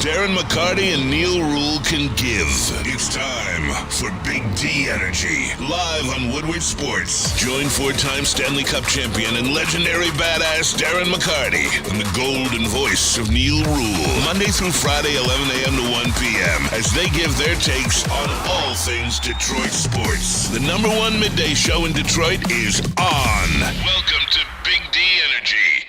Darren McCarty and Neil Rule can give. It's time for Big D Energy, live on Woodward Sports. Join four-time Stanley Cup champion and legendary badass Darren McCarty and the golden voice of Neil Rule, Monday through Friday, 11 a.m. to 1 p.m., as they give their takes on all things Detroit sports. The number one midday show in Detroit is on. Welcome to Big D Energy.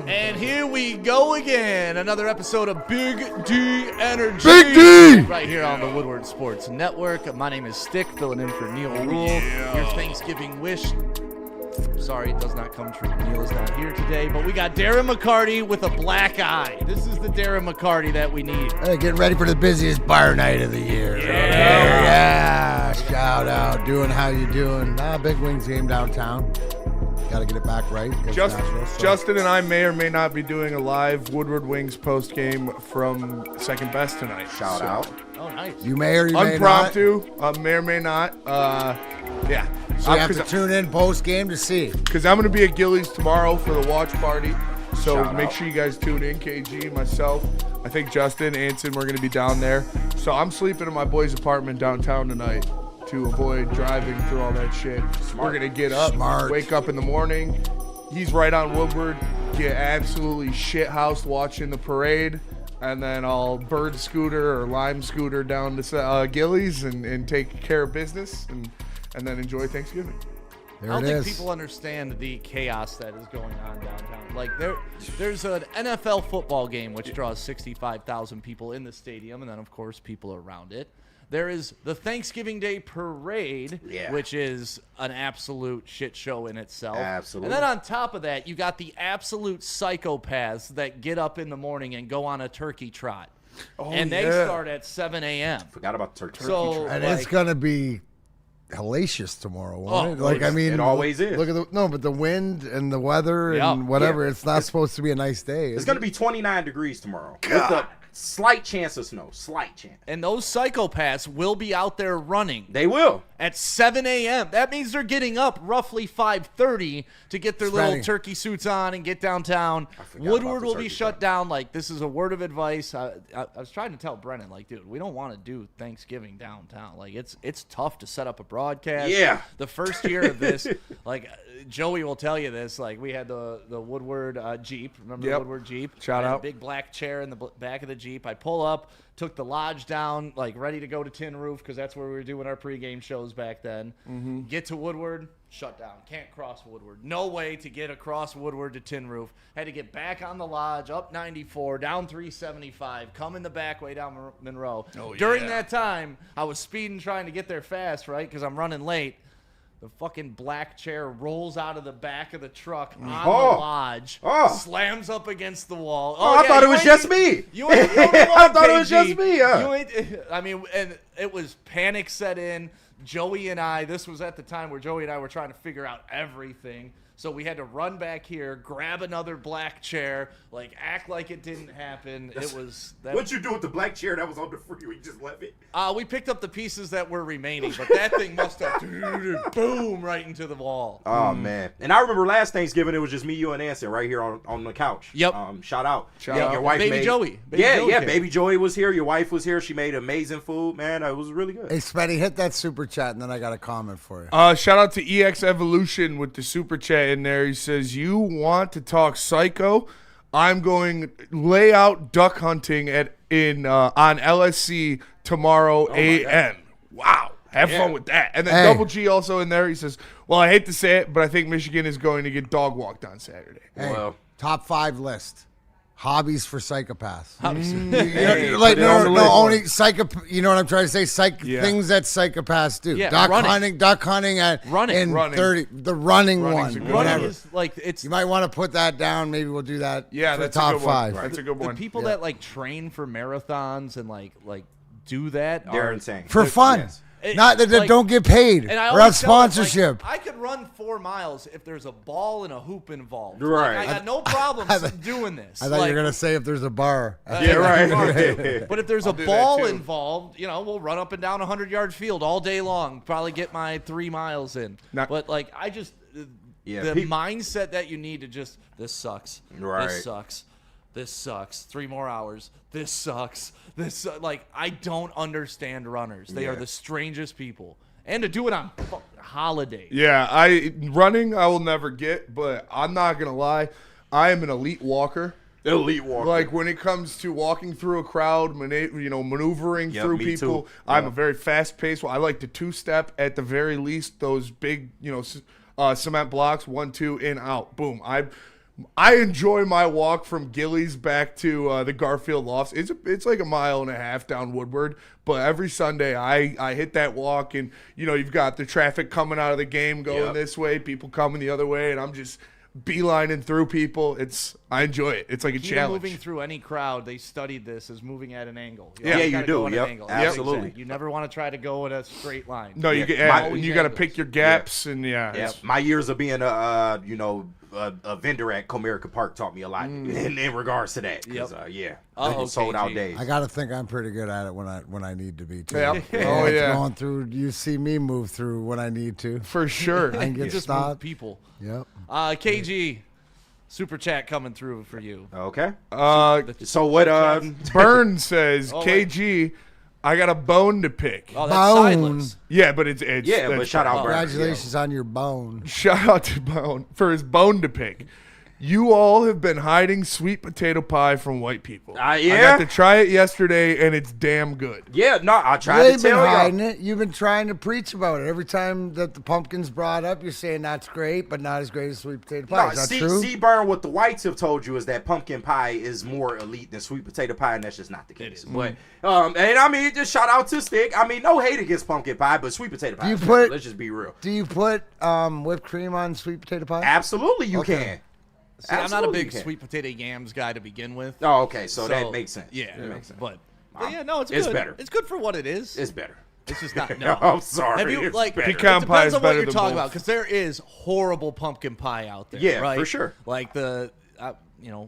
And here we go again. Another episode of Big D Energy. Big D! Right here on the Woodward Sports Network. My name is Stick, filling in for Neil Rule. Your Thanksgiving wish. Sorry, it does not come true. Neil is not here today, but we got Darren McCarty with a black eye. This is the Darren McCarty that we need. Hey, getting ready for the busiest bar night of the year. Yeah. Shout out. Doing how you doing? Big Wings game downtown. Got to get it back right. Justin and I may or may not be doing a live Woodward Wings post game from Second Best tonight. Shout out. Oh, nice. You may or you may not. Impromptu, may or may not. Yeah. So you have to tune in post game to see. Because I'm going to be at Gillies tomorrow for the watch party. So Shout make out. sure you guys tune in. KG, myself, I think Justin, Anson, we're going to be down there. So I'm sleeping in my boy's apartment downtown tonight to avoid driving through all that shit. We're going to get up, wake up in the morning. He's right on Woodward. Get absolutely shithoused watching the parade. And then I'll bird scooter or lime scooter down to Gillies and take care of business and then enjoy Thanksgiving. I don't think people understand the chaos that is going on downtown. Like there's an NFL football game which draws 65,000 people in the stadium, and then of course people around it. There is the Thanksgiving Day Parade, which is an absolute shit show in itself. Absolutely. And then on top of that, you got the absolute psychopaths that get up in the morning and go on a turkey trot. Oh, and they start at 7 a.m. Forgot about turkey So, trot. And it's going to be hellacious tomorrow, won't it? Like, it always is. Look at but the wind and the weather and whatever, it's not supposed to be a nice day. It's going to be 29 degrees tomorrow. With a slight chance of snow. Slight chance. And those psychopaths will be out there running. They will. At 7 a.m. That means they're getting up roughly 5:30 to get their little turkey suits on and get downtown. Woodward will be shut down. Like, this is a word of advice. I was trying to tell Brennan, like, dude, we don't want to do Thanksgiving downtown. Like, it's tough to set up a broadcast. Yeah. The first year of this, like, Joey will tell you this. Like, we had the Woodward Jeep. Remember the Woodward Jeep? Shout out. Big black chair in the back of the Jeep. I pull up, took the lodge down, like ready to go to Tin Roof because that's where we were doing our pregame shows back then. Get to Woodward, shut down. Can't cross Woodward. No way to get across Woodward to Tin Roof. Had to get back on the lodge, up 94, down 375, come in the back way down Monroe. During that time, I was speeding trying to get there fast, right, because I'm running late. The fucking black chair rolls out of the back of the truck on the lodge, slams up against the wall. I thought it was just me. You ain't I thought it was just me. I mean, and it was panic set in. Joey and I, this was at the time where Joey and I were trying to figure out everything. So we had to run back here, grab another black chair, like act like it didn't happen. What'd you do with the black chair that was on the freeway? You just left it? We picked up the pieces that were remaining, but that thing must have boom right into the wall. Oh, man. And I remember last Thanksgiving, it was just me, you, and Anson right here on the couch. Yep. Shout out. Your wife Baby Joey. Baby Joey was here. Your wife was here. She made amazing food, man. It was really good. Hey, Spenny, hit that super chat, and then I got a comment for you. Shout out to EX Evolution with the super chat in there. He says, you want to talk psycho? I'm going lay out duck hunting on LSC tomorrow a.m. Wow. Have fun with that. And then Double G also in there. He says, well, I hate to say it, but I think Michigan is going to get dog walked on Saturday. Hey, top 5 list. Hobbies for psychopaths. Only psychopath. You know what I'm trying to say? Things that psychopaths do. Yeah, duck hunting, and running. 30. The running one. Running is like it's. You might want to put that down. Maybe we'll do that. Yeah, for that's the top a good 5. One. That's a good one. The people that like train for marathons and like do that They're are insane. For fun. Yes. Not that they don't get paid and I or have always tell them, sponsorship. I could run 4 miles if there's a ball and a hoop involved. Right. I got no problems doing this. I thought you were gonna say if there's a bar. Yeah, right. But if there's a ball involved, we'll run up and down a 100-yard field all day long. Probably get my 3 miles in. But like the mindset that you need to just this sucks. Right. This sucks. This sucks. 3 more hours. This sucks. Like, I don't understand runners. They are the strangest people. And to do it on holidays. Yeah, running I will never get, but I'm not gonna lie, I am an elite walker. Elite walker. Like when it comes to walking through a crowd, maneuvering through me people, too. I'm a very fast-paced. I like to two-step at the very least. Those big, cement blocks, 1, 2, in, out, boom. I enjoy my walk from Gillies back to the Garfield Lofts. It's like 1.5 miles down Woodward, but every Sunday I hit that walk, and you've got the traffic coming out of the game going this way, people coming the other way, and I'm just beelining through people. I enjoy it. It's like a challenge. Moving through any crowd, they studied this as moving at an angle. You do. Yep, absolutely. You never want to try to go in a straight line. No, you got to pick your gaps, and my years of being a vendor at Comerica Park taught me a lot in regards to that. Sold out days. I got to think I'm pretty good at it when I need to be too. Yeah. Going through, you see me move through when I need to. For sure. I can get just stopped. move people. Yep. KG, super chat coming through for you. Okay. So what? Burn says, wait. KG, I got a bone to pick. Oh, that's sideless. Yeah, but it's but shout out Burn. Congratulations on your bone. Shout out to Bone for his bone to pick. You all have been hiding sweet potato pie from white people. I got to try it yesterday, and it's damn good. Yeah, no, I tried to tell you. You've been hiding it. You've been trying to preach about it. Every time that the pumpkin's brought up, you're saying that's great, but not as great as sweet potato pie. Is that true? See, Burn, what the whites have told you is that pumpkin pie is more elite than sweet potato pie, and that's just not the case. But, and I mean, just shout out to Stick. I mean, no hate against pumpkin pie, but sweet potato pie. Let's just be real. Do you put whipped cream on sweet potato pie? Absolutely, you can. See, I'm not a big sweet potato yams guy to begin with. Oh, okay, so that makes sense. Yeah, that makes sense. But it's good. It's better. It's good for what it is. It's better. It's just not. No, I'm sorry. Have you like pecan pie is on better what you're than talking both. about because there is horrible pumpkin pie out there. Yeah, right? for sure. Like the.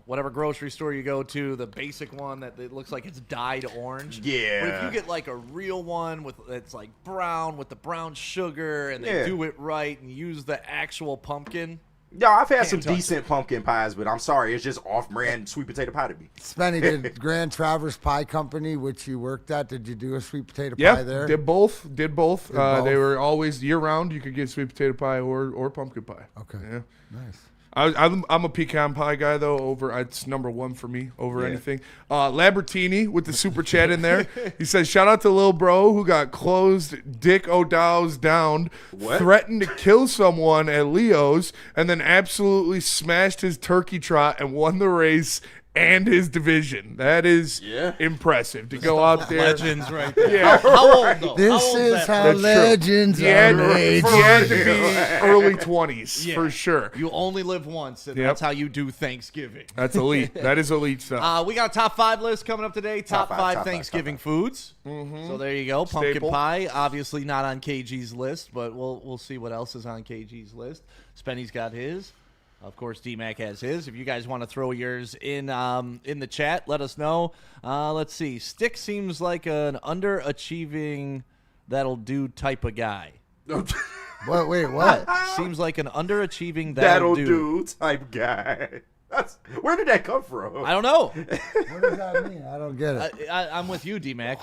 Whatever grocery store you go to, the basic one that it looks like it's dyed orange. Yeah. But if you get like a real one it's like brown with the brown sugar and they do it right and use the actual pumpkin. Yeah, I've had some decent pumpkin pies, but I'm sorry, it's just off-brand sweet potato pie to me. Spenny, did Grand Traverse Pie Company, which you worked at, did you do a sweet potato pie there? Did both. They were always year-round. You could get sweet potato pie or pumpkin pie. Okay. Yeah. Nice. I'm a pecan pie guy though. It's number one for me over anything. Lambertini with the super chat in there. He says, "Shout out to Lil Bro who got closed Dick O'Dow's down, threatened to kill someone at Leo's, and then absolutely smashed his turkey trot and won the race." And his division. That is impressive to go out there. Legends right there. Yeah. How old though? This is how legends are made. He had to be early 20s for sure. You only live once, and that's how you do Thanksgiving. That's elite. That is elite stuff. We got a top 5 list coming up today. Top five Thanksgiving foods. So there you go. Pumpkin Staple. pie, obviously not on KG's list, but we'll see what else is on KG's list. Spenny's got his. Of course, D-Mac has his. If you guys want to throw yours in the chat, let us know. Let's see. Stick seems like an underachieving that'll do type of guy. What? Wait, what? Seems like an underachieving that'll do type guy. Where did that come from? I don't know. What does that mean? I don't get it. I'm with you, D-Mac.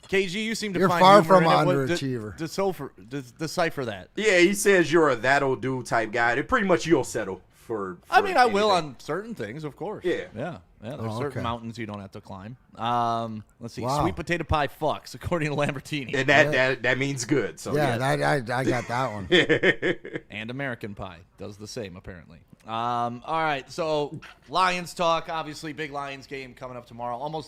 KG, you seem to You're find far humor from in an it. underachiever. Decipher that. Yeah, he says you're a that'll do type guy. Pretty much you'll settle for I mean, I anything. will on certain things, of course. Yeah. There's certain mountains you don't have to climb. Let's see. Wow. Sweet potato pie fucks, according to Lambertini. And that means good. So Yeah, I got that one. And American Pie does the same, apparently. All right, so Lions talk. Obviously, big Lions game coming up tomorrow.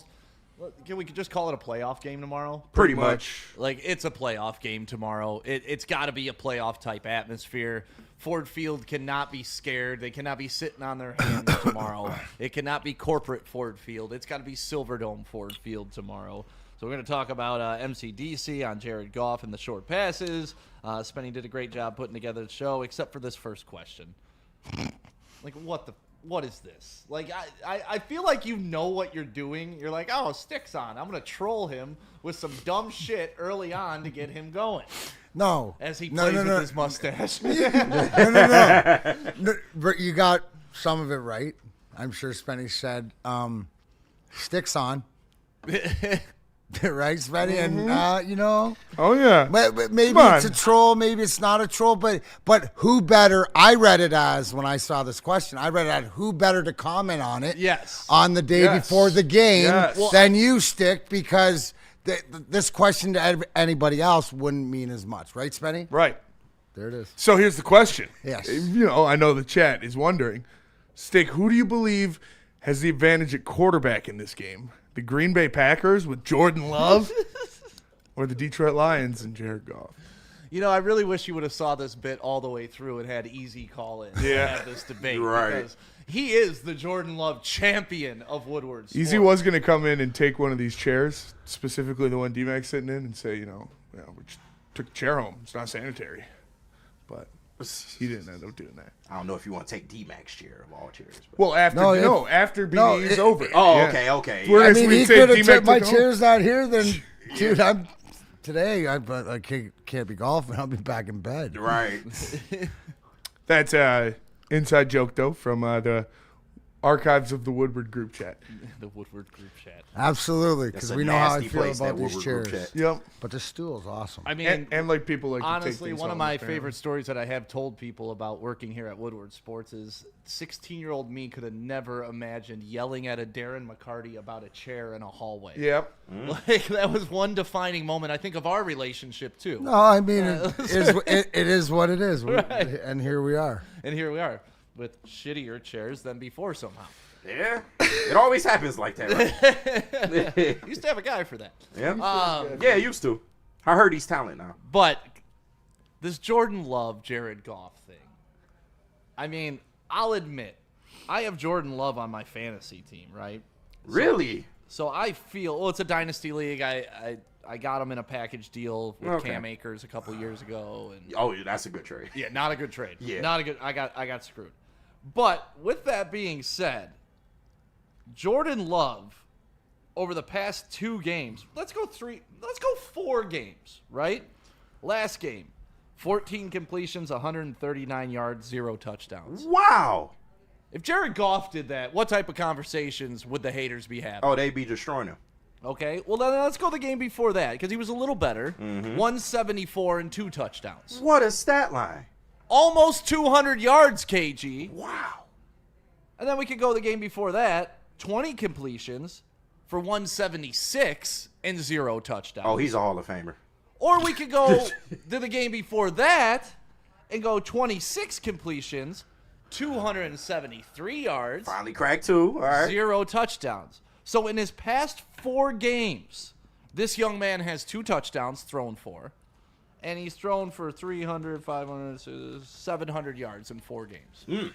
Can we just call it a playoff game tomorrow? Pretty much. Like, it's a playoff game tomorrow. It's got to be a playoff-type atmosphere. Ford Field cannot be scared. They cannot be sitting on their hands tomorrow. It cannot be corporate Ford Field. It's got to be Silverdome Ford Field tomorrow. So we're going to talk about MCDC on Jared Goff and the short passes. Spenny did a great job putting together the show, except for this first question. Like, what is this? Like, I feel like you know what you're doing. You're like, oh, Stick's on. I'm going to troll him with some dumb shit early on to get him going. No. As he plays with his mustache. No. But you got some of it right. I'm sure Spenny said, sticks on. Right, Spenny? And, you know. Oh, yeah. But maybe it's a troll, maybe it's not a troll, but who better? I read it as, when I saw this question, I read it as who better to comment on it on the day before the game than you, Stick, because this question to anybody else wouldn't mean as much. Right, Spenny? Right. There it is. So here's the question. Yes. You know, I know the chat is wondering, Stick, who do you believe has the advantage at quarterback in this game? The Green Bay Packers with Jordan Love or the Detroit Lions and Jared Goff? You know, I really wish you would have saw this bit all the way through and had Easy call in and have this debate. Right. Because he is the Jordan Love champion of Woodward sports. Easy was going to come in and take one of these chairs, specifically the one D-Mac's sitting in, and say, we just took the chair home. It's not sanitary. But he didn't end up doing that. I don't know if you want to take D-Mac's chair of all chairs. But. Well, after BD's over. Oh, yeah. Okay. I mean, he could have said, my chair's not here, then, dude, today I can't be golfing. I'll be back in bed. Right. That's an inside joke, though, from the archives of the Woodward group chat. The Woodward group chat. Absolutely, because we know how I feel about these chairs. Yep. But the stool is awesome. I mean, and like people like honestly, to take things one of home my with family. favorite stories that I have told people about working here at Woodward Sports is 16-year-old me could have never imagined yelling at a Darren McCarty about a chair in a hallway. Yep. Like, that was one defining moment, I think, of our relationship, too. No, I mean, it is what it is. Right. And here we are. And here we are with shittier chairs than before somehow. Yeah. It always happens like that, right? Used to have a guy for that. Yeah. Yeah, used to. I heard he's talent now. But this Jordan Love, Jared Goff thing, I mean, I'll admit, I have Jordan Love on my fantasy team, right? Really? So I feel, well, it's a dynasty league. I got him in a package deal with Cam Akers a couple years ago. And oh, that's a good trade. yeah, not a good trade. Yeah. Not a good, I got screwed. But with that being said, Jordan Love, over the past 2 games, let's go 4 games, right? Last game, 14 completions, 139 yards, 0 touchdowns. Wow. If Jared Goff did that, what type of conversations would the haters be having? Oh, they'd be destroying him. Okay, well, then let's go the game before that, because he was a little better. 174 and 2 touchdowns. What a stat line. Almost 200 yards, KG. Wow. And then we could go the game before that, 20 completions for 176 and 0 touchdowns. Oh, he's a Hall of Famer. Or we could go to the game before that and go 26 completions, 273 yards, Finally cracked 2. All right. 0 touchdowns. So in his past 4 games, this young man has 2 touchdowns thrown for, and he's thrown for 300, 500, 700 yards in 4 games.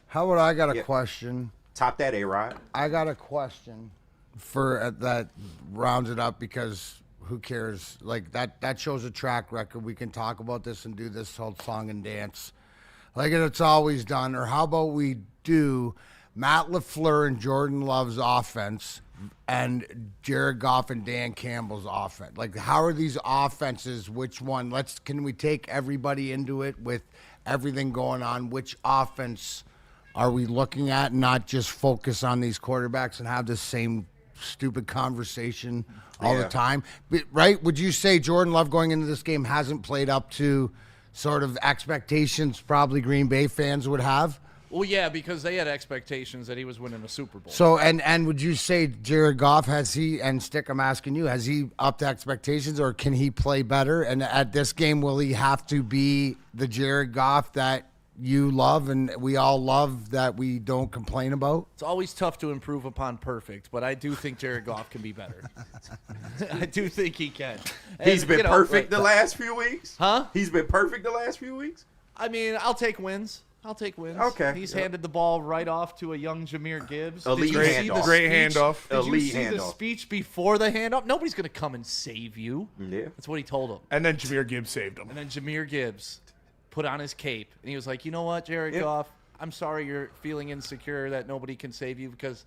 How about I got a question? Top that, A-Rod. I got a question for that rounds it up, because who cares? Like, that shows a track record. We can talk about this and do this whole song and dance like it's always done. Or how about we do Matt LaFleur and Jordan Love's offense and Jared Goff and Dan Campbell's offense? Like, how are these offenses? Which one? Can we take everybody into it with everything going on? Which offense are we looking at, and not just focus on these quarterbacks and have the same stupid conversation all the time? But, right? Would you say Jordan Love going into this game hasn't played up to sort of expectations probably Green Bay fans would have? Well, yeah, because they had expectations that he was winning a Super Bowl. So, and would you say Jared Goff, has he, and Stick, I'm asking you, has he upped expectations, or can he play better? And at this game, will he have to be the Jared Goff that you love and we all love, that we don't complain about? It's always tough to improve upon perfect, but I do think Jared Goff can be better. I do think he can. And, He's been perfect the last few weeks? Huh? He's been perfect the last few weeks? I mean, I'll take wins. Okay. He's handed the ball right off to a young Jameer Gibbs. Elite Did you see the handoff. Great speech? handoff. Did you Elite see the handoff. speech before the handoff? Nobody's going to come and save you. Yeah. That's what he told him. And then Jameer Gibbs saved him. And then Jameer Gibbs put on his cape, and he was like, you know what, Jared Goff, I'm sorry you're feeling insecure that nobody can save you, because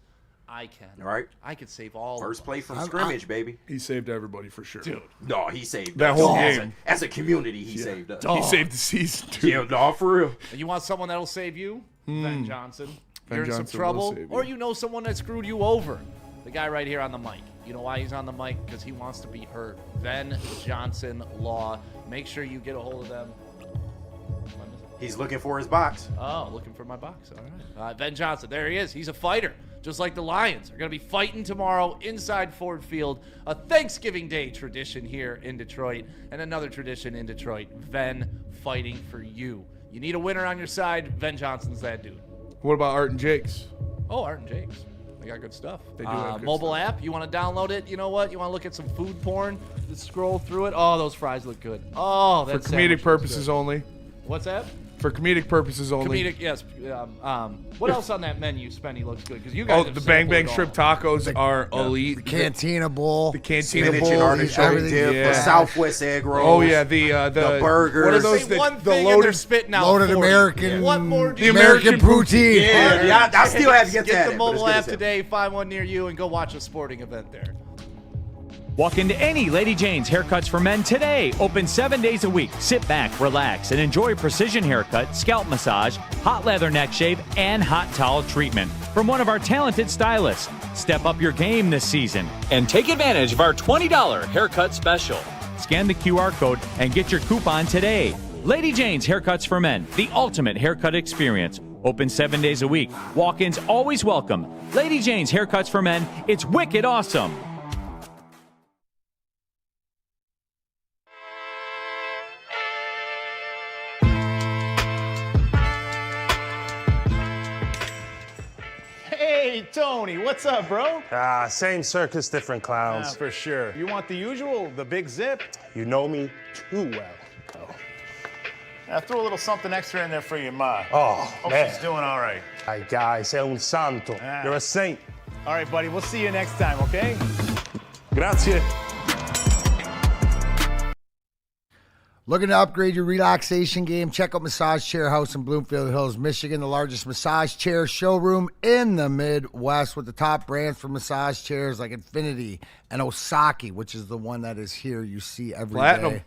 I can. All right. I could save all First of play us. from scrimmage, baby. He saved everybody for sure. Dude. No, he saved That us. whole As game. as a community, he saved us. He saved the season, too. Yeah, no, for real. You want someone that'll save you? Ben Johnson. you're in some Johnson will trouble, save you. or you know someone that screwed you over. The guy right here on the mic. You know why he's on the mic? Because he wants to be heard. Ben Johnson Law. Make sure you get a hold of them. He's looking for his box. Oh, looking for my box. All right. Ben Johnson. There he is. He's a fighter. Just like the Lions are going to be fighting tomorrow inside Ford Field. A Thanksgiving Day tradition here in Detroit. And another tradition in Detroit. Ven fighting for you. You need a winner on your side. Ben Johnson's that dude. What about Art and Jake's? Oh, Art and Jake's. They got good stuff. They do have good mobile stuff. app. You want to download it? You know what? You want to look at some food porn? Just scroll through it. Oh, those fries look good. Oh, For that's comedic purposes only. What's that? For comedic purposes only. Comedic, yes. What else on that menu, Spenny, looks good? Because you guys have The Bang sampled Bang it all. Shrimp Tacos are elite. The Cantina Bowl. The Cantina Spinach Bowl. and artichoke everything. dip, Yeah. the Southwest egg rolls. Oh yeah, the burgers. What are Say those? one The thing and they're loaded. spitting out Loaded 40. American. What more do The you American American poutine. Yeah, I still have to get Get that. the but it's mobile good app as hell. today, find one near you, and go watch a sporting event there. Walk into any Lady Jane's Haircuts for Men today. Open 7 days a week. Sit back, relax, and enjoy precision haircut, scalp massage, hot leather neck shave, and hot towel treatment from one of our talented stylists. Step up your game this season and take advantage of our $20 haircut special. Scan the QR code and get your coupon today. Lady Jane's Haircuts for Men, the ultimate haircut experience. Open 7 days a week. Walk-ins always welcome. Lady Jane's Haircuts for Men, it's wicked awesome. Hey, Tony, what's up, bro? Same circus, different clowns. For sure. You want the usual, the big zip? You know me too well. I threw a little something extra in there for your ma. Oh, Hope man. she's doing all right. Ay, guy, sei un santo. Ah. You're a saint. All right, buddy, we'll see you next time, okay? Grazie. Looking to upgrade your relaxation game? Check out Massage Chair House in Bloomfield Hills, Michigan, the largest massage chair showroom in the Midwest with the top brands for massage chairs like Infinity and Osaki, which is the one that is here you see every Platinum. day.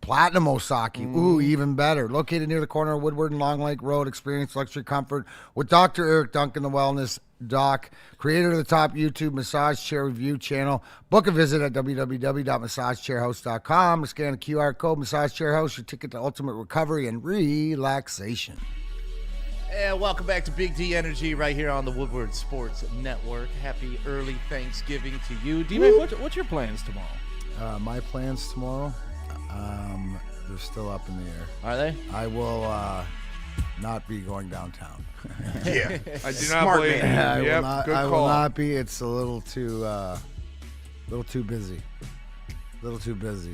Platinum Osaki. Ooh, even better. Located near the corner of Woodward and Long Lake Road. Experience luxury comfort with Dr. Eric Duncan, the wellness doc, creator of the top YouTube massage chair review channel. Book a visit at www.massagechairhouse.com or scan the QR code. Massage Chair House, your ticket to ultimate recovery and relaxation. And welcome back to Big D Energy right here on the Woodward Sports Network. Happy early Thanksgiving to you. D-Mac, what's your plans tomorrow? My plans tomorrow, they're still up in the air. Are they? I will not be going downtown. Yeah. I do not Smart believe. man. I Yep, will not. good I will call. not be. It's a little too busy.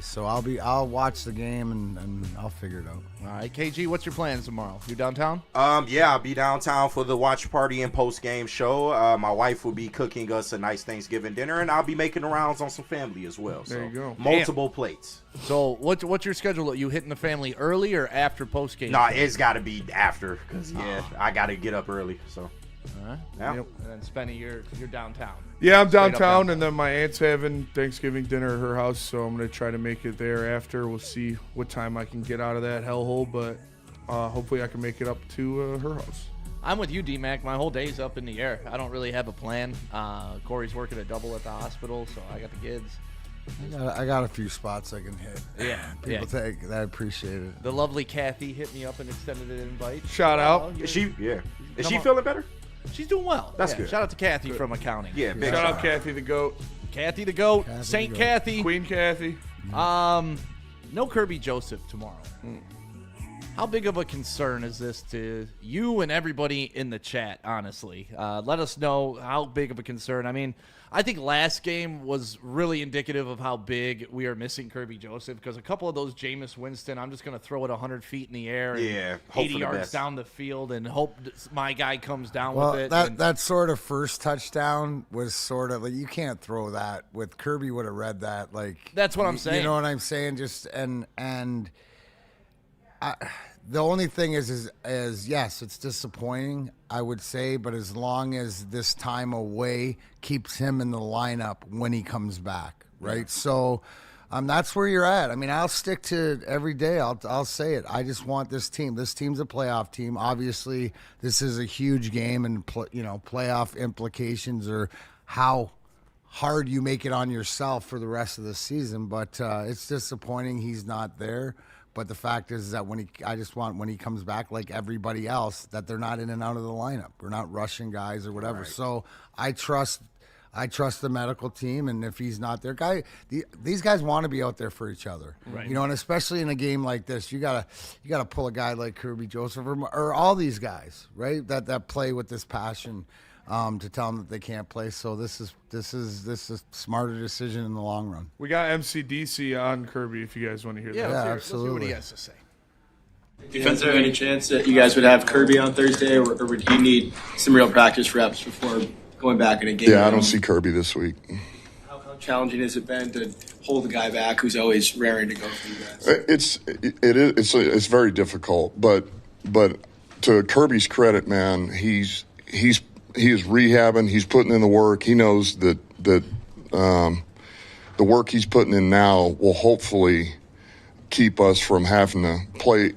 So I'll watch the game and I'll figure it out. All right, KG, what's your plans tomorrow? You downtown? Yeah, I'll be downtown for the watch party and post game show. My wife will be cooking us a nice Thanksgiving dinner, and I'll be making the rounds on some family as well. There you go. Multiple plates. So what's your schedule? You hitting the family early or after post game? Nah, it's got to be after, because I got to get up early. So yeah. Yep. And then Spenny, you're downtown. Yeah, I'm Straight up downtown, and then my aunt's having Thanksgiving dinner at her house, so I'm gonna try to make it there after. We'll see what time I can get out of that hellhole, but hopefully I can make it up to her house. I'm with you, D-Mac. My whole day's up in the air. I don't really have a plan. Corey's working a double at the hospital, so I got the kids. I got a few spots I can hit. Yeah, People take. I appreciate it. The lovely Kathy hit me up and extended an invite. Shout out. You're- Is she? Yeah. Is Come she on. feeling better? She's doing well. That's Yeah, good. Shout out to Kathy from accounting. Yeah. Big Shout out Kathy the goat, Kathy the GOAT, Kathy the Saint goat. Kathy. Queen Kathy. No Kirby Joseph tomorrow. How big of a concern is this to you and everybody in the chat, honestly? Let us know how big of a concern. I mean, I think last game was really indicative of how big we are missing Kirby Joseph, because a couple of those Jameis Winston, I'm just going to throw it 100 feet in the air and Yeah, hope 80 for the yards best. down the field and hope my guy comes down Well, with it. that and- that sort of first touchdown was sort of like, you can't throw that. With Kirby would have read that, like, That's what I'm you saying. know what I'm saying? Just and the only thing is yes, it's disappointing, I would say, but as long as this time away keeps him in the lineup when he comes back, right? So That's where you're at. I mean, I'll stick to every day. I'll say it. I just want this team. This team's a playoff team. Obviously, this is a huge game, and playoff implications are how hard you make it on yourself for the rest of the season. But it's disappointing he's not there. But the fact is that I just want when he comes back, like everybody else, that they're not in and out of the lineup. We're not rushing guys or whatever. Right. So I trust the medical team, and if he's not there, these guys want to be out there for each other, right? And especially in a game like this, you gotta pull a guy like Kirby Joseph or all these guys, right? That play with this passion to tell them that they can't play. So this is a smarter decision in the long run. We got MCDC on Kirby if you guys want to hear that. Yeah, absolutely. Let's hear what he has to say. Is there any chance that you guys would have Kirby on Thursday, or would you need some real practice reps before going back in a game? Yeah, I don't see Kirby this week. How challenging has it been to hold the guy back who's always raring to go for you guys? It's very difficult, but to Kirby's credit, man, he is rehabbing. He's putting in the work. He knows that the work he's putting in now will hopefully keep us from having to play,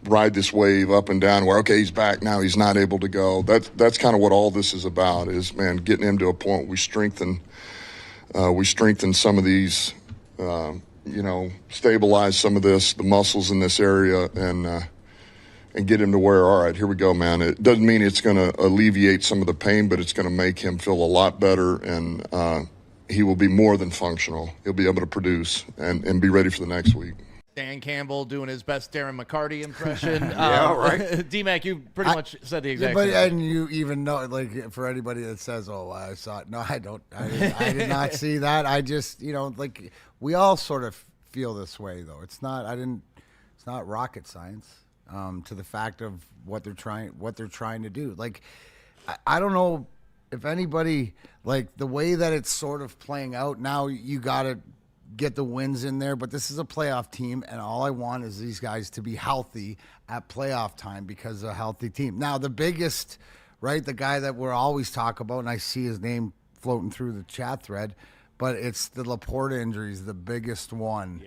ride this wave up and down where, okay, he's back now, he's not able to go. That's kind of what all this is about is, man, getting him to a point we strengthen some of these, stabilize some of the muscles in this area and get him to where, all right, here we go, man. It doesn't mean it's going to alleviate some of the pain, but it's going to make him feel a lot better, and he will be more than functional. He'll be able to produce and be ready for the next week. Dan Campbell doing his best Darren McCarty impression. Yeah, right. D-Mac, you pretty much said the exact same thing. And you even know, like, for anybody that says, oh, I saw it. No, I don't. I did not see that. I just, we all sort of feel this way, though. It's not rocket science to the fact of what they're trying to do. Like, I don't know if anybody, like, the way that it's sort of playing out now, you got to get the wins in there, but this is a playoff team, and all I want is these guys to be healthy at playoff time because of a healthy team. Now, the biggest, right, the guy that we're always talk about, and I see his name floating through the chat thread, but it's the Laporta injury is the biggest one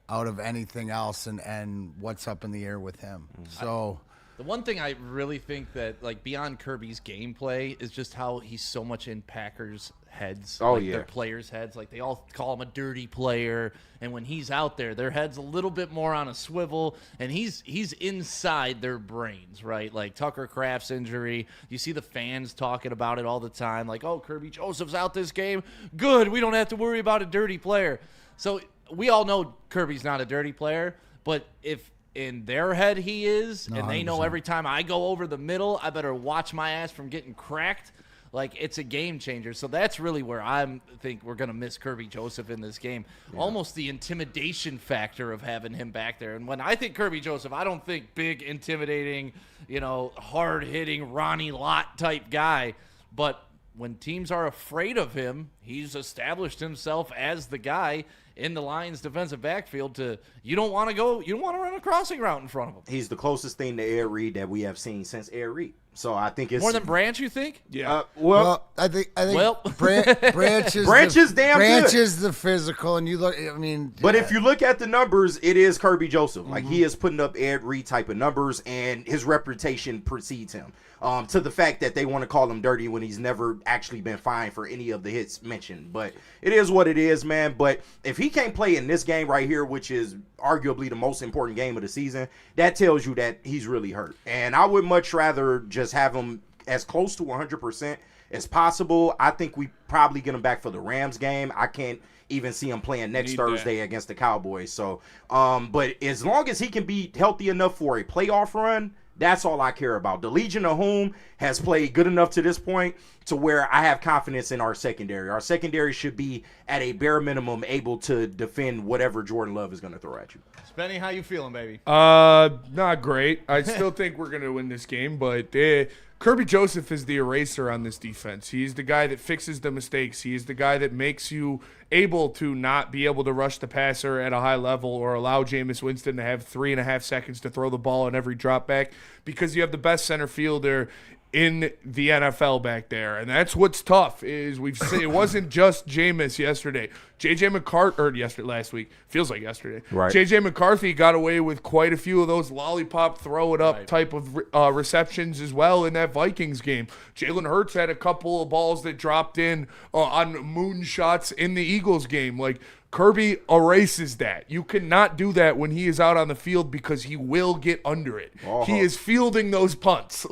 out of anything else, and what's up in the air with him. So the one thing I really think that, like, beyond Kirby's gameplay is just how he's so much in Packers' heads. Oh, like, yeah. Their players' heads. Like, they all call him a dirty player, and when he's out there, their head's a little bit more on a swivel, and he's inside their brains, right? Like, Tucker Kraft's injury, you see the fans talking about it all the time, like, oh, Kirby Joseph's out this game. Good, we don't have to worry about a dirty player. So we all know Kirby's not a dirty player, but if in their head he is, and they know every time I go over the middle, I better watch my ass from getting cracked. Like, it's a game changer. So that's really where I think we're going to miss Kirby Joseph in this game. Yeah. Almost the intimidation factor of having him back there. And when I think Kirby Joseph, I don't think big, intimidating, hard-hitting Ronnie Lott type guy. But when teams are afraid of him, he's established himself as the guy in the Lions' defensive backfield you don't want to run a crossing route in front of him. He's the closest thing to Ed Reed that we have seen since Ed Reed. So I think it's more than Branch, you think? Yeah. I think Branch is Branch is the physical, and you look. I mean, but if you look at the numbers, it is Kirby Joseph. Mm-hmm. Like, he is putting up Ed Reed type of numbers, and his reputation precedes him. To the fact that they want to call him dirty when he's never actually been fined for any of the hits mentioned. But it is what it is, man. But if he can't play in this game right here, which is arguably the most important game of the season, that tells you that he's really hurt. And I would much rather just have him as close to 100% as possible. I think we probably get him back for the Rams game. I can't even see him playing next Thursday against the Cowboys. So, but as long as he can be healthy enough for a playoff run, that's all I care about. The Legion of Whom has played good enough to this point to where I have confidence in our secondary. Our secondary should be, at a bare minimum, able to defend whatever Jordan Love is going to throw at you. Spenny, how you feeling, baby? Not great. I still think we're going to win this game, but Kirby Joseph is the eraser on this defense. He's the guy that fixes the mistakes. He is the guy that makes you able to not be able to rush the passer at a high level or allow Jameis Winston to have 3.5 seconds to throw the ball on every drop back, because you have the best center fielder in the NFL back there, and that's what's tough. Is we've seen it wasn't just Jameis yesterday. Last week feels like yesterday. Right. JJ McCarthy got away with quite a few of those lollipop throw it up type of receptions as well in that Vikings game. Jalen Hurts had a couple of balls that dropped in on moon shots in the Eagles game. Like, Kirby erases that. You cannot do that when he is out on the field because he will get under it. He is fielding those punts.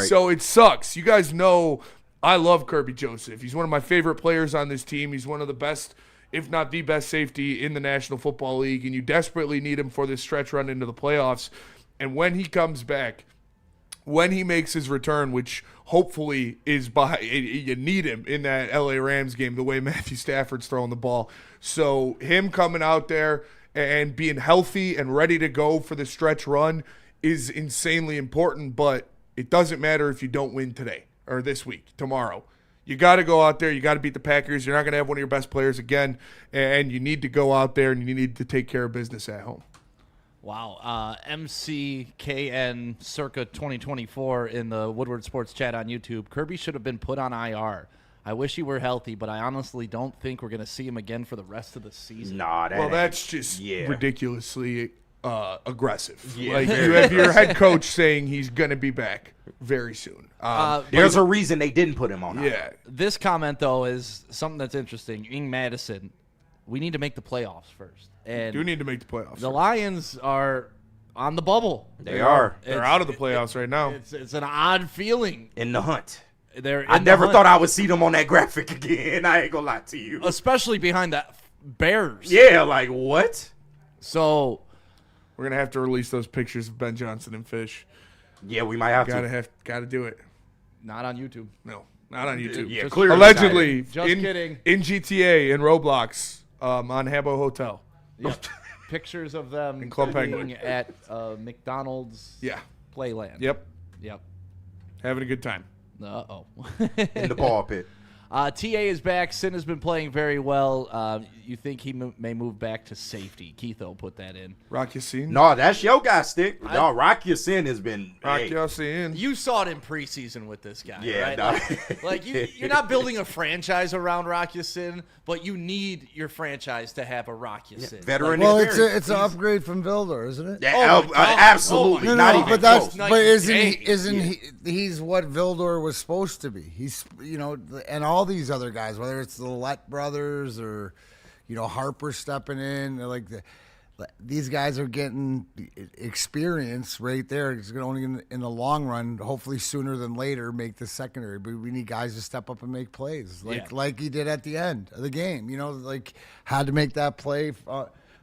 So it sucks. You guys know I love Kirby Joseph. He's one of my favorite players on this team. He's one of the best, if not the best safety in the National Football League, and you desperately need him for this stretch run into the playoffs. And when he comes back, when he makes his return, which hopefully is you need him in that LA Rams game, the way Matthew Stafford's throwing the ball. So him coming out there and being healthy and ready to go for the stretch run is insanely important, but it doesn't matter if you don't win today or this week, tomorrow. You got to go out there. You got to beat the Packers. You're not going to have one of your best players again, and you need to go out there and you need to take care of business at home. Wow. MCKN circa 2024 in the Woodward Sports chat on YouTube. Kirby should have been put on IR. I wish he were healthy, but I honestly don't think we're going to see him again for the rest of the season. That's just ridiculously aggressive. Like, you have your head coach saying he's going to be back very soon. There's a reason they didn't put him on. Yeah. This comment, though, is something that's interesting. Ing Madison, we need to make the playoffs first. And do need to make the playoffs. The Lions are on the bubble. They are. They're out of the playoffs right now. It's an odd feeling. In the hunt. I never thought I would see them on that graphic again. I ain't gonna lie to you. Especially behind the Bears. Yeah, like what? So we're gonna have to release those pictures of Ben Johnson and Fish. Yeah, we might have to. Gotta do it. Not on YouTube. No, not on YouTube. Yeah, clearly. Allegedly, just kidding. In GTA and Roblox, on Habbo Hotel. Yep. Pictures of them in Club being at McDonald's. Yeah. Playland. Yep. Having a good time. Uh-oh. In the ball pit. TA is back. Sin has been playing very well. You think he may move back to safety? Keitho put that in. Rock Yassin? No, that's your guy, Stick. No, Rock Yassin has been. Rock Yassin. You saw it in preseason with this guy, yeah, right? Like you're not building a franchise around Rock Yassin, but you need your franchise to have a Rock Yassin. Yeah, veteran experience. Well, it's an upgrade from Vilder, isn't it? Yeah, absolutely. No, not even close. But isn't he's what Vilder was supposed to be? He's and all these other guys, whether it's the Lett brothers or Harper stepping in, these guys are getting experience right there. It's going to in the long run, hopefully sooner than later, make the secondary. But we need guys to step up and make plays, like he did at the end of the game. Had to make that play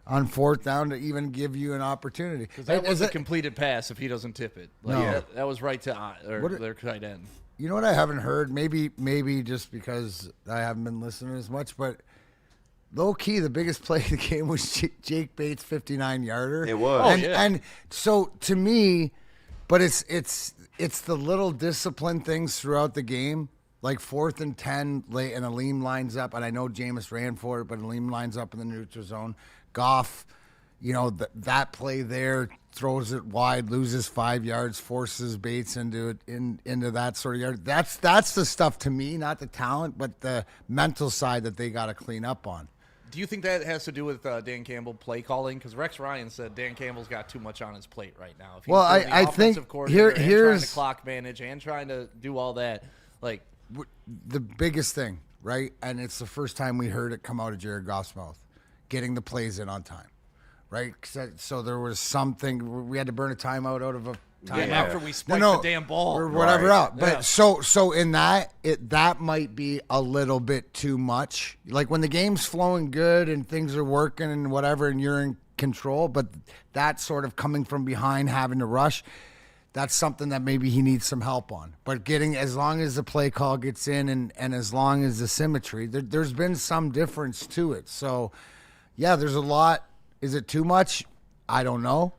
on fourth down to even give you an opportunity. Because that was a completed pass if he doesn't tip it. That was right to their tight end. You know what I haven't heard? Maybe just because I haven't been listening as much, but low key, the biggest play of the game was Jake Bates' 59-yarder. It was, and so to me, but it's the little discipline things throughout the game, like 4th and 10, and Aleem lines up, and I know Jameis ran for it, but Aleem lines up in the neutral zone. Goff, that play there, throws it wide, loses 5 yards, forces Bates into that sort of yard. That's the stuff to me, not the talent, but the mental side that they got to clean up on. Do you think that has to do with Dan Campbell play calling? Because Rex Ryan said Dan Campbell's got too much on his plate right now. If he's I think here's trying to clock manage and trying to do all that. Like the biggest thing, right? And it's the first time we heard it come out of Jared Goff's mouth, getting the plays in on time, right? So there was something we had to burn a timeout out of a. After we spiked the damn ball or whatever out. But so in that that might be a little bit too much. Like when the game's flowing good and things are working and whatever, and you're in control, but that sort of coming from behind, having to rush, that's something that maybe he needs some help on. But as long as the play call gets in and as long as the symmetry, there's been some difference to it. So there's a lot. Is it too much? I don't know.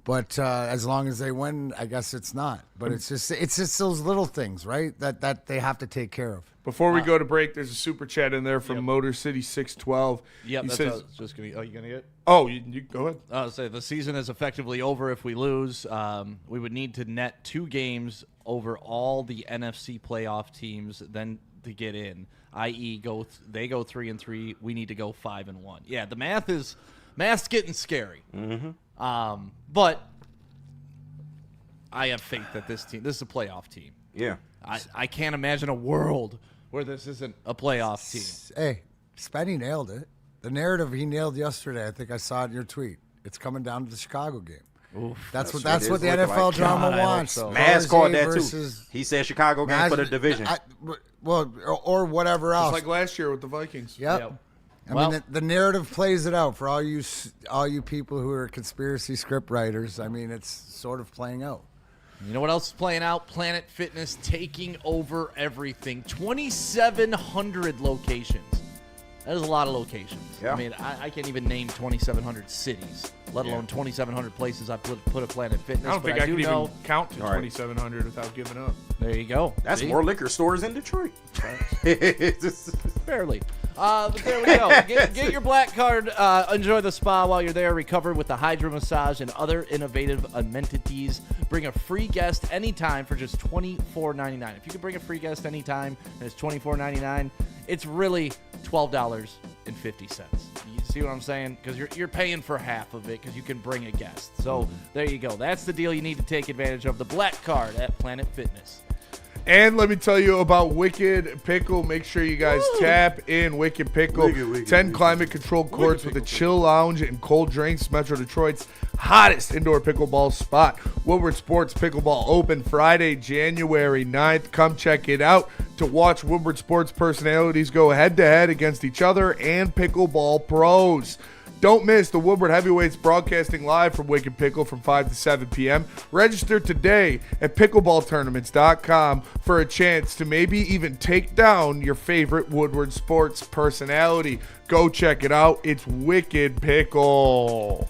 But as long as they win, I guess it's not. But it's just those little things, right? That they have to take care of. Before we go to break, there's a super chat in there from Motor City 612. Yep, he that's says, what I was just gonna. Oh, you gonna get? Oh, you go ahead. I was say the season is effectively over if we lose. We would need to net 2 games over all the NFC playoff teams then to get in, i.e. they go 3-3, we need to go 5-1. Yeah, the math's getting scary. But I have faith that this is a playoff team. Yeah. I can't imagine a world where this isn't a playoff team. Hey, Spenny nailed it. The narrative he nailed yesterday, I think I saw it in your tweet. It's coming down to the Chicago game. Oof, that's what the NFL drama wants. So. Maz called that too. He said Chicago game for the division. Or whatever else. It's like last year with the Vikings. Yep. I mean, the narrative plays it out for all you people who are conspiracy script writers. I mean, it's sort of playing out. You know what else is playing out? Planet Fitness taking over everything. 2,700 locations. That is a lot of locations. Yeah. I mean, I can't even name 2,700 cities, let alone 2,700 places I put a Planet Fitness. I don't think I can even count to 2,700 without giving up. There you go. That's more liquor stores in Detroit. Barely. But there we go. Get your black card. Enjoy the spa while you're there. Recover with the Hydra Massage and other innovative amenities. Bring a free guest anytime for just $24.99. If you can bring a free guest anytime and it's $24.99, it's really $12.50. You see what I'm saying? Because you're paying for half of it because you can bring a guest. So there you go. That's the deal you need to take advantage of. The black card at Planet Fitness. And let me tell you about Wicked Pickle. Make sure you guys tap in Wicked Pickle. 10 climate-controlled courts with a chill lounge and cold drinks. Metro Detroit's hottest indoor pickleball spot. Woodward Sports Pickleball open Friday, January 9th. Come check it out to watch Woodward Sports personalities go head-to-head against each other and pickleball pros. Don't miss the Woodward Heavyweights broadcasting live from Wicked Pickle from 5 to 7 p.m. Register today at pickleballtournaments.com for a chance to maybe even take down your favorite Woodward Sports personality. Go check it out. It's Wicked Pickle.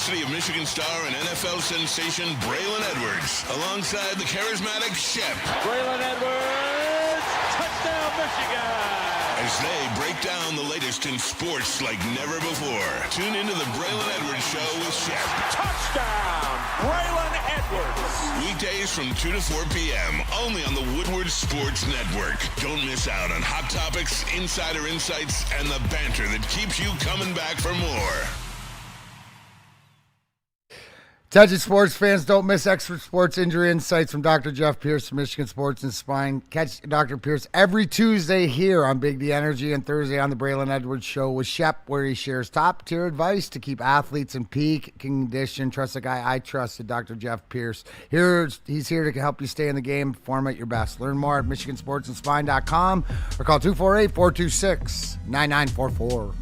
University of Michigan star and NFL sensation Braylon Edwards, alongside the charismatic Shep. Braylon Edwards, touchdown Michigan! As they break down the latest in sports like never before. Tune into the Braylon Edwards Show with Shep. Touchdown, Braylon Edwards! Weekdays from 2 to 4 p.m. only on the Woodward Sports Network. Don't miss out on hot topics, insider insights, and the banter that keeps you coming back for more. Attention sports fans, don't miss expert sports injury insights from Dr. Jeff Pierce from Michigan Sports and Spine. Catch Dr. Pierce every Tuesday here on Big D Energy and Thursday on the Braylon Edwards Show with Shep, where he shares top-tier advice to keep athletes in peak condition. Trust the guy I trusted, Dr. Jeff Pierce. He's here to help you stay in the game, perform at your best. Learn more at MichiganSportsandSpine.com or call 248-426-9944.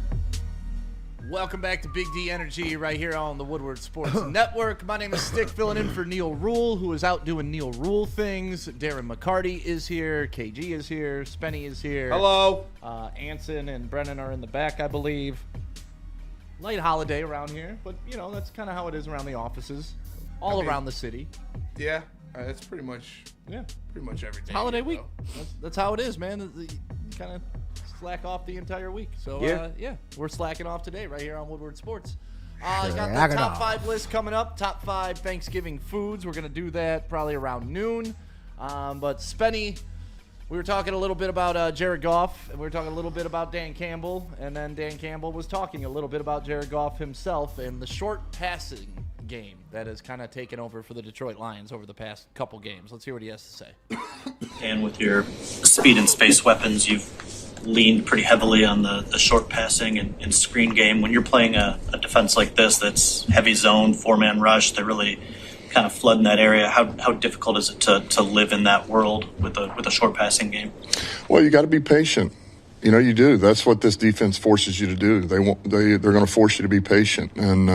Welcome back to Big D Energy right here on the Woodward Sports Network. My name is Stick, filling in for Neil Rule, who is out doing Neil Rule things. Darren McCarty is here. KG is here. Spenny is here. Hello. Anson and Brennan are in the back, I believe. Light holiday around here, but, you know, that's kind of how it is around the offices all around the city. Yeah, that's pretty much every day. Holiday week. That's how it is, man. You kind of slack off the entire week. So, we're slacking off today right here on Woodward Sports. Got the top 5 list coming up. Top 5 Thanksgiving foods. We're going to do that probably around noon. But Spenny, we were talking a little bit about Jared Goff, and we were talking a little bit about Dan Campbell, and then Dan Campbell was talking a little bit about Jared Goff himself and the short passing game that has kind of taken over for the Detroit Lions over the past couple games. Let's hear what he has to say. And with your speed and space weapons, you've leaned pretty heavily on the short passing and screen game. When you're playing a defense like this that's heavy zone, 4-man rush, they're really kind of flooding that area. How difficult is it to live in that world with a short passing game? Well, you got to be patient. You do. That's what this defense forces you to do. They're going to force you to be patient, and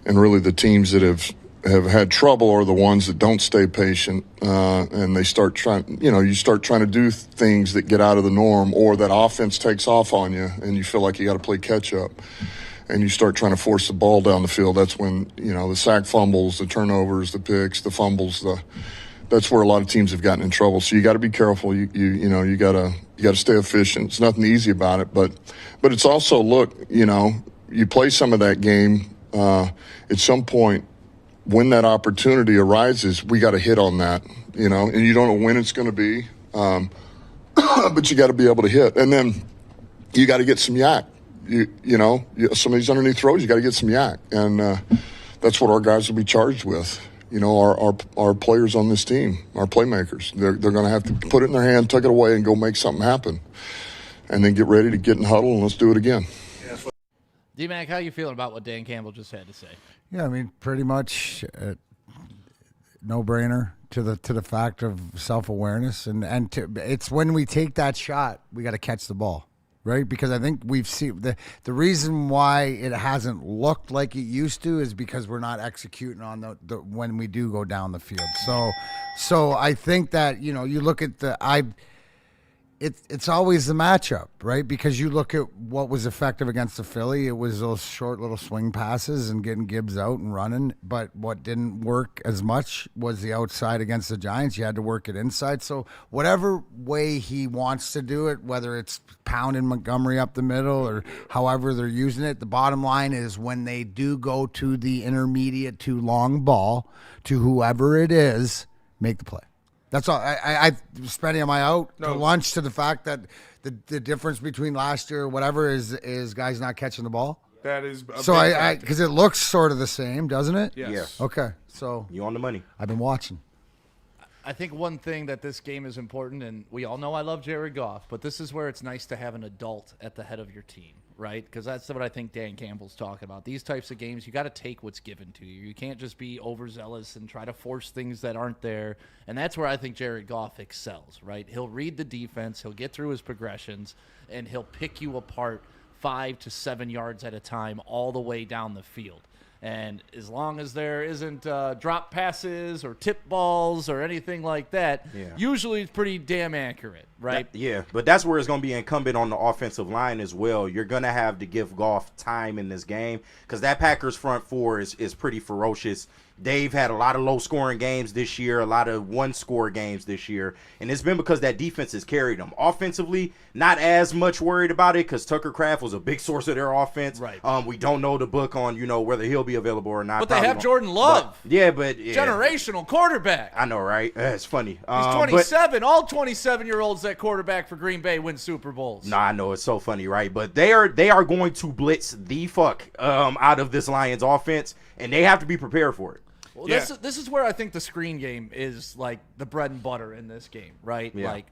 really the teams that have had trouble are the ones that don't stay patient, and they start trying. You start trying to do things that get out of the norm, or that offense takes off on you, and you feel like you got to play catch up, and you start trying to force the ball down the field. That's when the sack fumbles, the turnovers, the picks, the fumbles, that's where a lot of teams have gotten in trouble. So you got to be careful. You got to stay efficient. It's nothing easy about it, but it's also you play some of that game at some point when that opportunity arises. We got to hit on that, and you don't know when it's going to be, but you got to be able to hit, and then you got to get some yak. Some of these underneath throws, you got to get some yak, and that's what our guys will be charged with. Our players on this team, our playmakers, they're going to have to put it in their hand, tuck it away, and go make something happen, and then get ready to get in huddle and let's do it again. D-Mac, how you feeling about what Dan Campbell just had to say? Yeah, I mean, pretty much no-brainer to the fact of self-awareness, and it's when we take that shot, we got to catch the ball. Right, because I think we've seen the reason why it hasn't looked like it used to is because we're not executing on the when we do go down the field. So I think that you look at it's always the matchup, right? Because you look at what was effective against the Philly, it was those short little swing passes and getting Gibbs out and running. But what didn't work as much was the outside against the Giants. You had to work it inside. So whatever way he wants to do it, whether it's pounding Montgomery up the middle or however they're using it, the bottom line is when they do go to the intermediate to long ball to whoever it is, make the play. That's all. I spending my out to lunch to the fact that the difference between last year or whatever is guys not catching the ball. That is so because it looks sort of the same, doesn't it? Yes. Okay. So you on the money. I've been watching. I think one thing that this game is important, and we all know I love Jared Goff, but this is where it's nice to have an adult at the head of your team, right? Because that's what I think Dan Campbell's talking about. These types of games, you got to take what's given to you. You can't just be overzealous and try to force things that aren't there. And that's where I think Jared Goff excels, right? He'll read the defense, he'll get through his progressions, and he'll pick you apart 5 to 7 yards at a time all the way down the field. And as long as there isn't drop passes or tip balls or anything like that, usually it's pretty damn accurate, right? But that's where it's going to be incumbent on the offensive line as well. You're going to have to give Goff time in this game because that Packers front four is pretty ferocious. Dave had a lot of low-scoring games this year, a lot of one-score games this year, and it's been because that defense has carried them. Offensively, not as much worried about it because Tucker Kraft was a big source of their offense. Right. We don't know the book on, whether he'll be available or not. But they have Jordan Love. Generational quarterback. I know, right? It's funny. He's 27. All 27-year-olds that quarterback for Green Bay win Super Bowls. No, I know. It's so funny, right? But they are going to blitz the fuck out of this Lions offense, and they have to be prepared for it. Well, this is where I think the screen game is like the bread and butter in this game, right? Yeah. Like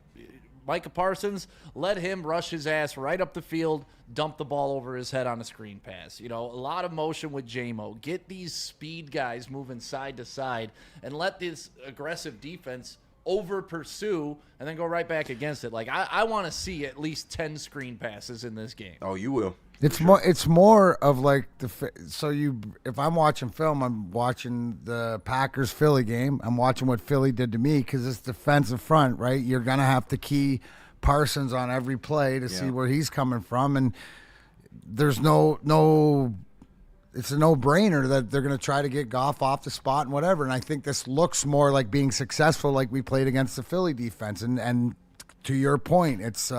Micah Parsons, let him rush his ass right up the field, dump the ball over his head on a screen pass. A lot of motion with J-Mo. Get these speed guys moving side to side and let this aggressive defense over pursue and then go right back against it. Like I want to see at least 10 screen passes in this game. Oh, you will. It's more of like if I'm watching film, I'm watching the Packers Philly game. I'm watching what Philly did to me because it's defensive front, right? You're gonna have to key Parsons on every play to see where he's coming from, and there's no. It's a no-brainer that they're going to try to get Goff off the spot and whatever. And I think this looks more like being successful, like we played against the Philly defense. And to your point, it's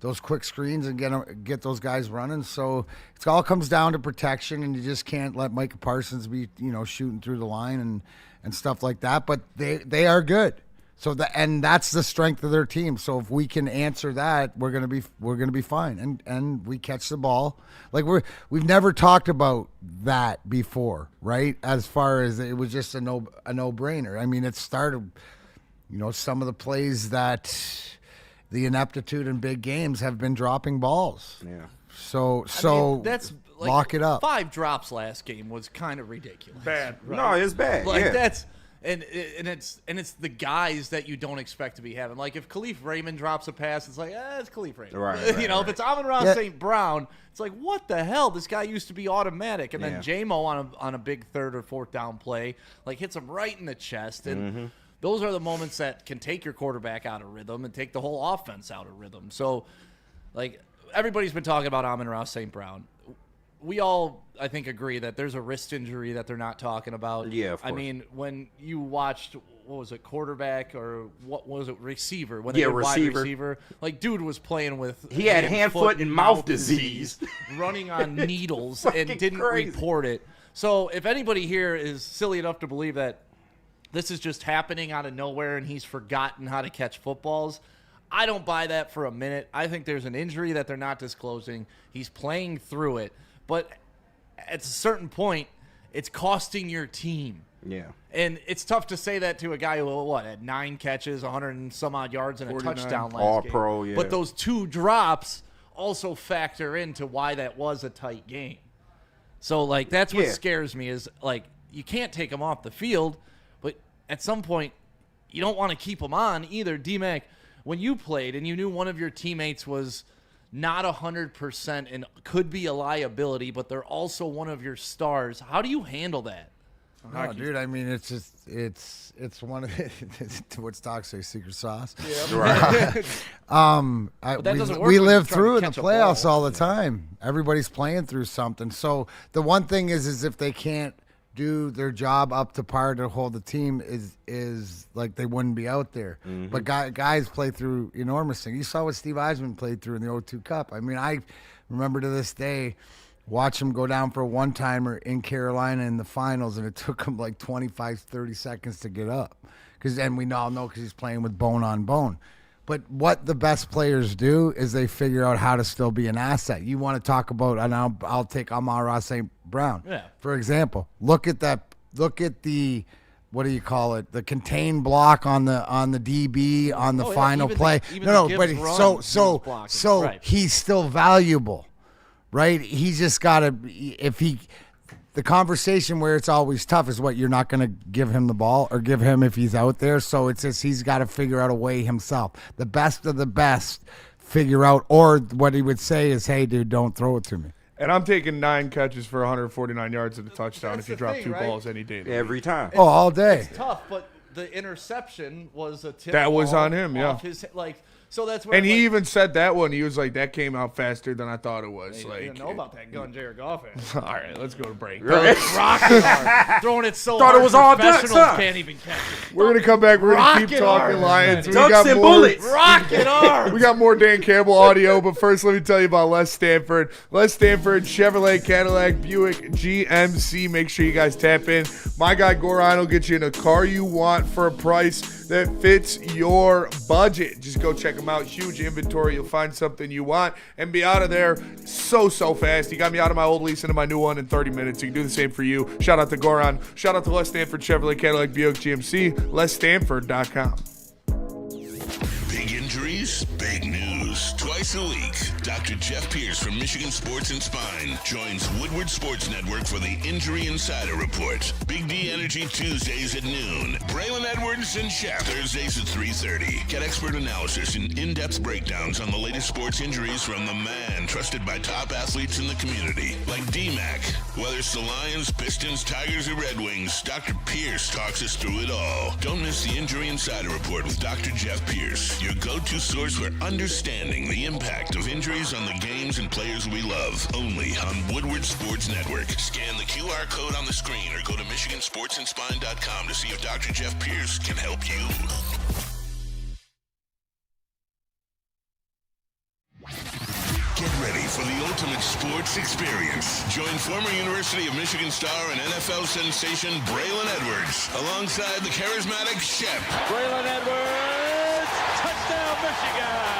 those quick screens and get those guys running. So it all comes down to protection, and you just can't let Micah Parsons be shooting through the line and stuff like that. But they are good. So that's the strength of their team. So if we can answer that, we're gonna be fine. And we catch the ball. Like we've never talked about that before, right? As far as it was just a no brainer. I mean, it started, some of the plays that the ineptitude in big games have been dropping balls. Yeah. So that's like, lock it up. 5 drops last game was kind of ridiculous. Bad. Right? No, it's bad. Like yeah. that's and it's the guys that you don't expect to be having. Like if Khalif Raymond drops a pass, it's like, it's Khalif Raymond. Right, you know, if it's Amon-Ra Yeah. St. Brown, it's like, what the hell? This guy used to be automatic. And then J-Mo on a big 3rd or 4th down play, like hits him right in the chest. And those are the moments that can take your quarterback out of rhythm and take the whole offense out of rhythm. So, like, everybody's been talking about Amon-Ra St. Brown. We all, I think, agree that there's a wrist injury that they're not talking about. Yeah, of course. I mean, when you watched, what was it, quarterback or what was it, receiver? When they did wide receiver. Like, dude was playing with He had hand, foot, and mouth disease. running on needles and didn't report it. So if anybody here is silly enough to believe that this is just happening out of nowhere and he's forgotten how to catch footballs, I don't buy that for a minute. I think there's an injury that they're not disclosing. He's playing through it. But at a certain point, it's costing your team. Yeah. And it's tough to say that to a guy who, had 9 catches, 100 and some odd yards, and a 49. touchdown last All game. pro, yeah. But those 2 drops also factor into why that was a tight game. So, like, that's what scares me is, like, you can't take him off the field, but at some point, you don't want to keep him on either. D-Mac, when you played and you knew one of your teammates was not 100% and could be a liability, but they're also one of your stars, how do you handle that? No, dude. I mean, it's just it's one of what stocks say, secret sauce. Yeah. We live through in the playoffs all the time. Everybody's playing through something. So the one thing is if they can't do their job up to par to hold the team, is like they wouldn't be out there. But guys play through enormous things. You saw what Steve Eisman played through in the O2 Cup. I mean, I remember to this day watch him go down for a one-timer in Carolina in the finals, and it took him like 25, 30 seconds to get up. And we all know because he's playing with bone on bone. But what the best players do is they figure out how to still be an asset. You want to talk about, and I'll take Amon-Ra St. Brown. Yeah. For example, look at the, what do you call it? The contained block on the DB on the final play. But he's still valuable. Right? He's just got to, the conversation where it's always tough is what you're not going to give him the ball or give him if he's out there. So it's just he's got to figure out a way himself. The best of the best figure out, or what he would say is, hey, dude, don't throw it to me. And I'm taking 9 catches for 149 yards at a touchdown if you drop 2 balls any day. Every time. All day. It's tough, but the interception was a tip. That was on him, yeah. So that's where. And he even said that one. He was like, that came out faster than I thought it was. Hey, like, you didn't know about that gun Jared Goff had. All right, let's go to break. Right. Rocket hard. Throwing it so Thought hard it was all ducks, professionals huh? can't even catch it. We're going to come back. We're going to keep talking Lions. Ducks and bullets. Rocket hard. We got more Dan Campbell audio, but first let me tell you about Les Stanford. Les Stanford, Chevrolet, Cadillac, Buick, GMC. Make sure you guys tap in. My guy Goran will get you in a car you want for a price that fits your budget. Just go check them out. Huge inventory. You'll find something you want and be out of there so fast. He got me out of my old lease into my new one in 30 minutes. He can do the same for you. Shout out to Goran. Shout out to Les Stanford, Chevrolet, Cadillac, Buick, GMC. LesStanford.com. Big injuries, big news. Twice a week, Dr. Jeff Pierce from Michigan Sports and Spine joins Woodward Sports Network for the Injury Insider Report. Big D Energy Tuesdays at noon. Braylon Edwards and Shep Thursdays at 3:30. Get expert analysis and in-depth breakdowns on the latest sports injuries from the man trusted by top athletes in the community, like D-Mac. Whether it's the Lions, Pistons, Tigers, or Red Wings, Dr. Pierce talks us through it all. Don't miss the Injury Insider Report with Dr. Jeff Pierce, your go-to source for understanding the impact of injuries on the games and players we love. Only on Woodward Sports Network. Scan the QR code on the screen or go to MichiganSportsandSpine.com to see if Dr. Jeff Pierce can help you. Get ready for the ultimate sports experience. Join former University of Michigan star and NFL sensation Braylon Edwards alongside the charismatic Shep. Braylon Edwards, touchdown Michigan!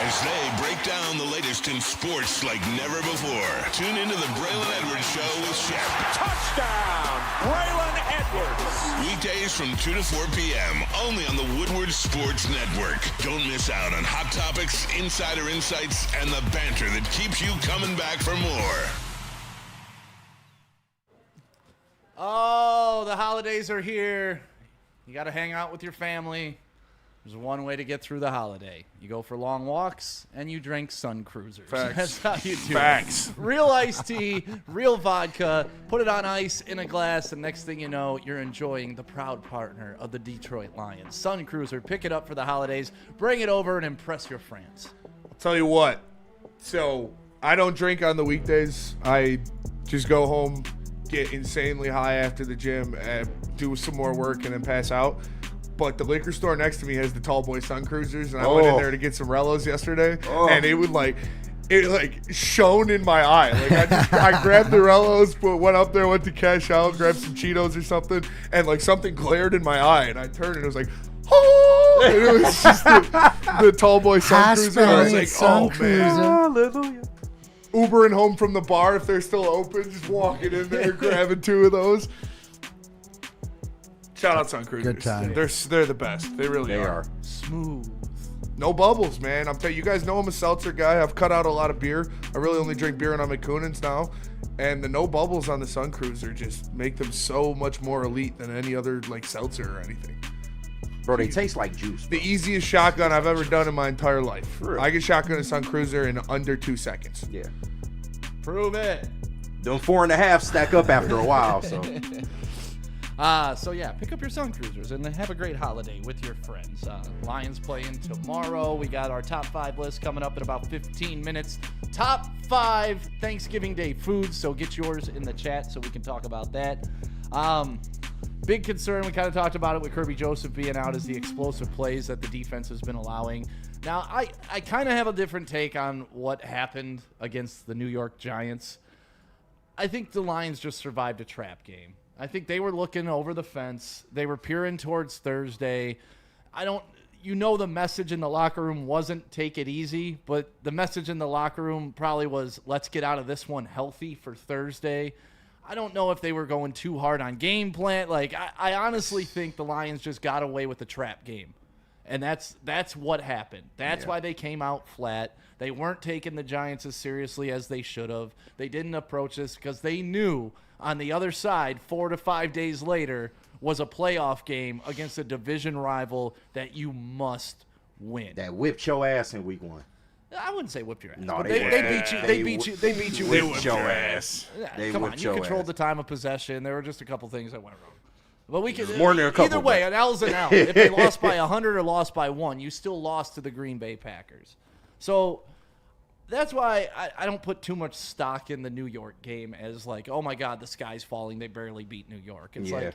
As they break down the latest in sports like never before. Tune into the Braylon Edwards Show with Shep. Touchdown, Braylon Edwards! weekdays from 2 to 4 p.m. only on the Woodward Sports Network. Don't miss out on hot topics, insider insights, and the banter that keeps you coming back for more. Oh, the holidays are here. You got to hang out with your family. There's one way to get through the holiday. You go for long walks, and you drink Sun Cruisers. Facts. That's how you do Facts. it. Real iced tea, real vodka, put it on ice in a glass, and next thing you know, you're enjoying the proud partner of the Detroit Lions. Sun Cruiser, pick it up for the holidays. Bring it over and impress your friends. I'll tell you what. So, I don't drink on the weekdays. I just go home, get insanely high after the gym, and do some more work, and then pass out. But the liquor store next to me has the Tall Boy Sun Cruisers, and I went in there to get some Rellos yesterday, and it would shone in my eye. Like I grabbed the Rellos, went up there, went to cash out, grabbed some Cheetos or something, and like something glared in my eye, and I turned and it was like, oh! And it was just the Tall Boy Sun Cruiser. And I was like, oh man, hallelujah. Ubering home from the bar if they're still open, just walking in there, grabbing 2 of those. Shout out Sun Cruisers. Good time. They're the best. They really are. Smooth. No bubbles, man. I'm telling you, guys know I'm a seltzer guy. I've cut out a lot of beer. I really only drink beer when I'm at Coonan's now. And the no bubbles on the Sun Cruiser just make them so much more elite than any other like seltzer or anything. Bro, they taste like juice. The easiest shotgun I've ever done in my entire life. For real. I can shotgun a Sun Cruiser in under 2 seconds. Yeah. Prove it. Them 4.5 stack up after a while, so. So yeah, pick up your Sun Cruisers and have a great holiday with your friends. Lions playing tomorrow. We got our top 5 list coming up in about 15 minutes. Top 5 Thanksgiving Day foods. So get yours in the chat so we can talk about that. Big concern, we kind of talked about it with Kirby Joseph being out, is the explosive plays that the defense has been allowing. Now, I kind of have a different take on what happened against the New York Giants. I think the Lions just survived a trap game. I think they were looking over the fence. They were peering towards Thursday. The message in the locker room wasn't take it easy, but the message in the locker room probably was let's get out of this one healthy for Thursday. I don't know if they were going too hard on game plan. Like, I honestly think the Lions just got away with the trap game. And that's what happened. That's why they came out flat. They weren't taking the Giants as seriously as they should have. They didn't approach this because they knew on the other side, 4 to 5 days later, was a playoff game against a division rival that you must win. That whipped your ass in week 1. I wouldn't say whipped your ass. No, they beat you. They beat you. They beat you. They whipped your ass. Come on, you controlled the time of possession. There were just a couple things that went wrong. But we could more than a couple. Either way, an L's an L. If they lost by 100 or lost by 1, you still lost to the Green Bay Packers. So that's why I don't put too much stock in the New York game as like, oh my God, the sky's falling. They barely beat New York. It's like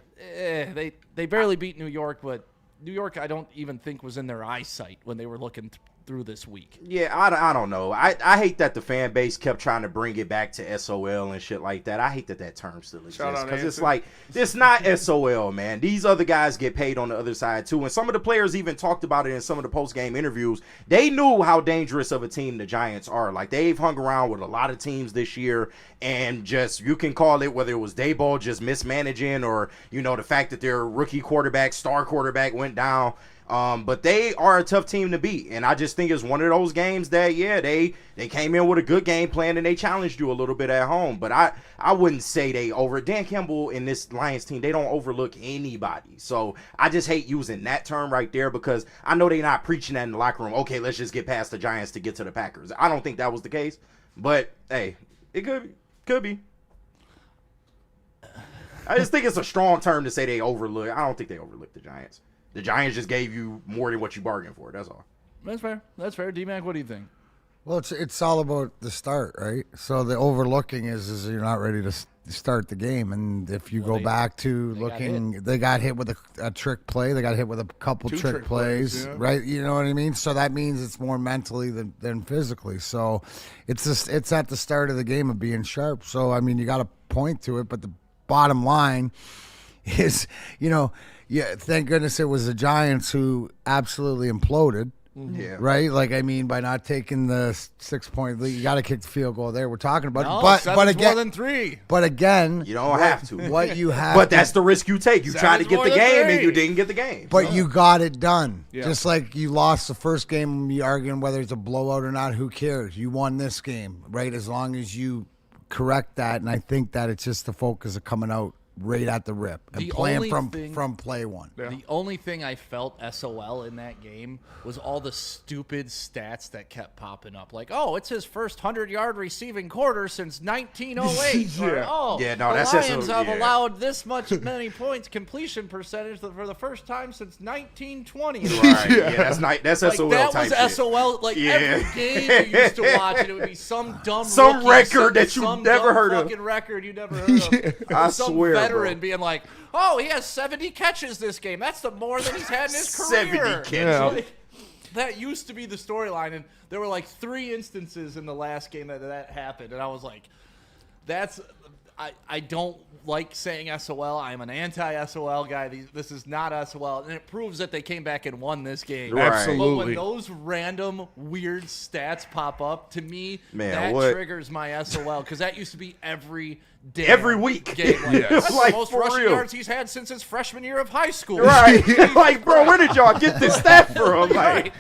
they barely beat New York, but New York I don't even think was in their eyesight when they were looking through this week. Yeah, I don't know. I hate that the fan base kept trying to bring it back to SOL and shit like that. I hate that term still exists because it's like, it's not SOL, man. These other guys get paid on the other side too. And some of the players even talked about it in some of the post-game interviews. They knew how dangerous of a team the Giants are. Like, they've hung around with a lot of teams this year, and just, you can call it whether it was Daboll just mismanaging or, the fact that their rookie quarterback, star quarterback went down. But they are a tough team to beat, and I just think it's one of those games that, they came in with a good game plan and they challenged you a little bit at home. But I wouldn't say Dan Campbell and this Lions team, they don't overlook anybody. So I just hate using that term right there because I know they're not preaching that in the locker room. Okay, let's just get past the Giants to get to the Packers. I don't think that was the case, but hey, it could be. I just think it's a strong term to say they overlook. I don't think they overlooked the Giants. The Giants just gave you more than what you bargained for. That's all. That's fair. D-Mac, what do you think? Well, it's all about the start, right? So the overlooking is you're not ready to start the game. And if you go back to looking, they got hit with a trick play. They got hit with a couple trick plays, right? You know what I mean? So that means it's more mentally than physically. So it's at the start of the game of being sharp. So, I mean, you got to point to it. But the bottom line is, thank goodness it was the Giants who absolutely imploded. Yeah. Right? Like, I mean, by not taking the 6-point lead, you got to kick the field goal there. We're talking about No, but seven's again, more than 3. But again, You don't have to. what you have But that's the risk you take. You try to Seven's get more the than game, 3. and you didn't get the game. But you got it done. Yeah. Just like you lost the first game, you arguing whether it's a blowout or not. Who cares? You won this game, right? As long as you correct that, and I think that it's just the focus of coming out right at the rip and The playing only from thing- play one. Yeah. The only thing I felt SOL in that game was all the stupid stats that kept popping up. Like, oh, it's his first 100-yard receiving quarter since 1908. Or, Yeah. oh, Yeah, no, the that's Lions SOL, have yeah. allowed this many points completion percentage for the first time since 1920. Right. Yeah, that's Like, SOL that type was shit. SOL. Like, Yeah. every game you used to watch, and it would be some dumb Some rookie record that you some never dumb heard of. fucking record you never heard of. I Some swear, veteran bro. being like, oh, he has 70 catches this game. That's the more than he's had in his 70 career. catches. Yeah. Like, that used to be the storyline, and there were like 3 instances in the last game that happened, and I was like, I don't like saying SOL. I'm an anti-SOL guy. This is not SOL, and it proves that they came back and won this game. Right. But when Absolutely. those random weird stats pop up, to me, Man, that what? triggers my SOL, because that used to be every day. Every week. Game. Like, that's Like, the most for rushing real. yards he's had since his freshman year of high school. Right. Like, bro, where did y'all get this stat from? Like,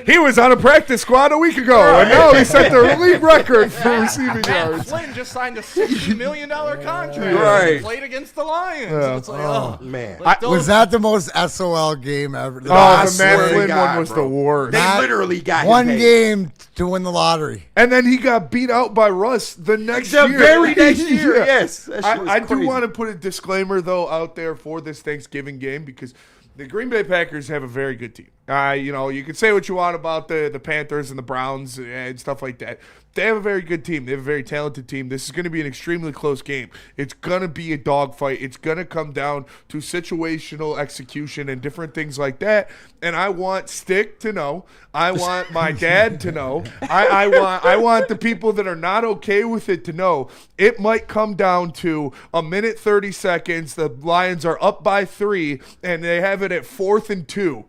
He was on a practice squad a week ago, and now he set the league record for receiving Matt yards. Flynn just signed a $60 million contract. Right. He played against the Lions. So it's like, oh, man. like those- Was that the most SOL game ever? Oh, the I Matt swear to Flynn God, one was bro. the worst. They Matt- literally got one him paid. game to win the lottery. And then he got beat out by Russ the next The year. very next year, Yeah. yes. That shit was I do crazy. want to put a disclaimer, though, out there for this Thanksgiving game, because the Green Bay Packers have a very good team. You can say what you want about the Panthers and the Browns and stuff like that. They have a very good team. They have a very talented team. This is going to be an extremely close game. It's going to be a dogfight. It's going to come down to situational execution and different things like that. And I want Stick to know. I want my dad to know. I want the people that are not okay with it to know. It might come down to a minute 30 seconds. The Lions are up by 3, and they have it at 4th and 2.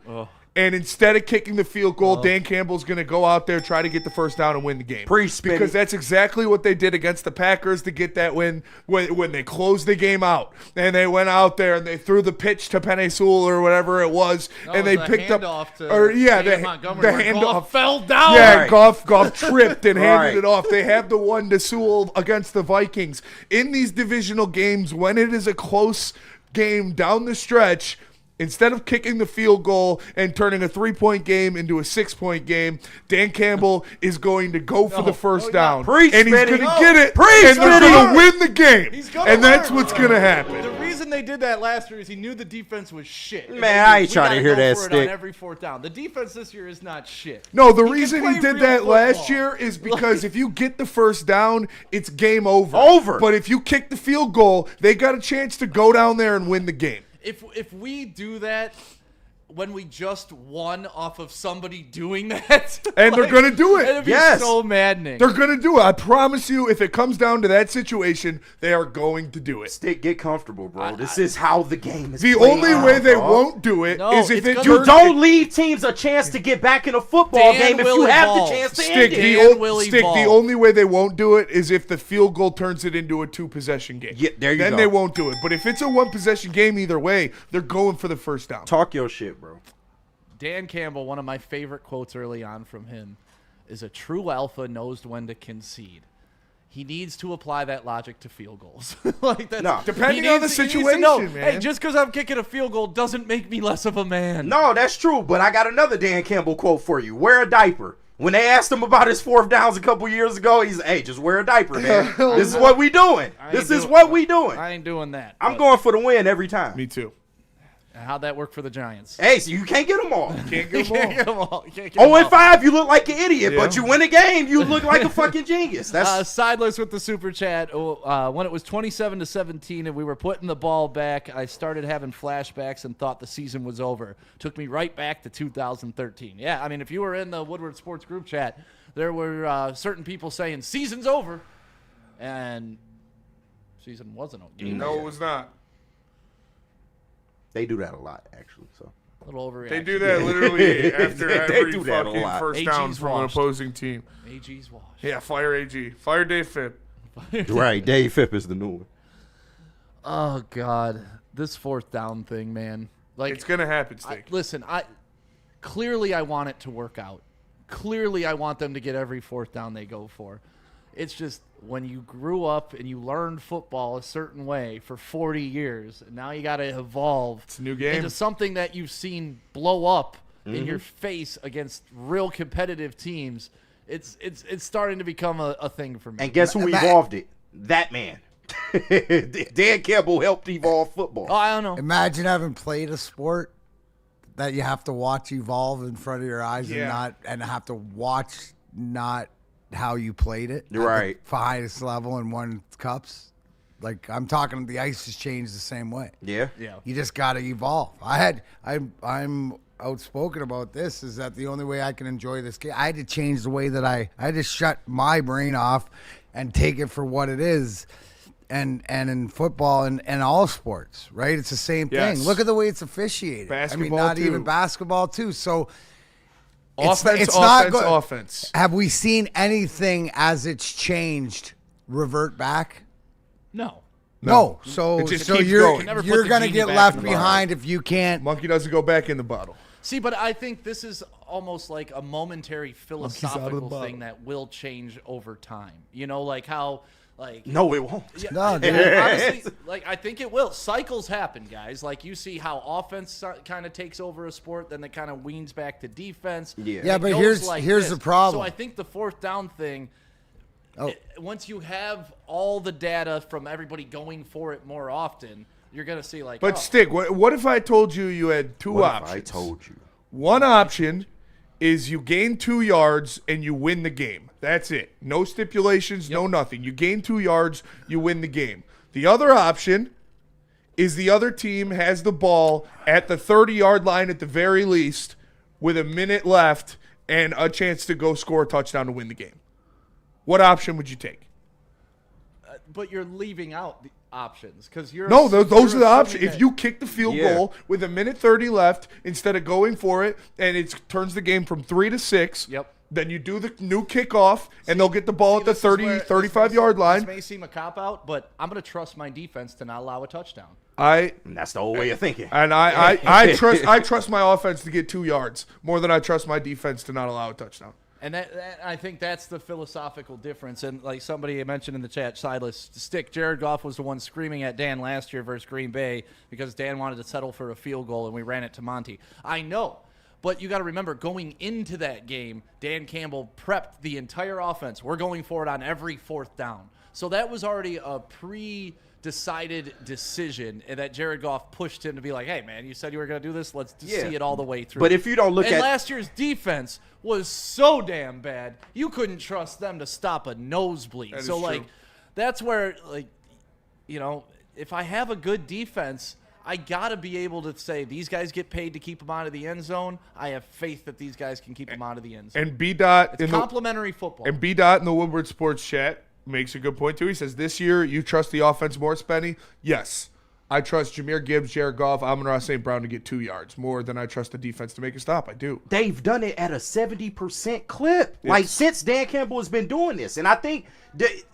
And instead of kicking the field goal, Dan Campbell's going to go out there, try to get the first down and win the game. Pre-spin. Because that's exactly what they did against the Packers to get that win when they closed the game out. And they went out there and they threw the pitch to Penei Sewell or whatever it was. No, and it they was a picked up. handoff to The Montgomery, where handoff. Goff fell down. Yeah, Right. Goff tripped and handed Right. it off. They have the one to Sewell against the Vikings. In these divisional games, when it is a close game down the stretch, instead of kicking the field goal and turning a 3-point game into a 6-point game, Dan Campbell is going to go for the first down. Pre-spinning. And he's going to No. get it. And Pre-spinning. they're going to win the game. He's gonna And that's learn. what's going to happen. The reason they did that last year is he knew the defense was shit. And Man, they I knew, ain't we trying to gotta hear go that for it stick. on every 4th down. The defense this year is not shit. No, the He reason can he play did real that last football. year is because if you get the first down, it's game over. Over. But if you kick the field goal, they got a chance to go down there and win the game. If we do that when we just won off of somebody doing that, And they're gonna do it. It'd be Yes. so maddening. They're going to do it. I promise you, if it comes down to that situation, they are going to do it. Stick, get comfortable, bro. This is how the game is The played only out, way they dog. won't do it No, is if it's it gonna- You turns- don't leave teams a chance to get back in a football Dan game if will you have evolve. the chance to Stick, end the, it. Dan will Stick, the evolve. only way they won't do it is if the field goal turns it into a 2-possession game. Yeah, there you then go. they won't do it. But if it's a 1-possession game either way, they're going for the first down. Talk your shit, bro. Dan Campbell, one of my favorite quotes early on from him, is a true alpha knows when to concede. He needs to apply that logic to field goals. Like that's, No. Depending he on needs the to- he needs to know, situation, man. Hey, just because I'm kicking a field goal doesn't make me less of a man. No, that's true, but I got another Dan Campbell quote for you. Wear a diaper. When they asked him about his 4th downs a couple years ago, he's, hey, just wear a diaper, man. This is what we doing. This is what we doing. I ain't doing that. I'm but going for the win every time. Me too. How'd that work for the Giants? Hey, so you can't get them all. Can't You get can't them get all. them all. You can't get them 0 and all. 5, you look like an idiot, but Yeah. you win a game, you look like a fucking genius. That's Sideless with the super chat. When it was 27-17 and we were putting the ball back, I started having flashbacks and thought the season was over. Took me right back to 2013. Yeah, I mean, if you were in the Woodward Sports group chat, there were certain people saying season's over, and season wasn't over. No, it was not. they do that a lot, actually. So A little overreaction. They do that literally after every do that a fucking lot. first down AG's from washed. an opposing team. AG's washed. Yeah, fire AG. Fire Dave Phipp. Right, Dave Phipp is the new one. Oh God, this fourth down thing, man. Like It's gonna happen, Stick. Listen, clearly I want it to work out. Clearly I want them to get every fourth down they go for. It's just when you grew up and you learned football a certain way for 40 years, and now you got to evolve It's a new game. into something that you've seen blow up in your face against real competitive teams. It's starting to become a thing for me. And guess who evolved it? That man. Dan Campbell helped evolve football. Oh, I don't know. Imagine having played a sport that you have to watch evolve in front of your eyes and have to watch not how you played it. Right. At the highest level and won cups. Like, I'm talking, the ice has changed the same way. Yeah. You just got to evolve. I'm outspoken about this, is that the only way I can enjoy this game, I had to change the way that I had to shut my brain off and take it for what it is. And in football and all sports, right? It's the same thing. Yes. Look at the way it's officiated. Basketball, not too. even basketball, too. So Offense. Have we seen anything as it's changed revert back? No. No. So It just so keeps you're going. Never put you're the gonna genie get back left in the bottle. behind if you can't. Monkey doesn't go back in the bottle. See, but I think this is almost like a momentary out of the philosophical bottle. thing that will change over time. You know, like how, like No, it won't. Yeah, No, dude. honestly, like I think it will. Cycles happen, guys. Like you see how offense kind of takes over a sport, then it kind of weans back to defense. Yeah, It but goes here's this. the problem. So I think the fourth down thing. Oh. Once you have all the data from everybody going for it more often, you're gonna see like. But oh, Stick, what if I told you had two What if options? I told you. One option is you gain 2 yards and you win the game. That's it. No stipulations, no nothing. You gain 2 yards, you win the game. The other option is the other team has the ball at the 30-yard line at the very least with a minute left and a chance to go score a touchdown to win the game. What option would you take? but you're leaving out the options because you're No, those are the options. assuming If you kick the field goal with a minute 30 left instead of going for it, and it turns the game from 3 to 6, then you do the new kickoff, and they'll get the ball at the 30, 35-yard line. This may seem a cop-out, but I'm going to trust my defense to not allow a touchdown. And that's the whole way of thinking. And I trust my offense to get 2 yards more than I trust my defense to not allow a touchdown. And that I think that's the philosophical difference. And like somebody mentioned in the chat, Silas Stick, Jared Goff was the one screaming at Dan last year versus Green Bay because Dan wanted to settle for a field goal and we ran it to Monty. I know, but you got to remember going into that game, Dan Campbell prepped the entire offense. We're going for it on every fourth down. So that was already a pre-decided decision, and that Jared Goff pushed him to be like, hey, man, you said you were going to do this. Let's see it all the way through. But if you don't look and at last year's defense was so damn bad, you couldn't trust them to stop a nosebleed. That So, is like, true. that's where, like, you know, if I have a good defense, I got to be able to say these guys get paid to keep them out of the end zone. I have faith that these guys can keep them out of the end zone. And B-Dot It's complementary football. And B-Dot in the Woodward Sports chat makes a good point, too. He says, this year, you trust the offense more, Spenny? Yes. I trust Jahmyr Gibbs, Jared Goff, Amon-Ra St. Brown to get 2 yards more than I trust the defense to make a stop. I do. They've done it at a 70% clip. Like, since Dan Campbell has been doing this. And I think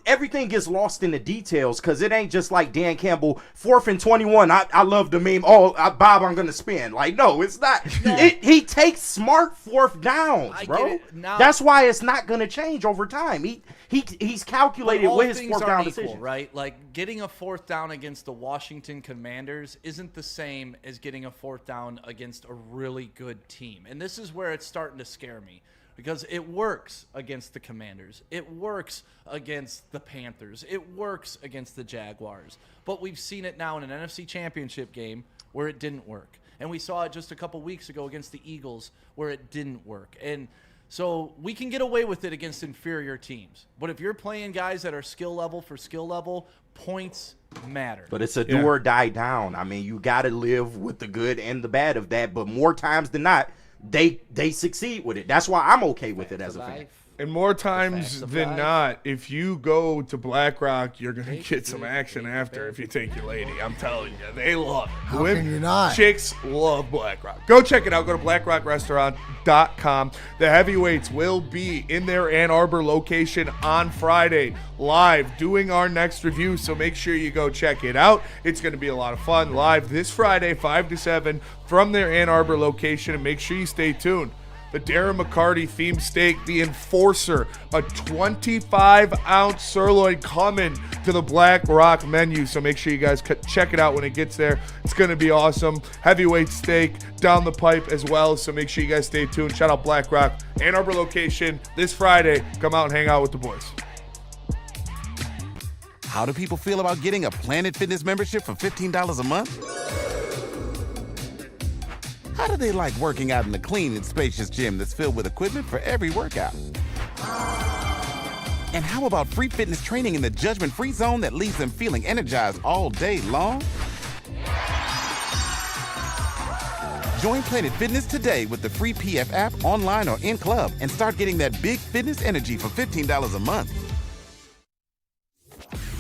everything gets lost in the details because it ain't just like Dan Campbell, 4th and 21. I love the meme, Bob, I'm going to spin. Like, no, it's not. He takes smart fourth downs, bro. That's why it's not going to change over time. He's calculated with his fourth down decision. Right? Like, getting a fourth down against the Washington Commanders isn't the same as getting a fourth down against a really good team. And this is where it's starting to scare me. Because it works against the Commanders. It works against the Panthers. It works against the Jaguars. But we've seen it now in an NFC Championship game where it didn't work. And we saw it just a couple weeks ago against the Eagles where it didn't work. And so we can get away with it against inferior teams. But if you're playing guys that are skill level for skill level, points matter. But it's a do or die down. I mean, you got to live with the good and the bad of that. But more times than not, they succeed with it. That's why I'm okay with it as a fan. And more times than not, if you go to Black Rock, you're going to get some action after if you take your lady. I'm telling you, they love it. How can you not? Chicks love Black Rock. Go check it out. Go to blackrock.restaurant.com. The heavyweights will be in their Ann Arbor location on Friday, live, doing our next review. So make sure you go check it out. It's going to be a lot of fun. Live this Friday, 5 to 7, from their Ann Arbor location. And make sure you stay tuned. The Darren McCarty themed steak, the Enforcer, a 25-ounce sirloin coming to the Black Rock menu. So make sure you guys check it out when it gets there. It's going to be awesome. Heavyweight steak down the pipe as well. So make sure you guys stay tuned. Shout out Black Rock, Ann Arbor location this Friday. Come out and hang out with the boys. How do people feel about getting a Planet Fitness membership for $15 a month? How do they like working out in a clean and spacious gym that's filled with equipment for every workout? And how about free fitness training in the judgment-free zone that leaves them feeling energized all day long? Join Planet Fitness today with the free PF app, online or in club, and start getting that big fitness energy for $15 a month.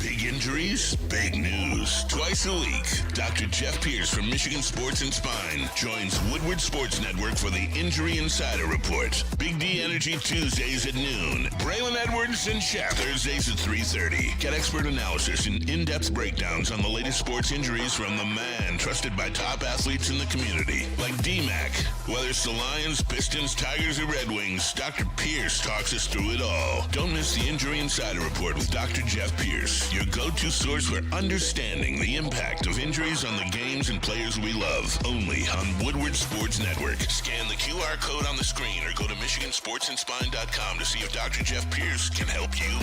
Big injuries, big news. Twice a week, Dr. Jeff Pierce from Michigan Sports and Spine joins Woodward Sports Network for the Injury Insider Report. Big D Energy Tuesdays at noon. Braylon Edwards and Shep Thursdays at 3:30. Get expert analysis and in-depth breakdowns on the latest sports injuries from the man trusted by top athletes in the community, like D-Mac. Whether it's the Lions, Pistons, Tigers, or Red Wings, Dr. Pierce talks us through it all. Don't miss the Injury Insider Report with Dr. Jeff Pierce, your go-to source for understanding the impact of injuries on the games and players we love. Only on Woodward Sports Network. Scan the QR code on the screen or go to MichiganSportsandSpine.com to see if Dr. Jeff Pierce can help you.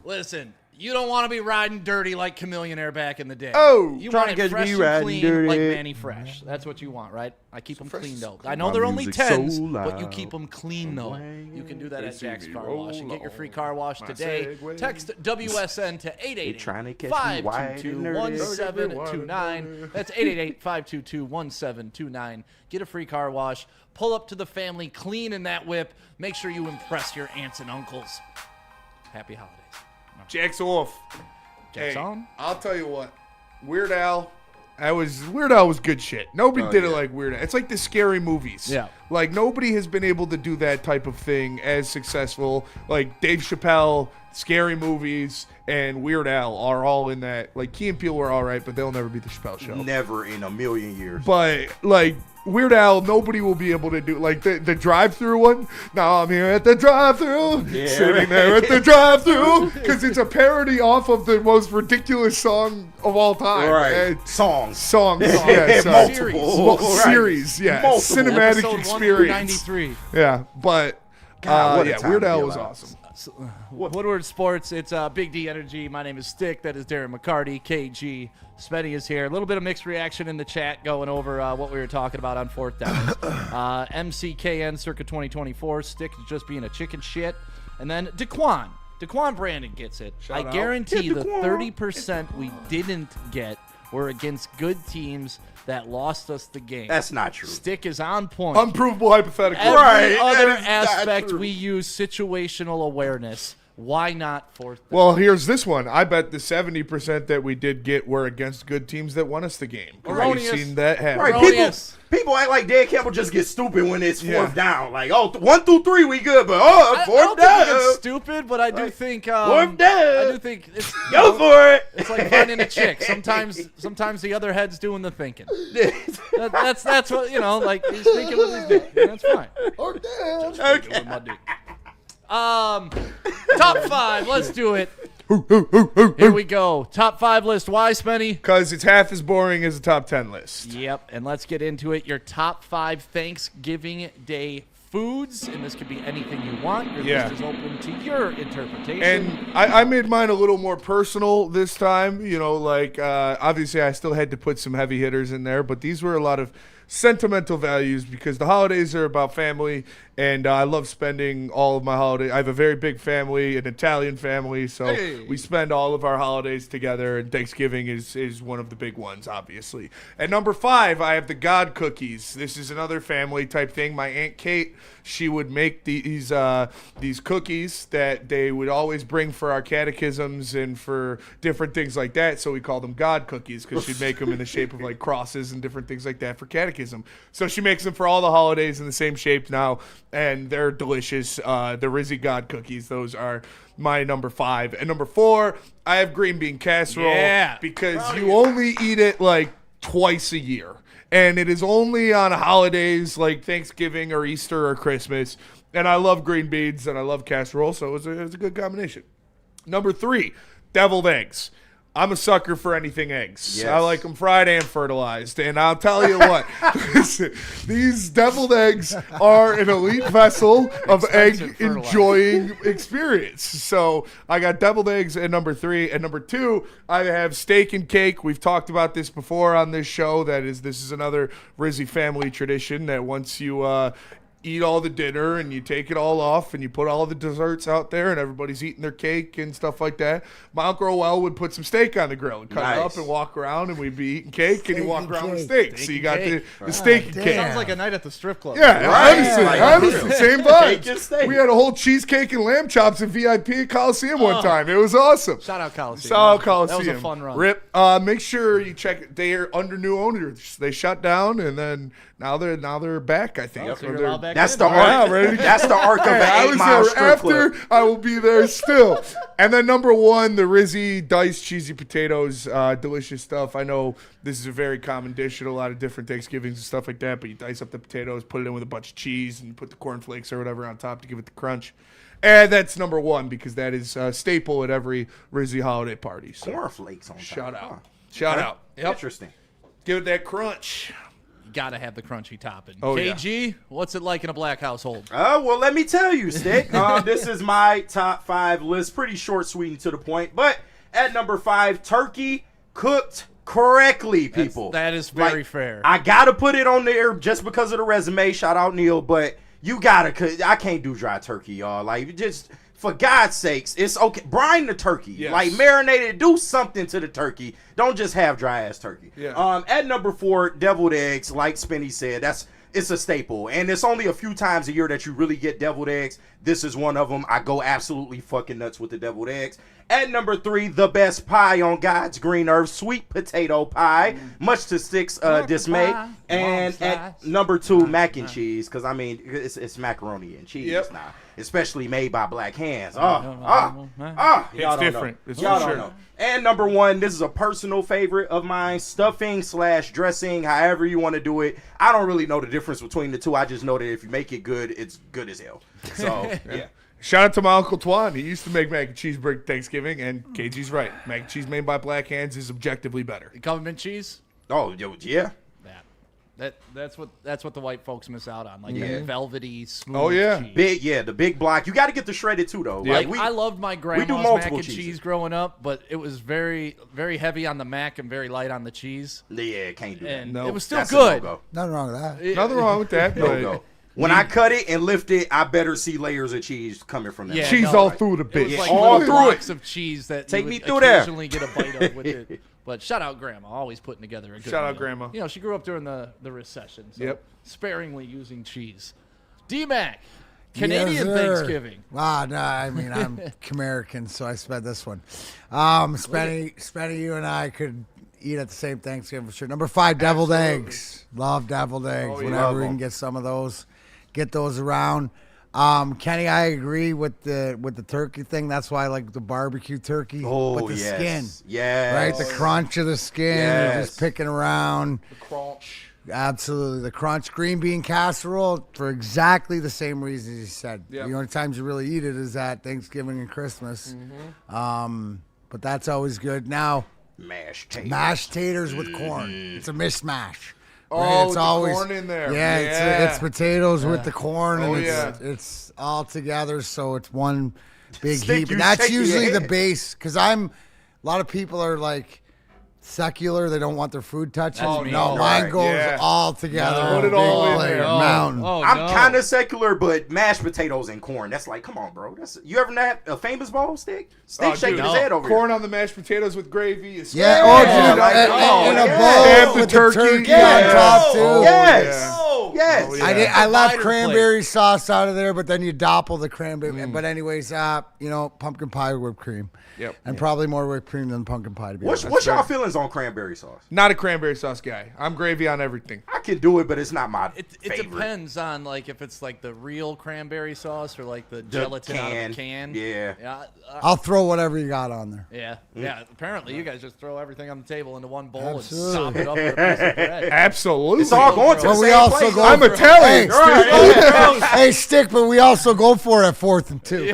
Listen, you don't want to be riding dirty like Chameleonaire back in the day. Oh, you trying want to it catch fresh me and riding clean dirty. like Manny Fresh. That's what you want, right? I keep them clean though. I know they're only 10s, but you keep them clean though. You can do that at Jack's Car Wash and get your free car wash today. Text WSN to 888-522-1729. That's 888-522-1729. Get a free car wash. Pull up to the family, clean in that whip. Make sure you impress your aunts and uncles. Happy holidays. Jack's off. Jack's Hey, on? I'll tell you what. Weird Al was good shit. Nobody did it like Weird Al. It's like the scary movies. Yeah. Like, nobody has been able to do that type of thing as successful. Like, Dave Chappelle, scary movies, and Weird Al are all in that. Like, Key and Peele were all right, but they'll never beat the Chappelle Show. Never in a million years. But, like, Weird Al, nobody will be able to do, like, the drive-thru one. Now I'm here at the drive-thru, sitting there at the drive-thru, because it's a parody off of the most ridiculous song of all time. Right. Songs, yeah. Multiple. Series, yeah. Multiple. Cinematic Episode experience. 193. Yeah, but, God, what a time Weird to Al be was alive. awesome. Woodward Sports, it's Big D Energy. My name is Stick. That is Darren McCarty. KG. Spenny is here. A little bit of mixed reaction in the chat going over what we were talking about on fourth down. MCKN circa 2024. Stick is just being a chicken shit. And then Daquan Brandon gets it. I guarantee the 30% we didn't get were against good teams that lost us the game. That's not true. Stick is on point. Unprovable hypothetical. Every Right, other that is not aspect true. we use situational awareness. Why not fourth down? Well, here's this one. I bet the 70% that we did get were against good teams that won us the game. Erroneous. We've seen that happen. Right, Erroneous. people act like Dan Campbell just gets stupid when it's fourth down. Like, 1 through 3 we good, but I fourth don't think down. it's stupid, but I do think Fourth down. I do think it's Go for it. It's like finding a chick. Sometimes the other head's doing the thinking. That's what like he's thinking with his dick. And that's fine. Thinking with my dick. Top 5. Let's do it. Here we go. Top 5 list. Why, Spenny? Because it's half as boring as a top 10 list. Yep, and let's get into it. Your top 5 Thanksgiving Day foods, and this could be anything you want. Your list is open to your interpretation. And I made mine a little more personal this time. Obviously I still had to put some heavy hitters in there, but these were a lot of sentimental values because the holidays are about family, and I love spending all of my holidays. I have a very big family, an Italian family, so we spend all of our holidays together, and Thanksgiving is one of the big ones, obviously. At number 5, I have the God cookies. This is another family type thing. My Aunt Kate, she would make these cookies that they would always bring for our catechisms and for different things like that, so we call them God cookies because she'd make them in the shape of like crosses and different things like that for catechism. So she makes them for all the holidays in the same shape now, and they're delicious. The Rizzy God cookies, those are my number 5. And number 4, I have green bean casserole because you only eat it like twice a year. And it is only on holidays like Thanksgiving or Easter or Christmas. And I love green beans and I love casserole, so it's a good combination. Number 3, deviled eggs. I'm a sucker for anything eggs. Yes. I like them fried and fertilized. And I'll tell you what, listen, these deviled eggs are an elite vessel of egg-enjoying experience. So I got deviled eggs at number 3. At number 2, I have steak and cake. We've talked about this before on this show. This is another Rizzy family tradition that once you eat all the dinner and you take it all off and you put all the desserts out there and everybody's eating their cake and stuff like that. My Uncle Roel would put some steak on the grill and cut it up and walk around, and we'd be eating cake and he'd walk around with steak. So you got the steak and cake. Sounds like a night at the strip club. Yeah, honestly, same vibes. We had a whole cheesecake and lamb chops at VIP Coliseum one time. It was awesome. Shout out Coliseum. That was a fun run. Rip. Make sure you check it. They are under new owners. They shut down and then now they're back, I think. That's the arc of an 8 Mile strip club. I will be there still. And then number 1, the Rizzy diced cheesy potatoes, delicious stuff. I know this is a very common dish at a lot of different Thanksgivings and stuff like that, but you dice up the potatoes, put it in with a bunch of cheese, and you put the cornflakes or whatever on top to give it the crunch. And that's number 1 because that is a staple at every Rizzy holiday party. So cornflakes on top. Shout out. Shout out. Yep. Interesting. Give it that crunch. You got to have the crunchy topping. Oh, KG, what's it like in a black household? Well, let me tell you, Stick. This is my top 5 list. Pretty short, sweet, and to the point. But at number 5, turkey cooked correctly, people. That is very fair. I got to put it on there just because of the resume. Shout out, Neil. But you got to – I can't do dry turkey, y'all. Like, just – for God's sakes, it's okay. Brine the turkey. Yes. Like, marinate it. Do something to the turkey. Don't just have dry-ass turkey. Yeah. At number 4, deviled eggs. Like Spinny said, it's a staple. And it's only a few times a year that you really get deviled eggs. This is one of them. I go absolutely fucking nuts with the deviled eggs. At number 3, the best pie on God's green earth, sweet potato pie, much to Stick's dismay. And at number 2, mac and cheese, because, I mean, it's macaroni and cheese now, especially made by black hands. It's different. Y'all don't know. And number 1, this is a personal favorite of mine, stuffing / dressing, however you want to do it. I don't really know the difference between the two. I just know that if you make it good, it's good as hell. So, yeah. Shout out to my Uncle Twan. He used to make mac and cheese for Thanksgiving, and KG's right. Mac and cheese made by black hands is objectively better. Government cheese? Oh, yeah. That's what the white folks miss out on. Like that velvety, smooth cheese. The big block. You got to get the shredded too, though. Yeah. Like I loved my grandma's mac and cheese growing up, but it was very, very heavy on the mac and very light on the cheese. Yeah, can't do that. And it was still good. Nothing wrong with that. Nothing wrong with that. No. When I cut it and lift it, I better see layers of cheese coming from that. Yeah, cheese all through the bitch. It was like all through blocks of cheese that take you me would through there. Occasionally get a bite of with it. But shout out Grandma, always putting together a good Shout out meal. Grandma. You know, she grew up during the recession, so sparingly using cheese. D-Mac, Canadian Thanksgiving. Wow, no, I mean, I'm American, so I spent this one. Spenny, you and I could eat at the same Thanksgiving for sure. Number 5, deviled eggs. Love deviled eggs. Whenever we can get some of those, get those around. Kenny, I agree with the turkey thing. That's why I like the barbecue turkey with the skin. Yeah. Right? The crunch of the skin. You're just picking around. The crunch. Absolutely. The crunch. Green bean casserole for exactly the same reasons you said. Yep. The only times you really eat it is at Thanksgiving and Christmas. But that's always good. Now, mashed taters with corn. It's a mishmash. Oh, it's the always corn in there. Yeah, it's potatoes with the corn, and it's all together, so it's one big heap. And that's usually the base, because a lot of people are like, secular. They don't want their food touched. That's me. No, mine goes all together. Put it all in there. Mountain. I'm kind of secular, but mashed potatoes and corn. That's like, come on, bro. You ever had a famous bowl stick? Stick shaking his head over corn here. on the mashed potatoes with gravy. Is Dude, in a bowl with the turkey on top too. Yes. I left cranberry sauce out of there, but then you doppel the cranberry. But anyways, pumpkin pie with whipped cream. Yep. And probably more whipped cream than pumpkin pie, to be What's y'all feelings on cranberry sauce? Not a cranberry sauce guy. I'm gravy on everything. I can do it, but it's not my It favorite. depends on like if it's like the real cranberry sauce or like the gelatin out of the can. Yeah. I'll throw whatever you got on there. Yeah. Apparently, you guys just throw everything on the table into one bowl Absolutely. and sop it up with a piece of bread. Absolutely. It's all going to the But we same also place. go. I'm Italian. Hey, Stick, but we also go for it at 4th and 2.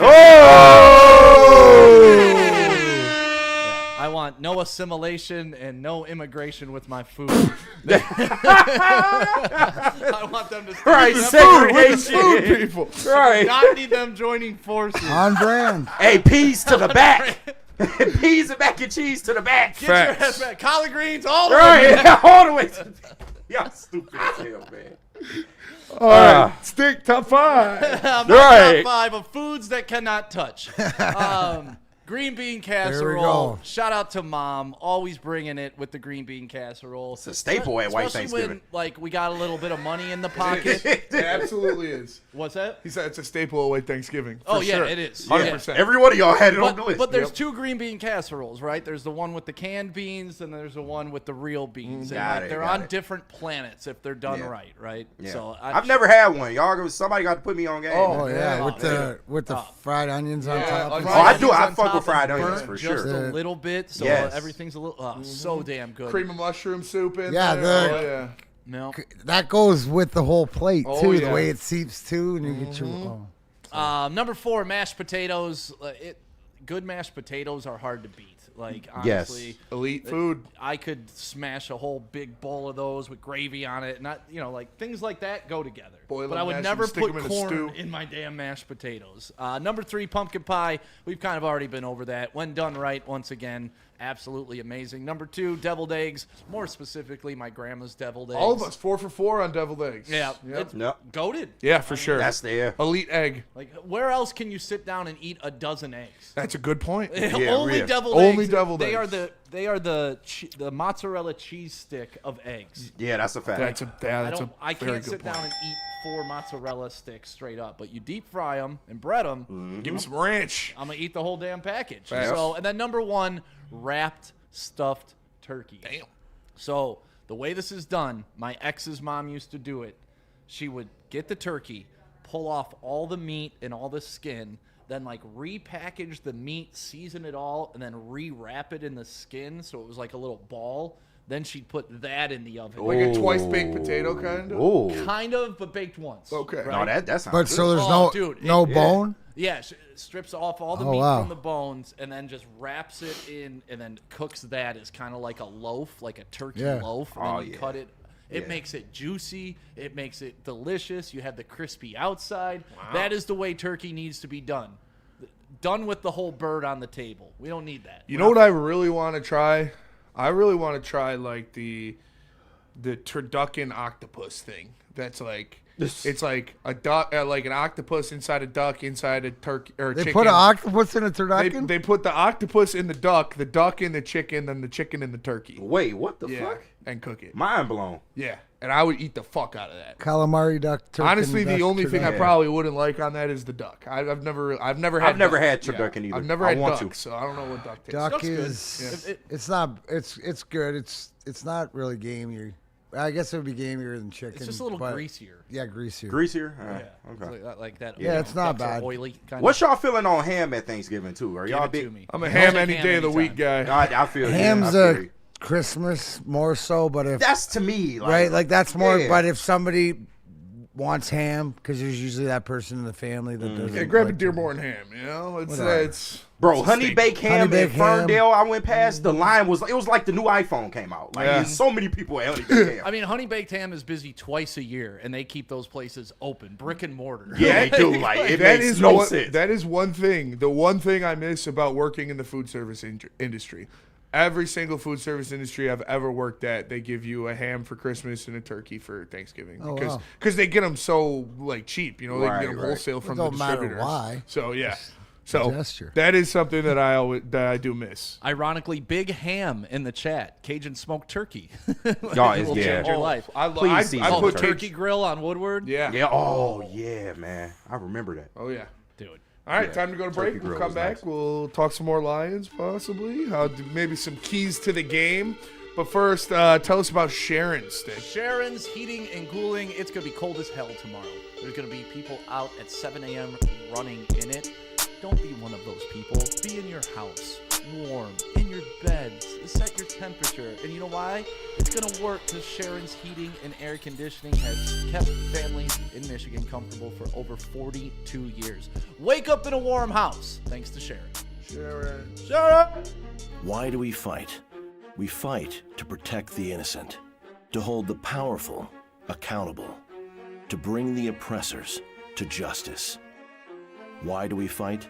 I want no assimilation and no immigration with my food. I want them to Food people. Right. not need them joining forces. On brand. Hey, peas to the back. Peas and mac and cheese to the back. Get your ass back. Collard greens all the way. Right. All the way. Y'all stupid as hell, man. All right. Stick top 5. My top 5 of foods that cannot touch. Green bean casserole. go. Shout out to Mom, always bringing it with the green bean casserole. It's a staple at White Especially Thanksgiving. when like we got a little bit of money in the pocket. It absolutely is. What's that? He said it's a staple of White Thanksgiving. Oh for yeah, sure. it is. 100%. Every one of y'all had it on the list. But there's 2 green bean casseroles, right? There's the one with the canned beans, and there's the one with the real beans. And they're on different planets if they're done right? Yeah. So I've never had one. Somebody got to put me on game. Oh yeah, with the fried onions on top. I do. I fuck with fried onions for just sure. a little bit, so Yes. everything's a little so damn good. Cream of mushroom soup in Yeah, there. the- Oh, yeah. No. That goes with the whole plate Oh, too. yeah. The way it seeps too, and you get your. Number 4, mashed potatoes. Good mashed potatoes are hard to beat. Like honestly, Elite food. I could smash a whole big bowl of those with gravy on it. Not like things like that go together. Boil but them, I would mash never them, stick put them in a corn stew. in my damn mashed potatoes. Number 3, pumpkin pie. We've kind of already been over that. When done right, once again, absolutely amazing. Number 2, deviled eggs. More specifically, my grandma's deviled eggs. All of us 4 for 4 on deviled eggs. Yeah, Yep. it's goated. Yeah, for sure. That's there. Elite egg. Like, where else can you sit down and eat a dozen eggs? That's a good point. Only deviled Only eggs. deviled they eggs. They are the mozzarella cheese stick of eggs. Yeah, that's a fact. That's a I very can't good sit point. down and eat 4 mozzarella sticks straight up, but you deep fry them and bread them. Give me some ranch. I'm gonna eat the whole damn package. Facts. So, and then number 1, wrapped stuffed turkey. Damn. So the way this is done, my ex's mom used to do it. She would get the turkey, pull off all the meat and all the skin, then like repackage the meat, season it all, and then rewrap it in the skin so it was like a little ball. Then she'd put that in the oven. Like a twice baked potato kind of. Oh, Kind of, but baked once. Okay. Right? no, that sounds But good. so there's no bone. Yeah, strips off all the Oh, meat wow. from the bones and then just wraps it in and then cooks that as kind of like a loaf, like a turkey loaf. And then you cut it. It makes it juicy. It makes it delicious. You have the crispy outside. Wow. That is the way turkey needs to be done. Done with the whole bird on the table. We don't need that. You know what I really want to try? I really want to try like the turducken octopus thing. That's like it's like a duck, like an octopus inside a duck inside a turkey or They chicken. put an octopus in a turducken. They put the octopus in the duck in the chicken, then the chicken in the turkey. Wait, what the fuck? And cook it. Mind blown. Yeah, and I would eat the fuck out of that. Calamari duck. Turkey, Honestly, the duck, only thing I turducken. probably wouldn't like on that is the duck. I've never had turducken either. I've never I had want duck, to. so I don't know what duck tastes. Duck Duck's good. is it's not it's good. It's not really gamey. I guess it would be gamier than chicken. It's just a little but- greasier. Yeah, greasier. Greasier? Yeah. Okay. Like that. Yeah, it's not ducks are bad. Oily kind What's y'all feeling on ham at Thanksgiving, too? Are y'all Give it to big? me. I'm a I'll ham take any ham day of the week anytime. guy. I feel Ham's you. I feel a you. Christmas more so, but if That's to me. Like, right, like that's more. yeah. But if somebody wants ham, because there's usually that person in the family that doesn't. Yeah, grab a like Dearborn ham. You know, Whatever. it's Bro, it's a honey staple. baked ham Honey in baked ham. Ferndale, I went past, the line was, it was like the new iPhone came out. Like, Yeah. there's so many people at honey baked ham. I mean, Honey Baked Ham is busy twice a year, and they keep those places open, brick and mortar. Yeah, they do. Like, it That makes is sense. That is one thing. The one thing I miss about working in the food service industry. Every single food service industry I've ever worked at, they give you a ham for Christmas and a turkey for Thanksgiving because they get them so like cheap. You know, they can get them wholesale from the distributors. Don't matter why. So yeah. So gesture. that is something that I do miss. Ironically, big ham in the chat. Cajun smoked turkey. Will change your life. I put turkey grill on Woodward. Yeah. Yeah. Oh yeah, man. I remember that. Oh yeah, dude. All right, time to go to break. We'll come back. Nice. We'll talk some more Lions, possibly. Maybe some keys to the game. But first, tell us about Sharon's Stick. Sharon's Heating and Cooling. It's going to be cold as hell tomorrow. There's going to be people out at 7 a.m. running in it. Don't be one of those people. Be in your house, warm, in your beds. Set your temperature. And you know why? It's going to work because Sharon's Heating and Air Conditioning has kept families in Michigan comfortable for over 42 years. Wake up in a warm house thanks to Sharon. Sharon! Why do we fight? We fight to protect the innocent, to hold the powerful accountable, to bring the oppressors to justice. Why do we fight?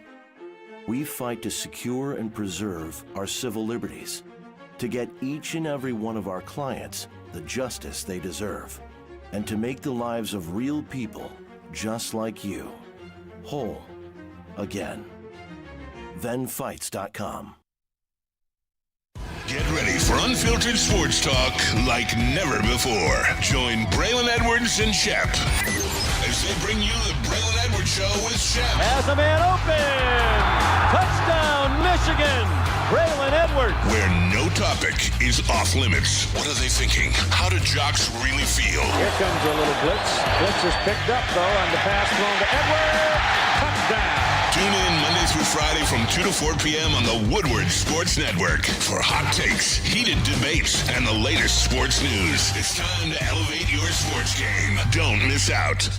We fight to secure and preserve our civil liberties, to get each and every one of our clients the justice they deserve, and to make the lives of real people just like you whole again. ThenFights.com. Get ready for unfiltered sports talk like never before. Join Braylon Edwards and Shep as they bring you the Braylon Edwards Show with Shep. Has a man open. Touchdown, Michigan. Braylon Edwards. Where no topic is off limits. What are they thinking? How do jocks really feel? Here comes a little blitz. Blitz is picked up, though, on the pass thrown to Edwards. Touchdown. Tune in Monday through Friday from 2 to 4 p.m. on the Woodward Sports Network for hot takes, heated debates, and the latest sports news. It's time to elevate your sports game. Don't miss out.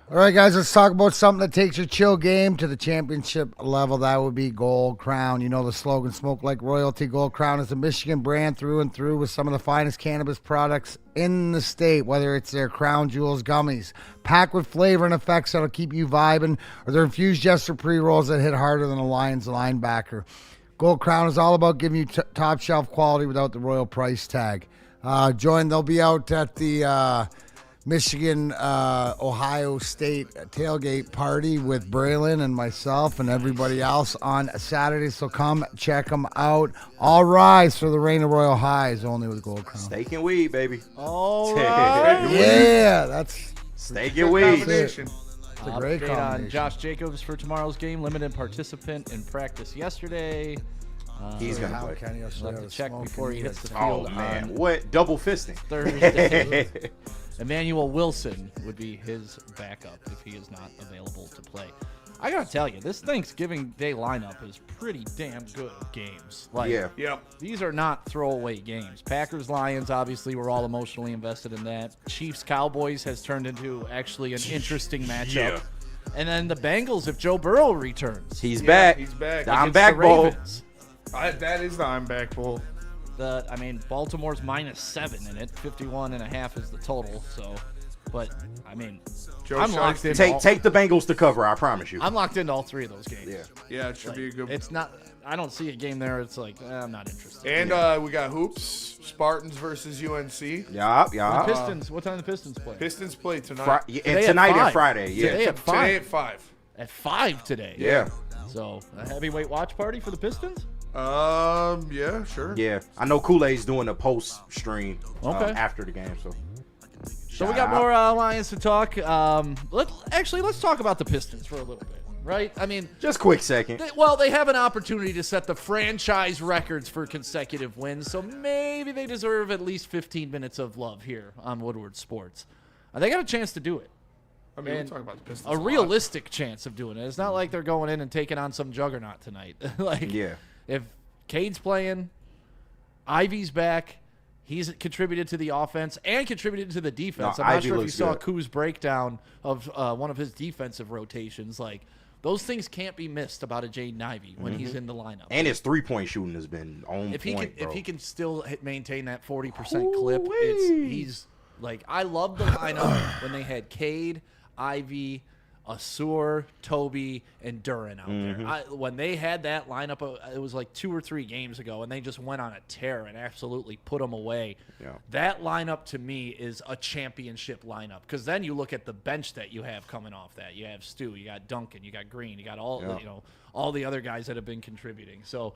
All right, guys, let's talk about something that takes your chill game to the championship level. That would be Gold Crown. You know the slogan, smoke like royalty. Gold Crown is a Michigan brand through and through with some of the finest cannabis products in the state, whether it's their Crown Jewels gummies, packed with flavor and effects that'll keep you vibing, or their infused jester pre-rolls that hit harder than a Lions linebacker. Gold Crown is all about giving you top shelf quality without the royal price tag. They'll be out at the Michigan, Ohio State tailgate party with Braylon and myself and everybody else on Saturday. So come check them out. All rise for the reign of royal highs, only with Gold Crown. Steak and weed, baby. All right. Yeah, that's steak and weed. It's a great Update combination. on Josh Jacobs for tomorrow's game. Limited participant in practice yesterday. He's going to play. We'll have to check before he hits the Oh, field man. on What? Double fisting. Thursday. Emmanuel Wilson would be his backup if he is not available to play. I gotta tell you, this Thanksgiving Day lineup is pretty damn good games. These are not throwaway games. Packers Lions, obviously, we're all emotionally invested in that. Chiefs Cowboys has turned into actually an interesting matchup. Yeah. And then the Bengals, if Joe Burrow returns, He's back. He's back. The I'm against back the bowl. Ravens. That is the I'm back bowl. Baltimore's -7 in it. 51.5 is the total. So, but I'm locked in. Take the Bengals to cover. I promise you. I'm locked into all three of those games. Yeah, it should be a good. It's not. I don't see a game there. It's like I'm not interested. And we got hoops. Spartans versus UNC. Yeah. The Pistons. What time do the Pistons play? Pistons play tonight. Tonight and Friday. Yeah. Today at 5. Today at 5. At 5 today. Yeah. So a heavyweight watch party for the Pistons. Yeah, sure. Yeah, I know Kool-Aid's doing a post stream after the game. So we got more Lions to talk. Let's talk about the Pistons for a little bit, right? Just quick second. They have an opportunity to set the franchise records for consecutive wins, so maybe they deserve at least 15 minutes of love here on Woodward Sports. They got a chance to do it. We're talking about the Pistons. A realistic chance of doing it. It's not like they're going in and taking on some juggernaut tonight. If Cade's playing, Ivy's back, he's contributed to the offense and contributed to the defense. I'm not sure if you saw Koo's breakdown of one of his defensive rotations. Those things can't be missed about a Jaden Ivey when he's in the lineup. And his three-point shooting has been on if point, If he can still maintain that 40% clip, he's I love the lineup when they had Cade, Ivy, Asur, Toby, and Duran out there. When they had that lineup, it was like 2 or 3 games ago, and they just went on a tear and absolutely put them away. Yeah. That lineup to me is a championship lineup, because then you look at the bench that you have coming off that. You have Stu, you got Duncan, you got Green, you got all the other guys that have been contributing. So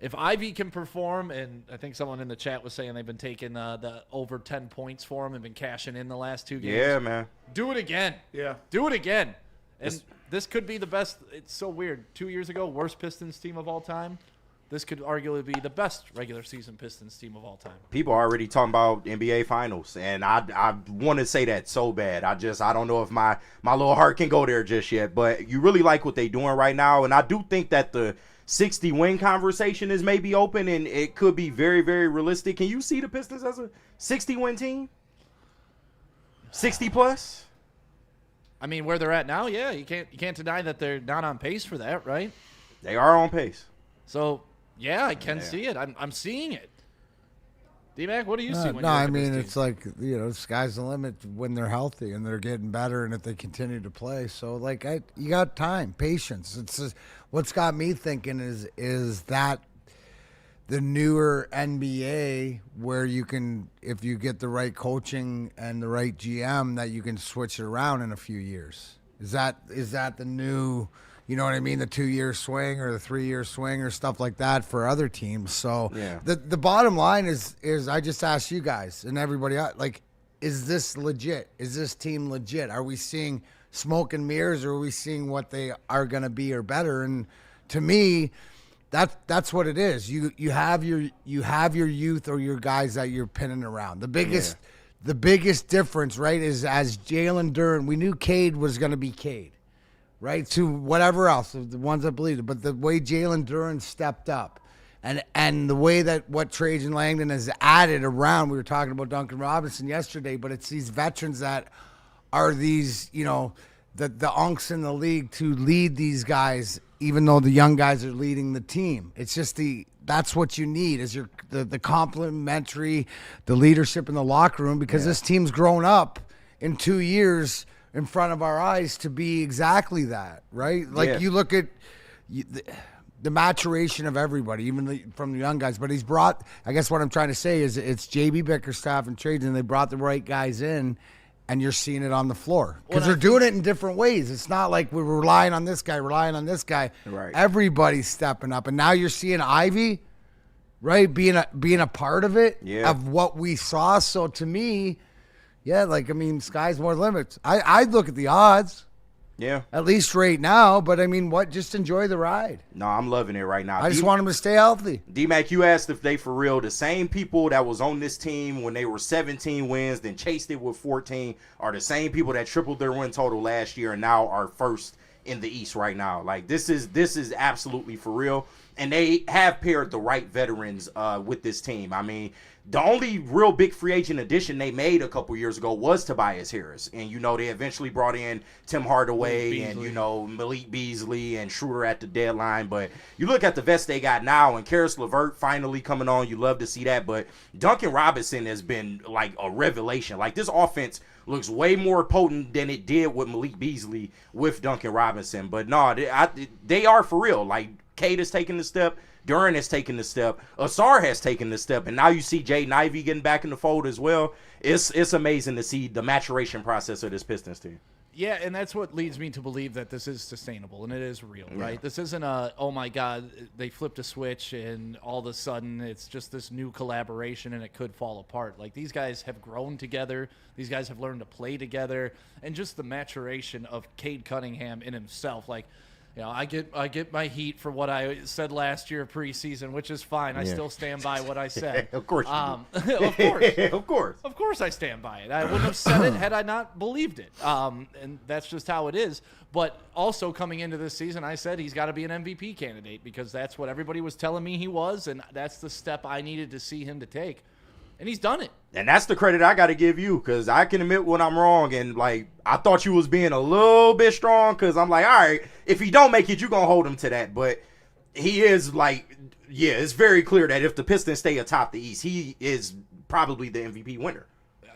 if Ivy can perform, and I think someone in the chat was saying they've been taking the over 10 points for him and been cashing in the last 2 games. Yeah, man. Do it again. Yeah. Do it again. And this could be the best. It's so weird. 2 years ago, worst Pistons team of all time. This could arguably be the best regular season Pistons team of all time. People are already talking about NBA Finals, and I want to say that so bad. I don't know if my little heart can go there just yet. But you really like what they're doing right now, and I do think that the 60-win conversation is maybe open, and it could be very, very realistic. Can you see the Pistons as a 60-win team? 60 plus? I mean, where they're at now, yeah, you can't deny that they're not on pace for that, right? They are on pace. So, yeah, I can see it. I'm seeing it. D-Mac, what do you see when No, you look I at mean, this it's team? like, the sky's the limit when they're healthy and they're getting better and if they continue to play. So, like, you got time, patience. It's just, what's got me thinking is that the newer NBA where you can, if you get the right coaching and the right GM, that you can switch it around in a few years. Is that the new, you know what I mean, the 2-year swing or the 3-year swing or stuff like that for other teams? So the bottom line is I just asked you guys and everybody else, like, is this legit? Is this team legit? Are we seeing smoke and mirrors, or are we seeing what they are going to be or better? And to me, that's what it is. You have your youth or your guys that you're pinning around. The biggest difference, right, is as Jalen Duren, we knew Cade was going to be Cade, right? To whatever else, the ones that believed it, but the way Jalen Duren stepped up, and the way that what Trajan Langdon has added around. We were talking about Duncan Robinson yesterday, but it's these veterans that are these, the unks in the league to lead these guys, even though the young guys are leading the team. It's just that's what you need is the complementary, the leadership in the locker room, because this team's grown up in 2 years in front of our eyes to be exactly that, right? Like you look at the maturation of everybody, even from the young guys. But he's brought, I guess what I'm trying to say is it's JB Bickerstaff and Trajan. They brought the right guys in, and you're seeing it on the floor because they're doing it in different ways. It's not like we're relying on this guy. Right. Everybody's stepping up, and now you're seeing Ivy, right, being a part of it, of what we saw. So to me, sky's more limits. I'd look at the odds. Yeah. At least right now, but I mean, just enjoy the ride. No, I'm loving it right now. I just want them to stay healthy. D-Mac, you asked if they for real, the same people that was on this team when they were 17 wins, then chased it with 14, are the same people that tripled their win total last year and now are first in the East right now. Like, this is absolutely for real. And they have paired the right veterans with this team. I mean, the only real big free agent addition they made a couple years ago was Tobias Harris. And, they eventually brought in Tim Hardaway and, Malik Beasley and Schroeder at the deadline. But you look at the vets they got now, and Karis LeVert finally coming on. You love to see that. But Duncan Robinson has been, like, a revelation. Like, this offense looks way more potent than it did with Malik Beasley with Duncan Robinson. But, no, they are for real. Like, Cade has taken the step. Duren has taken the step. Asar has taken the step. And now you see Jaden Ivey getting back in the fold as well. It's amazing to see the maturation process of this Pistons team. Yeah, and that's what leads me to believe that this is sustainable and it is real, right? This isn't oh my God, they flipped a switch and all of a sudden it's just this new collaboration and it could fall apart. Like, these guys have grown together. These guys have learned to play together. And just the maturation of Cade Cunningham in himself, like, I get my heat for what I said last year preseason, which is fine. I still stand by what I said. Of course you do. Of course. Of course. Of course I stand by it. I wouldn't have said it had I not believed it. And that's just how it is. But also coming into this season, I said he's got to be an MVP candidate because that's what everybody was telling me he was, and that's the step I needed to see him to take. And he's done it. And that's the credit I got to give you, because I can admit when I'm wrong. And, like, I thought you was being a little bit strong, because I'm like, all right, if he don't make it, you're going to hold him to that. But he is, like, it's very clear that if the Pistons stay atop the East, he is probably the MVP winner.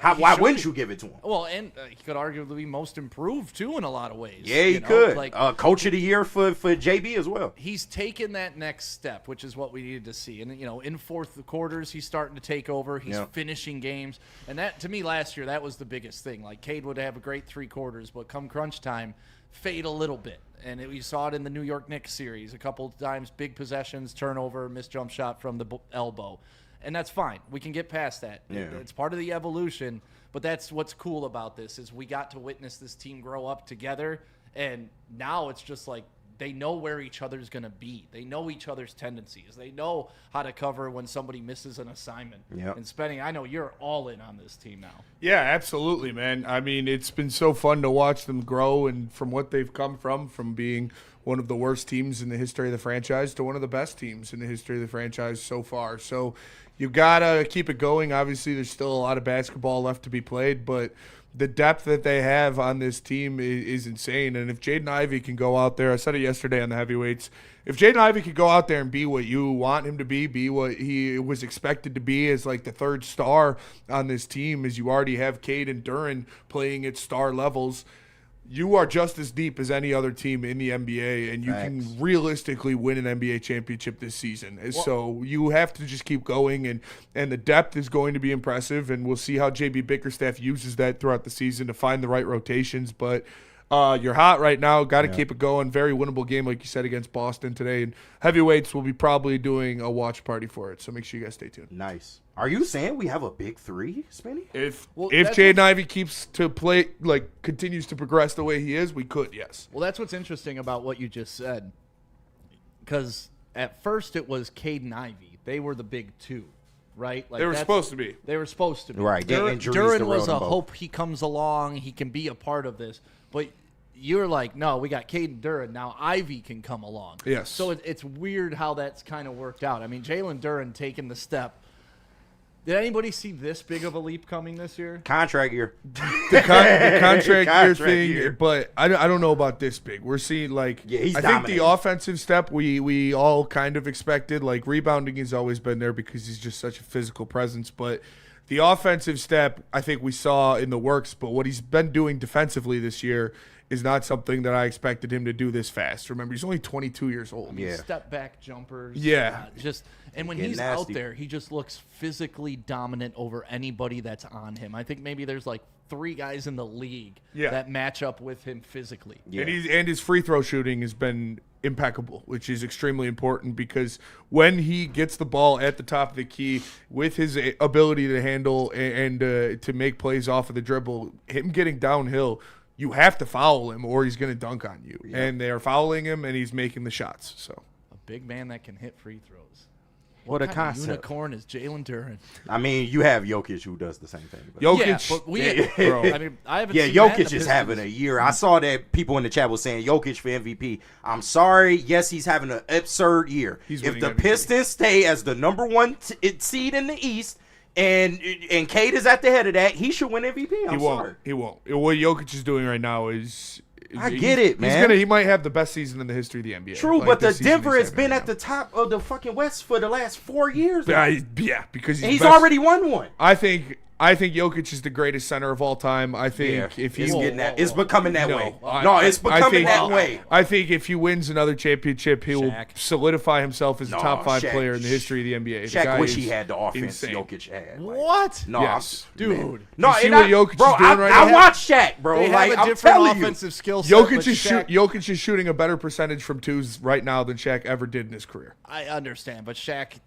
Why wouldn't you give it to him? Well, and he could arguably be most improved too in a lot of ways. Yeah, he could. Like coach of the year for JB as well. He's taken that next step, which is what we needed to see. And in fourth quarters, he's starting to take over. He's finishing games, and that to me last year that was the biggest thing. Like Cade would have a great 3 quarters, but come crunch time, fade a little bit. And we saw it in the New York Knicks series a couple of times: big possessions, turnover, missed jump shot from the elbow. And that's fine. We can get past that. Yeah. It's part of the evolution. But that's what's cool about this is we got to witness this team grow up together. And now it's just like they know where each other's going to be. They know each other's tendencies. They know how to cover when somebody misses an assignment. Yep. And Spenny, I know you're all in on this team now. Yeah, absolutely, man. I mean, it's been so fun to watch them grow and from what they've come from being one of the worst teams in the history of the franchise to one of the best teams in the history of the franchise so far. So you've got to keep it going. Obviously, there's still a lot of basketball left to be played, but the depth that they have on this team is insane. And if Jaden Ivey can go out there, I said it yesterday on the heavyweights, if Jaden Ivey could go out there and be what you want him to be what he was expected to be as like the third star on this team, as you already have Cade and Duren playing at star levels, you are just as deep as any other team in the NBA, and you can realistically win an NBA championship this season. So you have to just keep going, and the depth is going to be impressive, and we'll see how JB Bickerstaff uses that throughout the season to find the right rotations. But you're hot right now. Got to keep it going. Very winnable game, like you said, against Boston today. And heavyweights will be probably doing a watch party for it, so make sure you guys stay tuned. Nice. Are you saying we have a big 3, Spenny? If Jaden Ivey keeps to play, continues to progress the way he is, we could, yes. Well, that's what's interesting about what you just said. Because at first it was Cade and Ivey. They were the big 2, right? They were supposed to be. They were supposed to be. Right. Duren was a hope he comes along, he can be a part of this. But you're like, no, we got Cade and Duren. Now Ivy can come along. Yes. So it's weird how that's kind of worked out. I mean, Jalen Duren taking the step. Did anybody see this big of a leap coming this year? Contract year. The contract year thing, but I don't know about this big. We're seeing, I think the offensive step we all kind of expected. Like, rebounding has always been there because he's just such a physical presence. But the offensive step, I think we saw in the works. But what he's been doing defensively this year is not something that I expected him to do this fast. Remember, he's only 22 years old. Yeah. Step back jumpers. Yeah. And when he's out there, he just looks physically dominant over anybody that's on him. I think maybe there's 3 guys in the league that match up with him physically. Yeah. And his free throw shooting has been impeccable, which is extremely important because when he gets the ball at the top of the key with his ability to handle and to make plays off of the dribble, him getting downhill, you have to foul him or he's going to dunk on you. Yep. And they are fouling him, and he's making the shots. So a big man that can hit free throws. What a concept. Unicorn is Jalen Duren. I mean, you have Jokic who does the same thing. Jokic, bro. I mean, I haven't seen Jokic is having a year. I saw that people in the chat were saying Jokic for MVP. I'm sorry. Yes, he's having an absurd year. If the Pistons stay as the number 1 seed in the East, and Cade is at the head of that, he should win MVP. I'm sorry. He won't. What Jokic is doing right now is I get it, man. He might have the best season in the history of the NBA. True, but the Denver has been at the top of the fucking West for the last 4 years. Yeah, because he's already won one. I think Jokic is the greatest center of all time. I think if he's getting that, it's becoming that way. It's becoming that way. I think if he wins another championship, he will solidify himself as a top 5 player in the history of the NBA. Shaq wish he had the offense Jokic had. What? No, yes, dude. No, see what Jokic is doing right now? I watch Shaq, bro. They have a different offensive skill set. Jokic is shooting a better percentage from twos right now than Shaq ever did in his career. I understand, but Shaq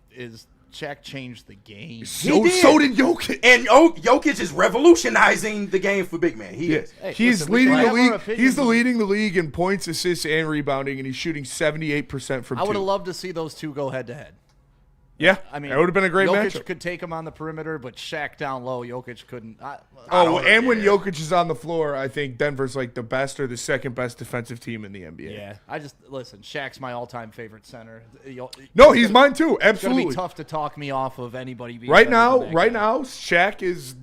changed the game. So did Jokic. And Jokic is revolutionizing the game for big man. He is. Hey, he's leading the league. He's leading the league in points, assists, and rebounding, and he's shooting 78% from two. I would have loved to see those two go head to head. Yeah, I mean, it would have been a great Jokic matchup. Could take him on the perimeter, but Shaq down low, Jokic couldn't. When Jokic is on the floor, I think Denver's the best or the second best defensive team in the NBA. Yeah, listen. Shaq's my all-time favorite center. No, he's mine too. Absolutely, it's gonna be tough to talk me off of anybody. Being right now, Shaq is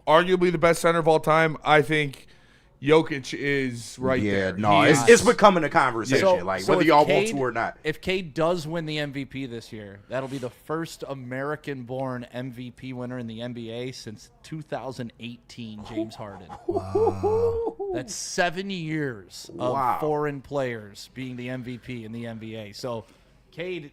arguably the best center of all time. I think Jokic is right there. No, it's becoming a conversation, whether y'all want to or not. If Cade does win the MVP this year, that'll be the first American-born MVP winner in the NBA since 2018, James Harden. Wow. That's 7 years of foreign players being the MVP in the NBA. So Cade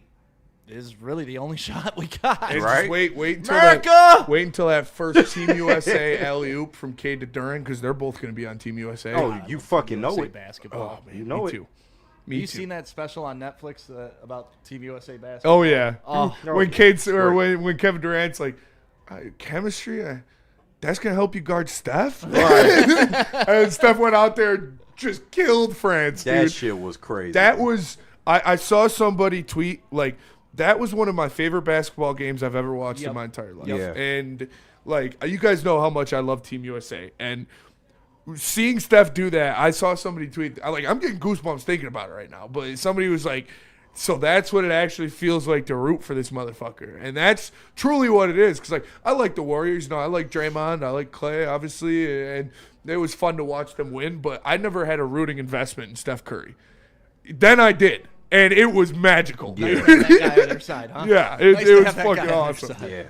is really the only shot we got. Right? Wait until that first Team USA alley-oop from Cade to Duren, because they're both going to be on Team USA. Oh, you fucking know it. Basketball. Oh, man, you know me it. too. Have you seen that special on Netflix about Team USA basketball? Oh yeah. When Kevin Durant's like, chemistry, that's gonna help you guard Steph. And Steph went out there, just killed France. That dude. shit was crazy. That was. I saw somebody tweet like, that was one of my favorite basketball games I've ever watched in my entire life. Yeah. And like, you guys know how much I love Team USA, and seeing Steph do that, I saw somebody tweet, I'm getting goosebumps thinking about it right now. But somebody was like, so that's what it actually feels like to root for this motherfucker. And that's truly what it is. Because, I like the Warriors. I like Draymond. I like Clay, obviously. And it was fun to watch them win. But I never had a rooting investment in Steph Curry. Then I did. And it was magical. Yeah. That guy on your side, huh? Yeah, Nice it to was have that fucking guy on your awesome. side. Yeah.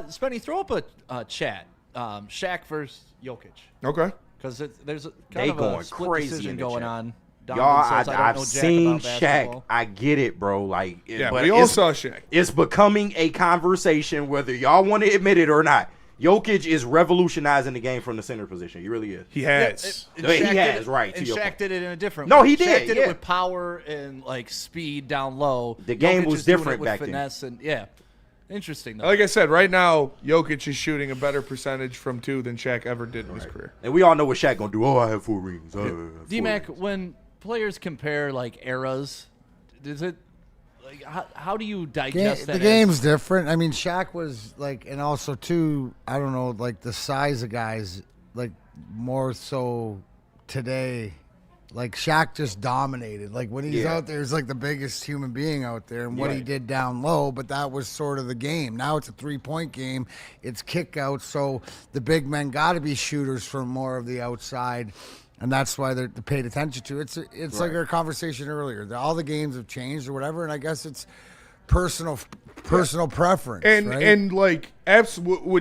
Spenny, throw up a chat. Shaq versus Jokic. Okay. Because there's They a going split crazy decision in the going chat. on. Y'all, Donovan says, I I've don't know jack seen about basketball. Shaq. I get it, bro. But we all saw Shaq. It's becoming a conversation, whether y'all want to admit it or not. Jokic is revolutionizing the game from the center position. He really is. He has. And He Shaq did has, it- right, to And your Shaq point. did it in a different No, way. he Shaq did, did yeah. it with power and speed down low. The game Jokic was is doing different it with back then. finesse and interesting though. Like I said, right now, Jokic is shooting a better percentage from two than Shaq ever did in his career. And we all know what Shaq gonna do. Oh, I have 4 rings. D-Mac, when players compare eras, does it how do you digest that? The game's different. I mean, Shaq was and also too, I don't know, the size of guys, more so today. Shaq just dominated. When he's out there, he's the biggest human being out there, and what he did down low. But that was sort of the game. Now it's a 3-point game. It's kick out, so the big men got to be shooters from more of the outside. And that's why they're paid attention to. It's like our conversation earlier. All the games have changed or whatever, and I guess it's personal preference. And right? and would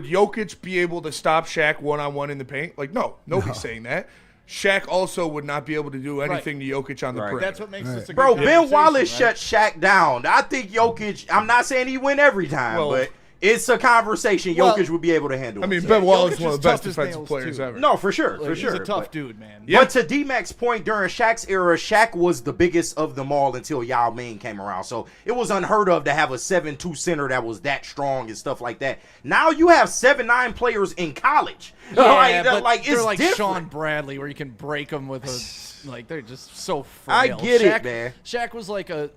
Jokic be able to stop Shaq one-on-one in the paint? No, nobody's saying that. Shaq also would not be able to do anything to Jokic on the perimeter. That's what makes this a good Bro, Ben conversation, Wallace right? shut Shaq down. I think Jokic, I'm not saying he win every time, but it's a conversation Jokic would be able to handle. I mean, himself. Ben Wallace is Jokic one is of the best tough as defensive nails, players too. ever. No, for sure, for He's sure. a tough But- dude, man. But to D-Mac's point, during Shaq's era, Shaq was the biggest of them all until Yao Ming came around. So it was unheard of to have a 7'2" center that was that strong and stuff like that. Now you have 7'9" players in college. Yeah, but it's they're like different. Sean Bradley, where you can break them with a they're just so frail. I get it, Shaq, man. Shaq was a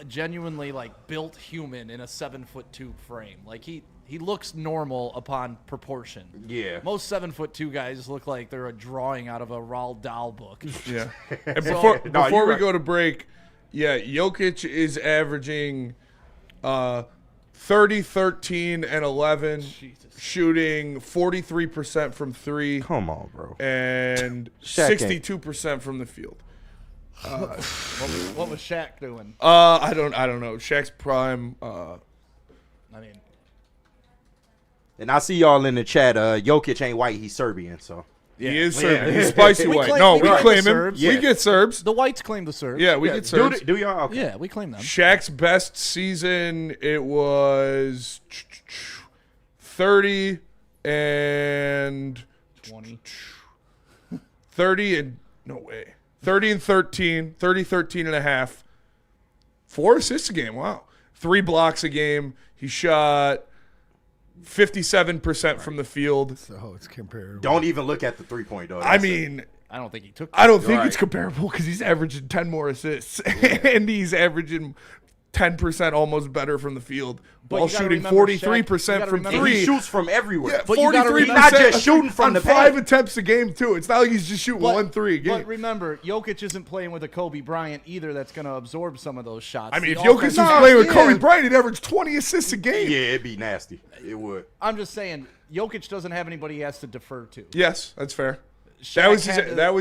genuinely built human in a 7'2" frame. He looks normal upon proportion. Yeah. Most 7'2" guys look like they're a drawing out of a Roald Dahl book. Yeah. And So- before we go to break, Jokic is averaging 30, 13, and 11, shooting 43% from three. Come on, bro. And Shaq 62% from the field. What was Shaq doing? I don't know. Shaq's prime. And I see y'all in the chat. Jokic ain't white; he's Serbian. So he is Serbian. He's spicy white. We claim him. Serbs. We get Serbs. The whites claim the Serbs. Yeah, we get Serbs. Do y'all? Okay. Yeah, we claim them. Shaq's best season, it was 30 and 20. 30 and no way. 30 and 13, 30, 13 and a half. 4 assists a game. Wow. 3 blocks a game. He shot 57% from the field. So it's comparable. Don't even look at the 3-point though. I mean, I don't think he took. I don't think it's comparable because he's averaging 10 more assists and he's averaging 10% almost better from the field while you gotta shooting remember, 43% Shaq, from and three. he shoots from everywhere. Yeah, But you gotta 43%. remember- He's not just shooting from on the 5 paint. attempts a game too. It's not like he's just shooting 1-3 a game. But remember, Jokic isn't playing with a Kobe Bryant either. That's going to absorb some of those shots. I mean, if The Jokic offense- was playing with Kobe Bryant, he'd average 20 assists a game. Yeah, it'd be nasty. It would. I'm just saying, Jokic doesn't have anybody he has to defer to. Yes, that's fair. That was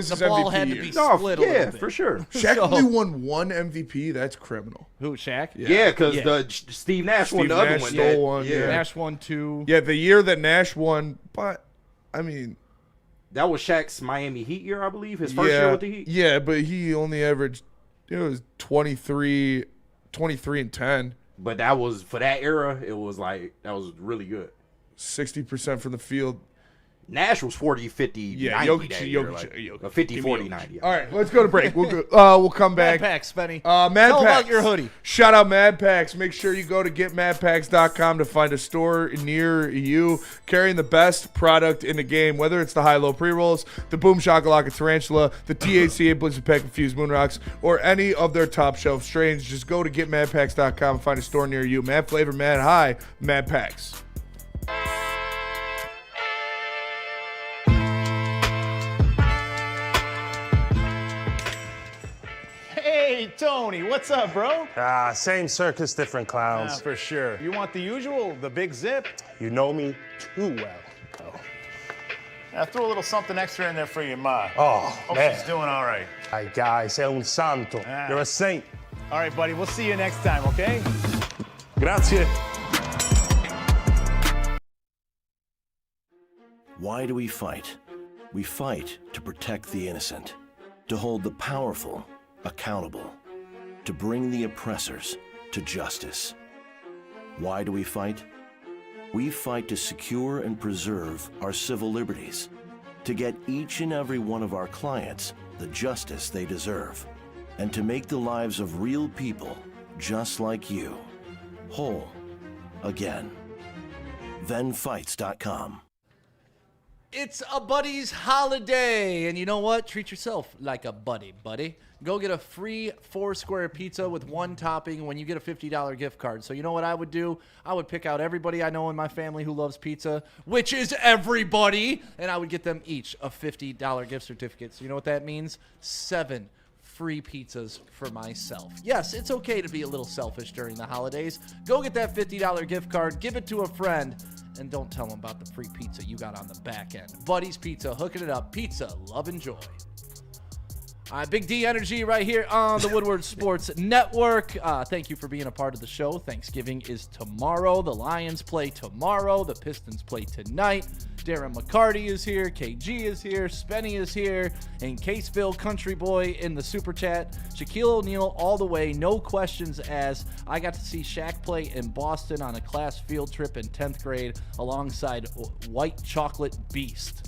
his the ball MVP had to year. be split a little bit. for sure. Shaq only won one MVP. That's criminal. Who, Shaq? Yeah, because Steve Nash won the other one. Stole one. Yeah. Nash won 2. Yeah, the year that Nash won, but I mean, that was Shaq's Miami Heat year, I believe. His first year with the Heat. Yeah, but he only averaged, it was 23 and 10. But that was, for that era, it was like, that was really good. 60% from the field. Nash was 40, 50, 90 that year, like, 50, 40, 90. All right, let's go to break. We'll come back. Mad Packs, Spenny. Mad Tell Packs. about your hoodie. Shout out Mad Packs. Make sure you go to getmadpacks.com to find a store near you carrying the best product in the game, whether it's the high-low pre-rolls, the Boom Shakalaka Tarantula, the THCA Blizzard Pack Infused Moon Rocks, or any of their top-shelf strains. Just go to getmadpacks.com and find a store near you. Mad Flavor, Mad High, Mad Packs. Hey, Tony, what's up, bro? Same circus, different clowns. For sure. You want the usual, the big zip? You know me too well. I threw a little something extra in there for your ma. Oh, Hope man. she's doing all right. Ay, guy, sei un santo. You're a saint. All right, buddy, we'll see you next time, okay? Grazie. Why do we fight? We fight to protect the innocent, to hold the powerful accountable, to bring the oppressors to justice. Why do we fight? We fight to secure and preserve our civil liberties, to get each and every one of our clients the justice they deserve, and to make the lives of real people just like you whole again. ThenFights.com. It's a buddy's holiday, and you know what? Treat yourself like a buddy. Go get a free 4-square pizza with one topping when you get a $50 gift card. So you know what I would do? I would pick out everybody I know in my family who loves pizza, which is everybody, and I would get them each a $50 gift certificate. So you know what that means? 7 free pizzas for myself. Yes, it's okay to be a little selfish during the holidays. Go get that $50 gift card, give it to a friend, and don't tell them about the free pizza you got on the back end. Buddy's Pizza, hooking it up. Pizza, love and joy. All right, Big D Energy right here on the Woodward Sports Network. Thank you for being a part of the show. Thanksgiving is tomorrow. The Lions play tomorrow. The Pistons play tonight. Darren McCarty is here. KG is here. Spenny is here. And Caseville Country Boy in the Super Chat. Shaquille O'Neal all the way. No questions asked. I got to see Shaq play in Boston on a class field trip in 10th grade alongside White Chocolate Beast.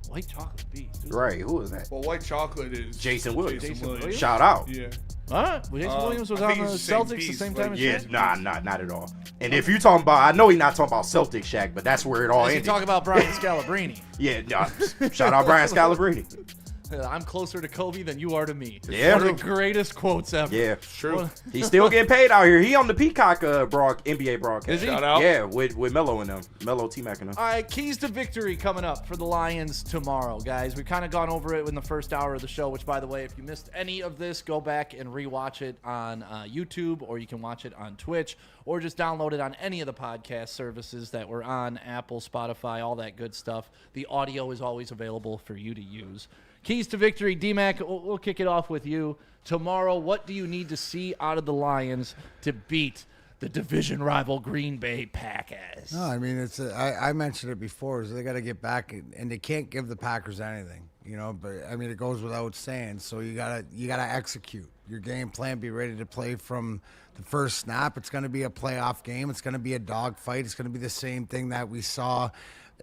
White Chocolate Beast. Right, who is that? Well, White Chocolate is Jason Williams. Jason Williams. Shout out. Yeah. Well, Jason Williams was on the Celtics the same time as Yeah, Shaq? not at all. And if you talking about, I know he's not talking about Celtic Shaq, but that's where it all As you ended. talk about Brian Scalabrine. Yeah, shout out Brian Scalabrine. I'm closer to Kobe than you are to me. Yeah. One of the greatest quotes ever. Yeah, true. He's still getting paid out here. He on the Peacock NBA broadcast. Is he? Shout out. Yeah, with Melo and them. Melo, T-Mac and them. All right, keys to victory coming up for the Lions tomorrow, guys. We've kind of gone over it in the first hour of the show, which, by the way, if you missed any of this, go back and rewatch it on YouTube, or you can watch it on Twitch, or just download it on any of the podcast services that we're on, Apple, Spotify, all that good stuff. The audio is always available for you to use. Keys to victory, D-Mac, we'll kick it off with you. Tomorrow, what do you need to see out of the Lions to beat the division rival Green Bay Packers? No, I mean, I mentioned it before, is they got to get back, and they can't give the Packers anything, you know, but, I mean, it goes without saying, so you gotta execute your game plan, be ready to play from the first snap. It's going to be a playoff game. It's going to be a dogfight. It's going to be the same thing that we saw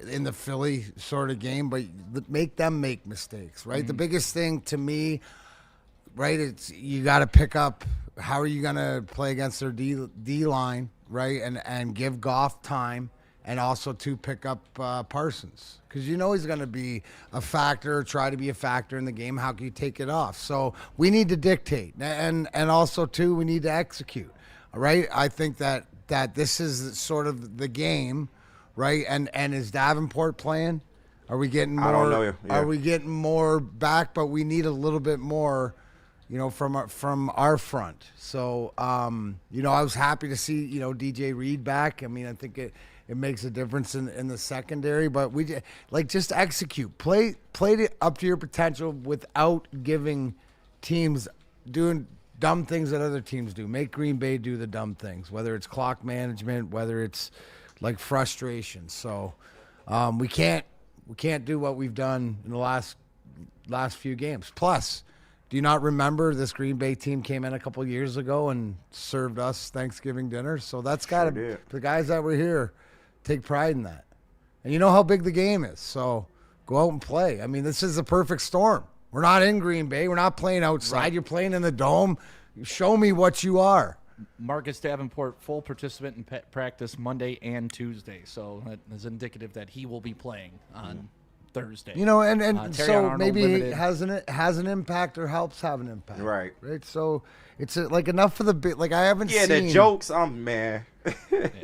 in the Philly sort of game, but make them make mistakes, right? The biggest thing to me, right, it's you got to pick up how are you going to play against their D line, right, and give Goff time, and also to pick up Parsons, because you know he's going to be a factor, try to be a factor in the game. How can you take it off? So we need to dictate, and also too we need to execute. All right, I think that this is sort of the game. Right, and is Davenport playing? Are we getting more? I don't know. Yeah. Are we getting more back? But we need a little bit more, from our front. So, I was happy to see, DJ Reed back. I mean, I think it makes a difference in the secondary, but we just execute, play it up to your potential without giving teams doing dumb things that other teams do. Make Green Bay do the dumb things, whether it's clock management, whether it's like frustration. So, we can't do what we've done in the last few games. Plus, do you not remember this Green Bay team came in a couple years ago and served us Thanksgiving dinner? So that's got to the guys that were here take pride in that. And you know how big the game is. So go out and play. I mean, this is a perfect storm. We're not in Green Bay. We're not playing outside. Right. You're playing in the dome. Show me what you are. Marcus Davenport, full participant in practice Monday and Tuesday. So that is indicative that he will be playing on Thursday. And so maybe it has an impact or helps have an impact. Right. So it's like enough for the bit. Like I haven't seen. the jokes. I'm man.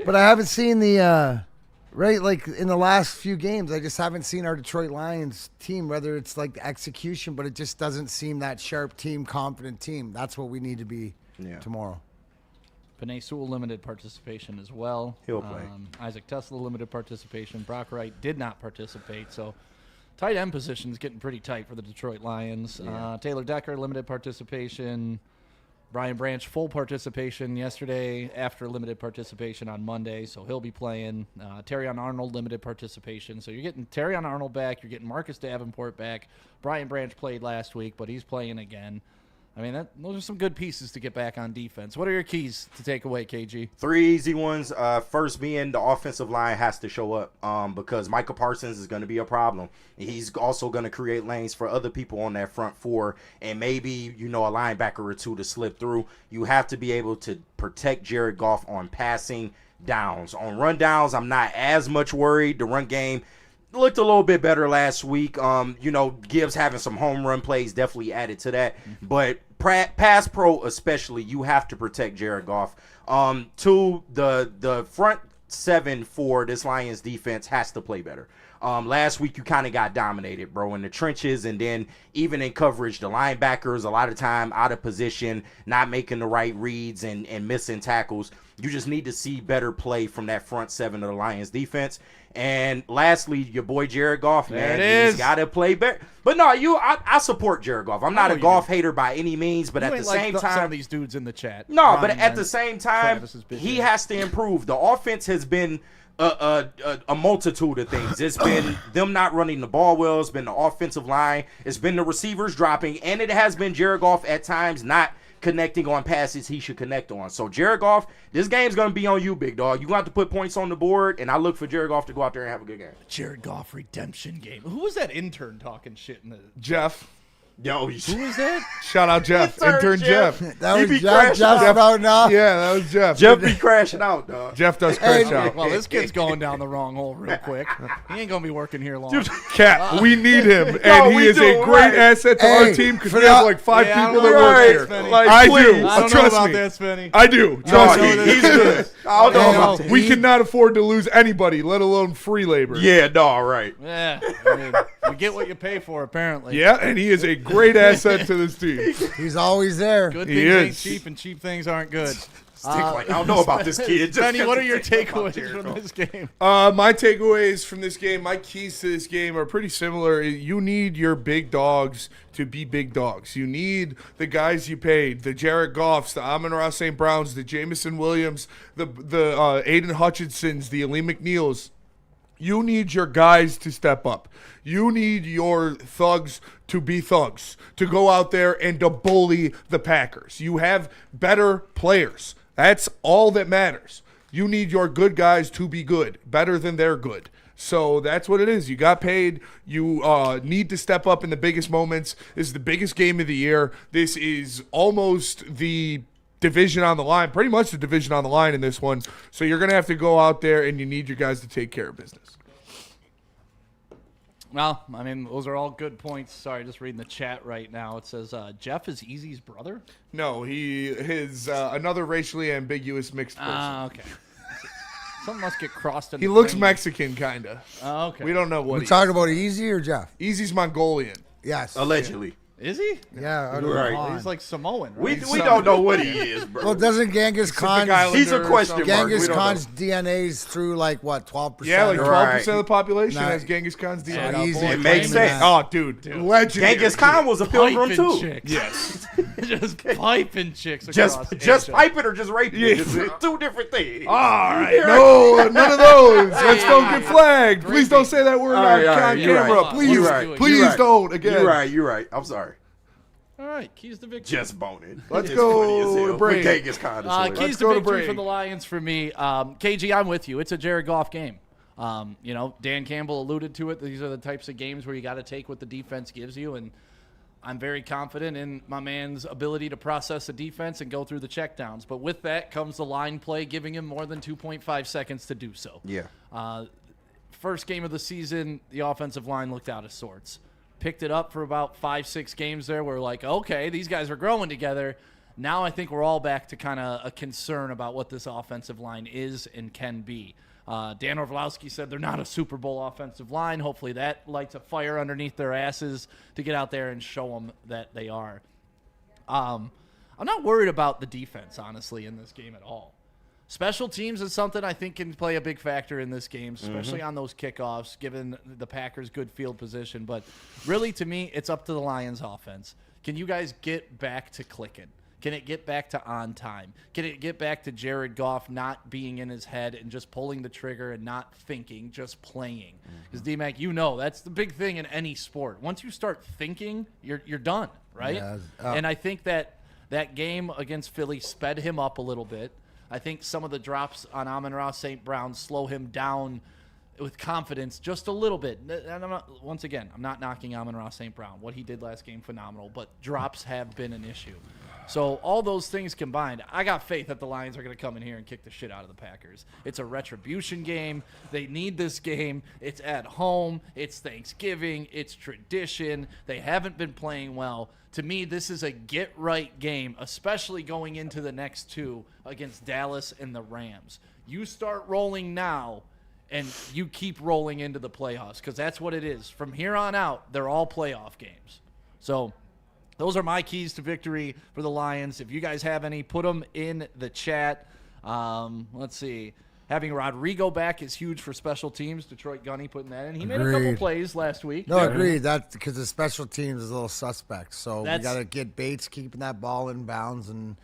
But I haven't seen the right. Like in the last few games, I just haven't seen our Detroit Lions team. Whether it's like the execution, but it just doesn't seem that sharp team, confident team. That's what we need to be tomorrow. Penei Sewell limited participation as well. He'll play. Isaac Tesla limited participation. Brock Wright did not participate. So tight end position is getting pretty tight for the Detroit Lions. Yeah. Taylor Decker, limited participation. Brian Branch, full participation yesterday after limited participation on Monday, so he'll be playing. Terrion Arnold, limited participation. So you're getting Terrion Arnold back. You're getting Marcus Davenport back. Brian Branch played last week, but he's playing again. I mean, those are some good pieces to get back on defense. What are your keys to take away, KG? 3 easy ones. First being the offensive line has to show up because Micah Parsons is going to be a problem. He's also going to create lanes for other people on that front four and maybe, a linebacker or two to slip through. You have to be able to protect Jared Goff on passing downs. On run downs, I'm not as much worried. The run game looked a little bit better last week. Gibbs having some home run plays definitely added to that. But pass pro especially, you have to protect Jared Goff. Two, the front seven for this Lions defense has to play better. Last week you kind of got dominated, bro, in the trenches, and then even in coverage, the linebackers a lot of time out of position, not making the right reads and missing tackles. You just need to see better play from that front seven of the Lions defense. And lastly, your boy Jared Goff, man, he's got to play better. But no, I support Jared Goff. I'm not a Goff hater by any means, but at the same time, some of these dudes in the chat. No, but at the same time, he has to improve. The offense has been a multitude of things. It's been them not running the ball well. It's been the offensive line. It's been the receivers dropping, and it has been Jared Goff at times not connecting on passes he should connect on. So Jared Goff, this game's going to be on you, big dog. You got to put points on the board, and I look for Jared Goff to go out there and have a good game. Jared Goff redemption game. Who was that intern talking shit in the Jeff? Yo, who was that? Shout out Jeff. Intern Jeff. That was Jeff. Jeff about now. Yeah, that was Jeff. Jeff be crashing out, dog. Jeff does crash out. Well, this kid's going down the wrong hole real quick. He ain't going to be working here long. Cat, we need him, and he is a great asset to our team because we have like 5 people that work here. I do. I don't know about that, Spenny. I do. Trust me. He's good. I don't know about that. We cannot afford to lose anybody, let alone free labor. Yeah, no, all right. Yeah, I mean, you get what you pay for, apparently. Yeah, and he is a great asset to this team. He's always there. Good things ain't cheap, and cheap things aren't good. I don't know about this kid. Benny, what are your takeaways from this game? My takeaways from this game, my keys to this game are pretty similar. You need your big dogs to be big dogs. You need the guys you paid, the Jared Goffs, the Amon-Ra St. Browns, the Jameson Williams, the Aiden Hutchinsons, the Ali McNeils. You need your guys to step up. You need your thugs to be thugs, to go out there and to bully the Packers. You have better players. That's all that matters. You need your good guys to be good, better than they're good. So that's what it is. You got paid. You need to step up in the biggest moments. This is the biggest game of the year. This is almost the division on the line, pretty much the division on the line in this one. So you're going to have to go out there, and you need your guys to take care of business. Well, I mean, those are all good points. Sorry, just reading the chat right now. It says Jeff is Easy's brother? No, he is another racially ambiguous mixed person. Okay. Something must get crossed in He the looks brain. Mexican, kind of. Okay. We don't know what We talking about Easy or Jeff? Easy's Mongolian. Yes. Allegedly. Is he? Yeah, Right. He's like Samoan, right? We don't know what he is, bro. Well, doesn't Genghis Khan? He's a question mark. Genghis We don't Khan's DNA's through like what, 12%? Yeah, like 12% of the Right. population Nah, has Genghis Khan's DNA. not easy It makes claiming sense. that. Oh, dude. Legendary. Genghis Khan was a pilgrim Piping too. chicks. Yes. Just piping chicks Just across Asia. piping or just raping? Yeah. It's two different things. All right. No, none of those. Let's don't get flagged. Please don't say that word All right, on all right, you're camera. right. Please, You're right. please You're right. don't again. You're right. I'm sorry. All right, keys to victory. Just boning. Let's It's go funny as hell. to break. But Genghis Khan is hilarious. Keys Let's to go to victory break. for the Lions for me. KG, I'm with you. It's a Jared Goff game. Dan Campbell alluded to it. These are the types of games where you got to take what the defense gives you, and I'm very confident in my man's ability to process the defense and go through the checkdowns. But with that comes the line play, giving him more than 2.5 seconds to do so. Yeah. First game of the season, the offensive line looked out of sorts. Picked it up for about 5-6 games there. We're like, okay, these guys are growing together. Now I think we're all back to kind of a concern about what this offensive line is and can be. Dan Orlovsky said they're not a Super Bowl offensive line. Hopefully that lights a fire underneath their asses to get out there and show them that they are. I'm not worried about the defense, honestly, in this game at all. Special teams is something I think can play a big factor in this game, especially on those kickoffs, given the Packers' good field position. But really, to me, it's up to the Lions' offense. Can you guys get back to clicking? Can it get back to on time? Can it get back to Jared Goff not being in his head and just pulling the trigger and not thinking, just playing? Because, D-Mac, that's the big thing in any sport. Once you start thinking, you're done, right? Yeah, And I think that game against Philly sped him up a little bit. I think some of the drops on Amon-Ra St. Brown slow him down with confidence just a little bit. And I'm not knocking Amon-Ra St. Brown. What he did last game, phenomenal. But drops have been an issue. So all those things combined, I got faith that the Lions are going to come in here and kick the shit out of the Packers. It's a retribution game. They need this game. It's at home. It's Thanksgiving. It's tradition. They haven't been playing well. To me, this is a get-right game, especially going into the next two against Dallas and the Rams. You start rolling now, and you keep rolling into the playoffs, because that's what it is. From here on out, they're all playoff games. So those are my keys to victory for the Lions. If you guys have any, put them in the chat. Let's see. Having Rodrigo back is huge for special teams. Detroit Gunny putting that in. He made a couple plays last week. No, agreed. That's because the special teams is a little suspect. So we got to get Bates keeping that ball in bounds and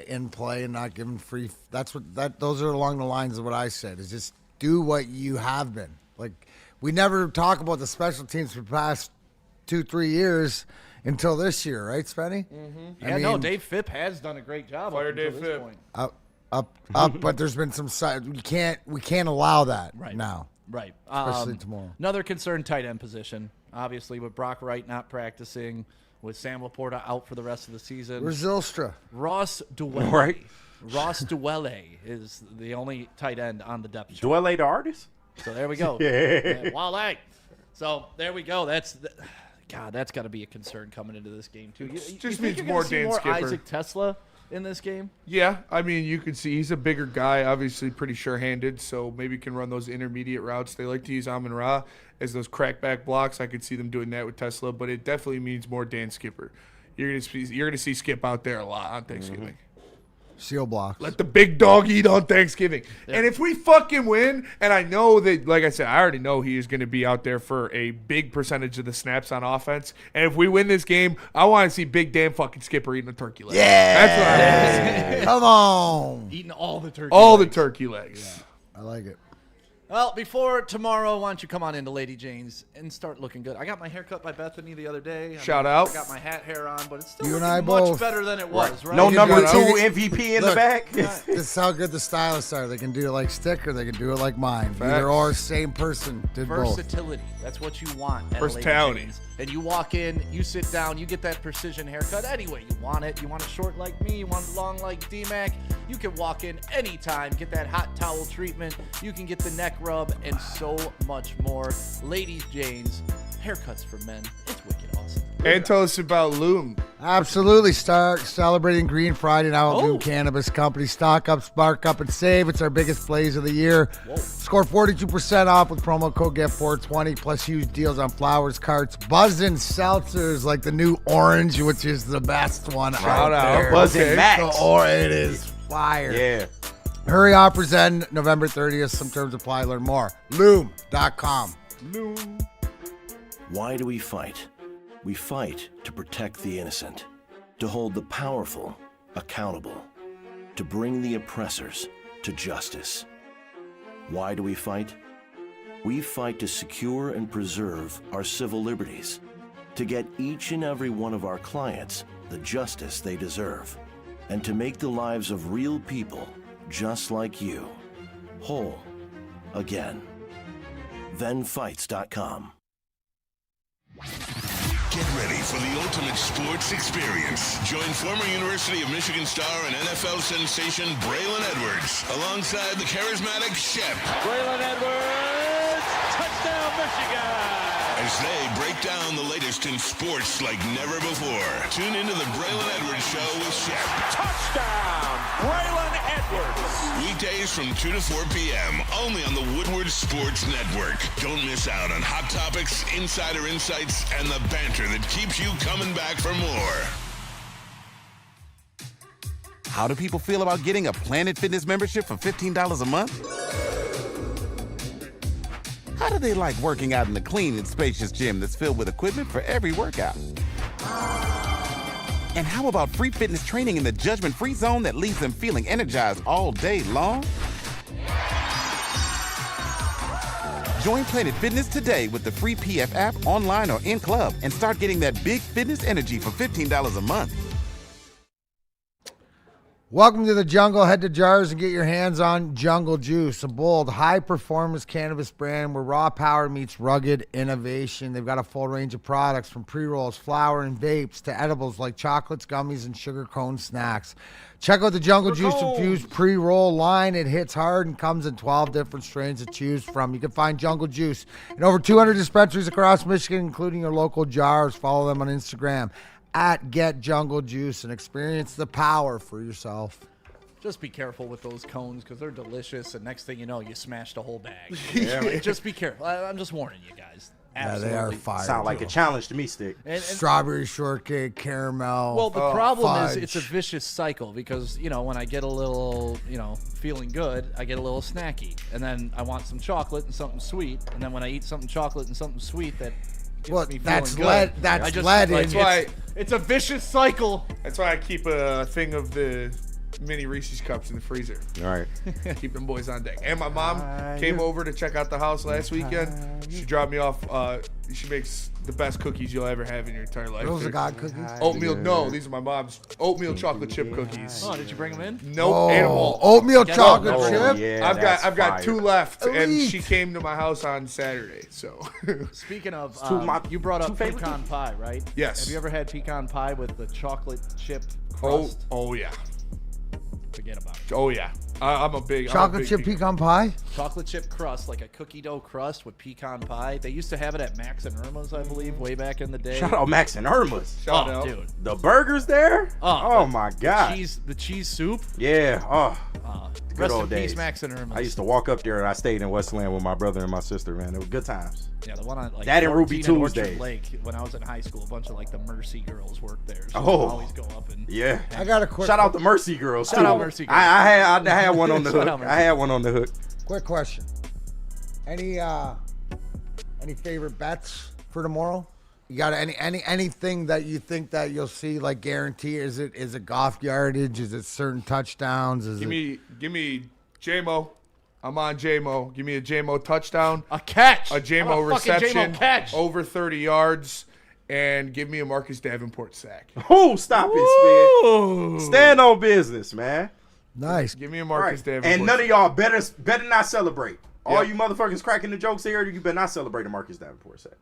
in play and not giving free. Those are along the lines of what I said. Is just do what you have been. Like, we never talk about the special teams for the past 2-3 years until this year, right, Spenny? Mm-hmm. Dave Phipp has done a great job up until this point. Up, but there's been some side. We can't allow that now. Right. Especially tomorrow. Another concern, tight end position. Obviously, with Brock Wright not practicing, with Sam Laporta out for the rest of the season. Where's Zylstra? Ross Dwelle. Right. Ross Dwelle is the only tight end on the depth chart. Dwelle the artist? So there we go. Yeah. Wale. So there we go. That's got to be a concern coming into this game too. Just think means you're more gonna see Dan more Skipper. Isaac Tesla in this game? Yeah, I mean, you can see he's a bigger guy, obviously pretty sure-handed, so maybe can run those intermediate routes. They like to use Amon-Ra as those crackback blocks. I could see them doing that with Tesla, but it definitely means more Dan Skipper. You're gonna see Skip out there a lot on Thanksgiving. Seal blocks. Let the big dog eat on Thanksgiving. Yeah. And if we fucking win, and I know that, like I said, I already know he is going to be out there for a big percentage of the snaps on offense. And if we win this game, I want to see Big Dan fucking Skipper eating a turkey leg. Yeah. That's what I want to see. Come on. Eating all the turkey All legs. the turkey legs. Yeah, I like it. Well, before tomorrow, why don't you come on into Lady Jane's and start looking good? I got my hair cut by Bethany the other day. Shout out. I got my hat hair on, but it's still You and looking I much both. better than it was, right? No number got 2 it. MVP in Look, the back. This is how good the stylists are. They can do it like Stick or they can do it like mine. Either or, same person did both. Versatility. That's what you want at Versatility. Lady Jane's. And you walk in, you sit down, you get that precision haircut any way you want it. You want it short like me, you want it long like D-Mac. You can walk in anytime, get that hot towel treatment. You can get the neck rub and so much more. Ladies Jane's, haircuts for men. It's wicked awesome. And tell us about Loom. Absolutely. Start celebrating Green Friday now at Loom Cannabis Company. Stock up, spark up, and save. It's our biggest blaze of the year. Score 42% off with promo code GET420, plus huge deals on flowers, carts, Buzzin' seltzers like the new orange, which is the best one. Shout out. Buzzin' Max. It is fire. Yeah. Hurry offers end November 30th. Some terms apply. Learn more. Loom.com. Loom. Why do we fight? We fight to protect the innocent, to hold the powerful accountable, to bring the oppressors to justice. Why do we fight? We fight to secure and preserve our civil liberties, to get each and every one of our clients the justice they deserve, and to make the lives of real people just like you whole again. ThenFights.com. Get ready for the ultimate sports experience. Join former University of Michigan star and NFL sensation Braylon Edwards alongside the charismatic Shep. Braylon Edwards, touchdown Michigan! As they break down the latest in sports like never before. Tune into the Braylon Edwards Show with Shep. Touchdown, Braylon Edwards! Weekdays from 2 to 4 p.m. only on the Woodward Sports Network. Don't miss out on hot topics, insider insights, and the banter that keeps you coming back for more. How do people feel about getting a Planet Fitness membership for $15 a month? How do they like working out in the clean and spacious gym that's filled with equipment for every workout? And how about free fitness training in the judgment-free zone that leaves them feeling energized all day long? Join Planet Fitness today with the free PF app, online or in club, and start getting that big fitness energy for $15 a month. Welcome to the jungle. Head to Jars and get your hands on Jungle Juice, a bold, high-performance cannabis brand where raw power meets rugged innovation. They've got a full range of products from pre-rolls, flower, and vapes to edibles like chocolates, gummies, and sugar cone snacks. Check out the Jungle Juice infused pre-roll line. It hits hard and comes in 12 different strains to choose from. You can find Jungle Juice in over 200 dispensaries across Michigan, including your local Jars. Follow them on Instagram at Get Jungle Juice and experience the power for yourself. Just be careful with those cones because they're delicious, and next thing you know, you smashed a whole bag. Yeah, like, just be careful. I'm just warning you guys. Absolutely. Yeah, they are fire. Sound like a challenge to me, Stick. And strawberry shortcake, caramel. Well, the problem fudge. is it's a vicious cycle because, you know, when I get a little, you know, feeling good, I get a little snacky. And then I want some chocolate and something sweet. And then when I eat something chocolate and something sweet that gets me that's feeling lead. good, That's I just, lead. like, in. That's why it's a vicious cycle. That's why I keep a thing of the mini Reese's cups in the freezer. All right. Keep them boys on deck. And my mom came over to check out the house last weekend. She dropped me off. She makes the best cookies you'll ever have in your entire life. Those are God cookies? Oatmeal. No, these are my mom's oatmeal chocolate chip cookies. Oh, did you bring them in? Nope. Ate them all. Oatmeal chocolate chip. Yeah, I've got 2 left, and Elite. she came to my house on Saturday. So Speaking of, you brought up favorite pecan pie, right? Yes. Have you ever had pecan pie with the chocolate chip oh crust? yeah. Forget about it. Oh yeah. I'm a big Chocolate chip pecan pie. Chocolate chip crust, like a cookie dough crust with pecan pie. They used to have it at Max and Irma's, I believe, way back in the day. Shout out Max and Irma's. Shout out. Dude. The burgers there? Oh my God. The cheese soup. Yeah. Oh. Good Rest old in days. peace, Max and Irma's. I used to walk up there and I stayed in Westland with my brother and my sister, man. It was good times. Yeah, the one on like That and Ruby 14 and Orchard Tuesdays. Lake. When I was in high school, a bunch of like the Mercy girls worked there. So Oh. I'd always go up and Yeah. I got a quick. Shout out the Mercy Girls, Shout too. out Mercy Girls. I had one on the Shout hook. out Mercy. I had one on the hook. Quick question. Any favorite bets for tomorrow? You got anything that you think that you'll see like guarantee? Is it golf yardage? Is it certain touchdowns? Give me J-Mo. I'm on J-Mo. Give me a J-Mo touchdown. a catch. A J-Mo I'm a fucking reception. J-Mo catch. Over 30 yards. And give me a Marcus Davenport sack. Oh, stop it, man. Stand on business, man. Nice. Give me a Marcus Right. Davenport. And none of y'all better not celebrate. All Yep. you motherfuckers cracking the jokes here, you better not celebrate a Marcus Davenport sack.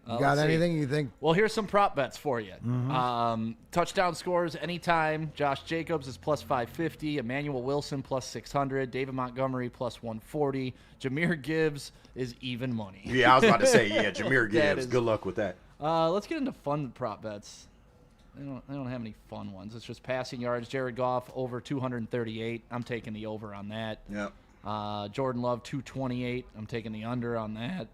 You got let's see. anything you think? Well, here's some prop bets for you. Mm-hmm. Touchdown scores anytime. Josh Jacobs is plus 550. Emmanuel Wilson plus 600. David Montgomery plus 140. Jahmyr Gibbs is even money. Yeah, I was about to say, yeah, Jahmyr That Gibbs. is- Good luck with that. Let's get into fun prop bets. They don't have any fun ones. It's just passing yards. Jared Goff over 238. I'm taking the over on that. Yep. Jordan Love 228. I'm taking the under on that.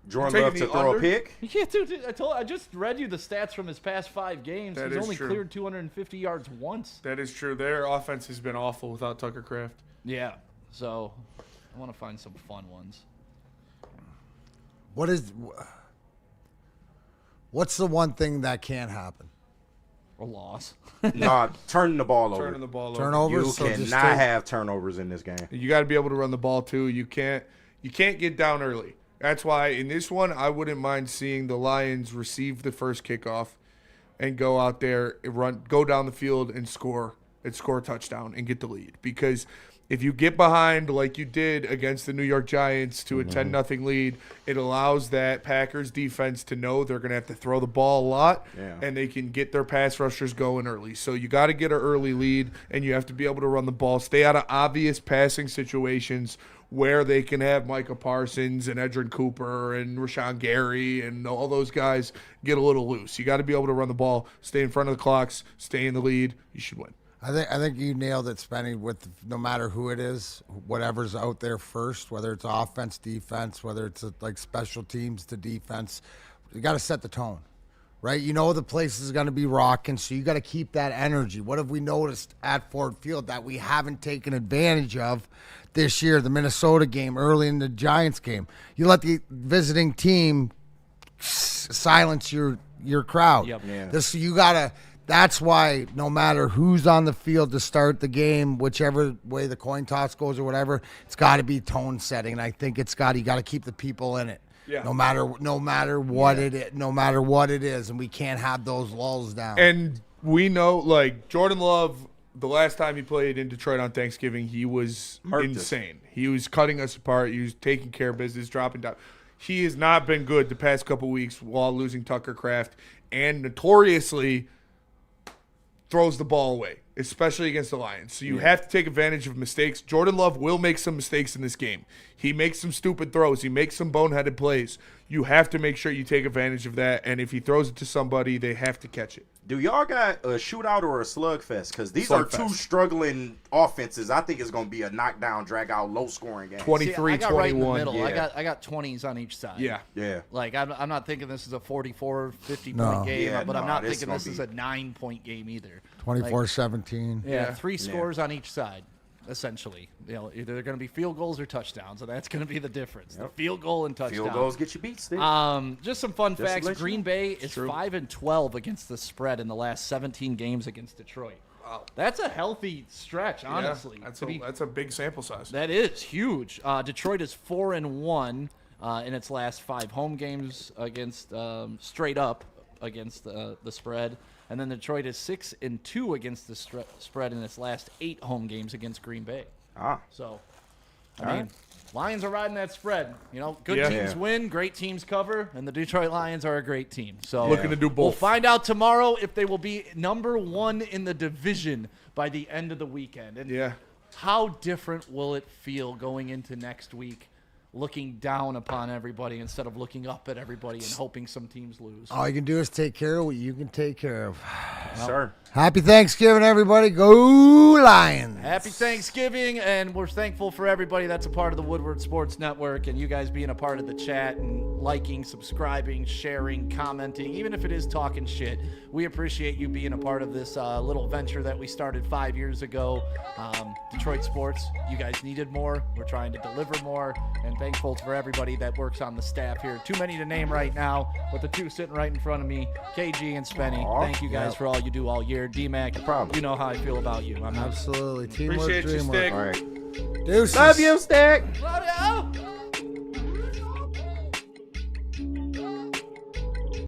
Jordan Love to throw a pick? Yeah, dude. I just read you the stats from his past 5 games. He's only cleared 250 yards once. That is true. Their offense has been awful without Tucker Kraft. Yeah. So I want to find some fun ones. What's the one thing that can't happen? A loss. Nah, turning the ball over. Turning the ball over. Turnovers. You cannot have turnovers in this game. You got to be able to run the ball too. You can't get down early. That's why in this one I wouldn't mind seeing the Lions receive the first kickoff and go out there and go down the field and score a touchdown and get the lead. Because if you get behind like you did against the New York Giants to a 10-0 lead, it allows that Packers defense to know they're going to have to throw the ball a lot, and they can get their pass rushers going early. So you got to get an early lead, and you have to be able to run the ball. Stay out of obvious passing situations where they can have Micah Parsons and Edrin Cooper and Rashawn Gary and all those guys get a little loose. You got to be able to run the ball, stay in front of the clocks, stay in the lead. You should win. I think you nailed it, Spenny, with no matter who it is, whatever's out there first, whether it's offense, defense, whether it's like special teams to defense, you got to set the tone, right? You know the place is going to be rocking, so you got to keep that energy. What have we noticed at Ford Field that we haven't taken advantage of this year? The Minnesota game, early in the Giants game. You let the visiting team silence your crowd. Yep. Yeah. That's why no matter who's on the field to start the game, whichever way the coin toss goes or whatever, it's got to be tone setting. And I think you got to keep the people in it. Yeah. No matter what it is, and we can't have those lulls down. And we know, like, Jordan Love, the last time he played in Detroit on Thanksgiving, he was insane. He was cutting us apart. He was taking care of business, dropping down. He has not been good the past couple weeks while losing Tucker Kraft, and notoriously throws the ball away, especially against the Lions. So you have to take advantage of mistakes. Jordan Love will make some mistakes in this game. He makes some stupid throws. He makes some boneheaded plays. You have to make sure you take advantage of that, and if he throws it to somebody, they have to catch it. Do y'all got a shootout or a slugfest? Because these are two struggling offenses. I think it's going to be a knockdown, drag-out, low-scoring game. 23-21. I got right in the middle. Yeah. I got 20s on each side. Yeah. Like, I'm not thinking this is a 44, 50-point game, but I'm not thinking this is a 9-point game either. 24-17. Yeah, 3 scores on each side, essentially. You know, either they're going to be field goals or touchdowns, so that's going to be the difference. The field goal and touchdown. Field goals get you beat, Steve. Just some fun facts. Green Bay is 5-12 against the spread in the last 17 games against Detroit. Wow. That's a healthy stretch, honestly. Yeah, that's a big sample size. That is huge. Detroit is 4-1 in its last 5 home games against straight up against the spread. And then Detroit is 6-2 against the spread in its last 8 home games against Green Bay. So, I mean, Lions are riding that spread. You know, good teams win, great teams cover, and the Detroit Lions are a great team. So looking to do both. We'll find out tomorrow if they will be number 1 in the division by the end of the weekend. And how different will it feel going into next week, looking down upon everybody instead of looking up at everybody and hoping some teams lose? All you can do is take care of what you can take care of. Sir. Happy Thanksgiving, everybody. Go Lions. Happy Thanksgiving, and we're thankful for everybody that's a part of the Woodward Sports Network and you guys being a part of the chat and liking, subscribing, sharing, commenting, even if it is talking shit. We appreciate you being a part of this little venture that we started 5 years ago. Detroit Sports, you guys needed more. We're trying to deliver more, and thankful for everybody that works on the staff here. Too many to name right now, but the two sitting right in front of me, KG and Spenny. Thank you guys for all you do all year. D-Mac, you know how I feel about you. Absolutely. Teamwork, Appreciate you, dreamwork. Stick. All right. Deuces. Love you, Stick. Love you.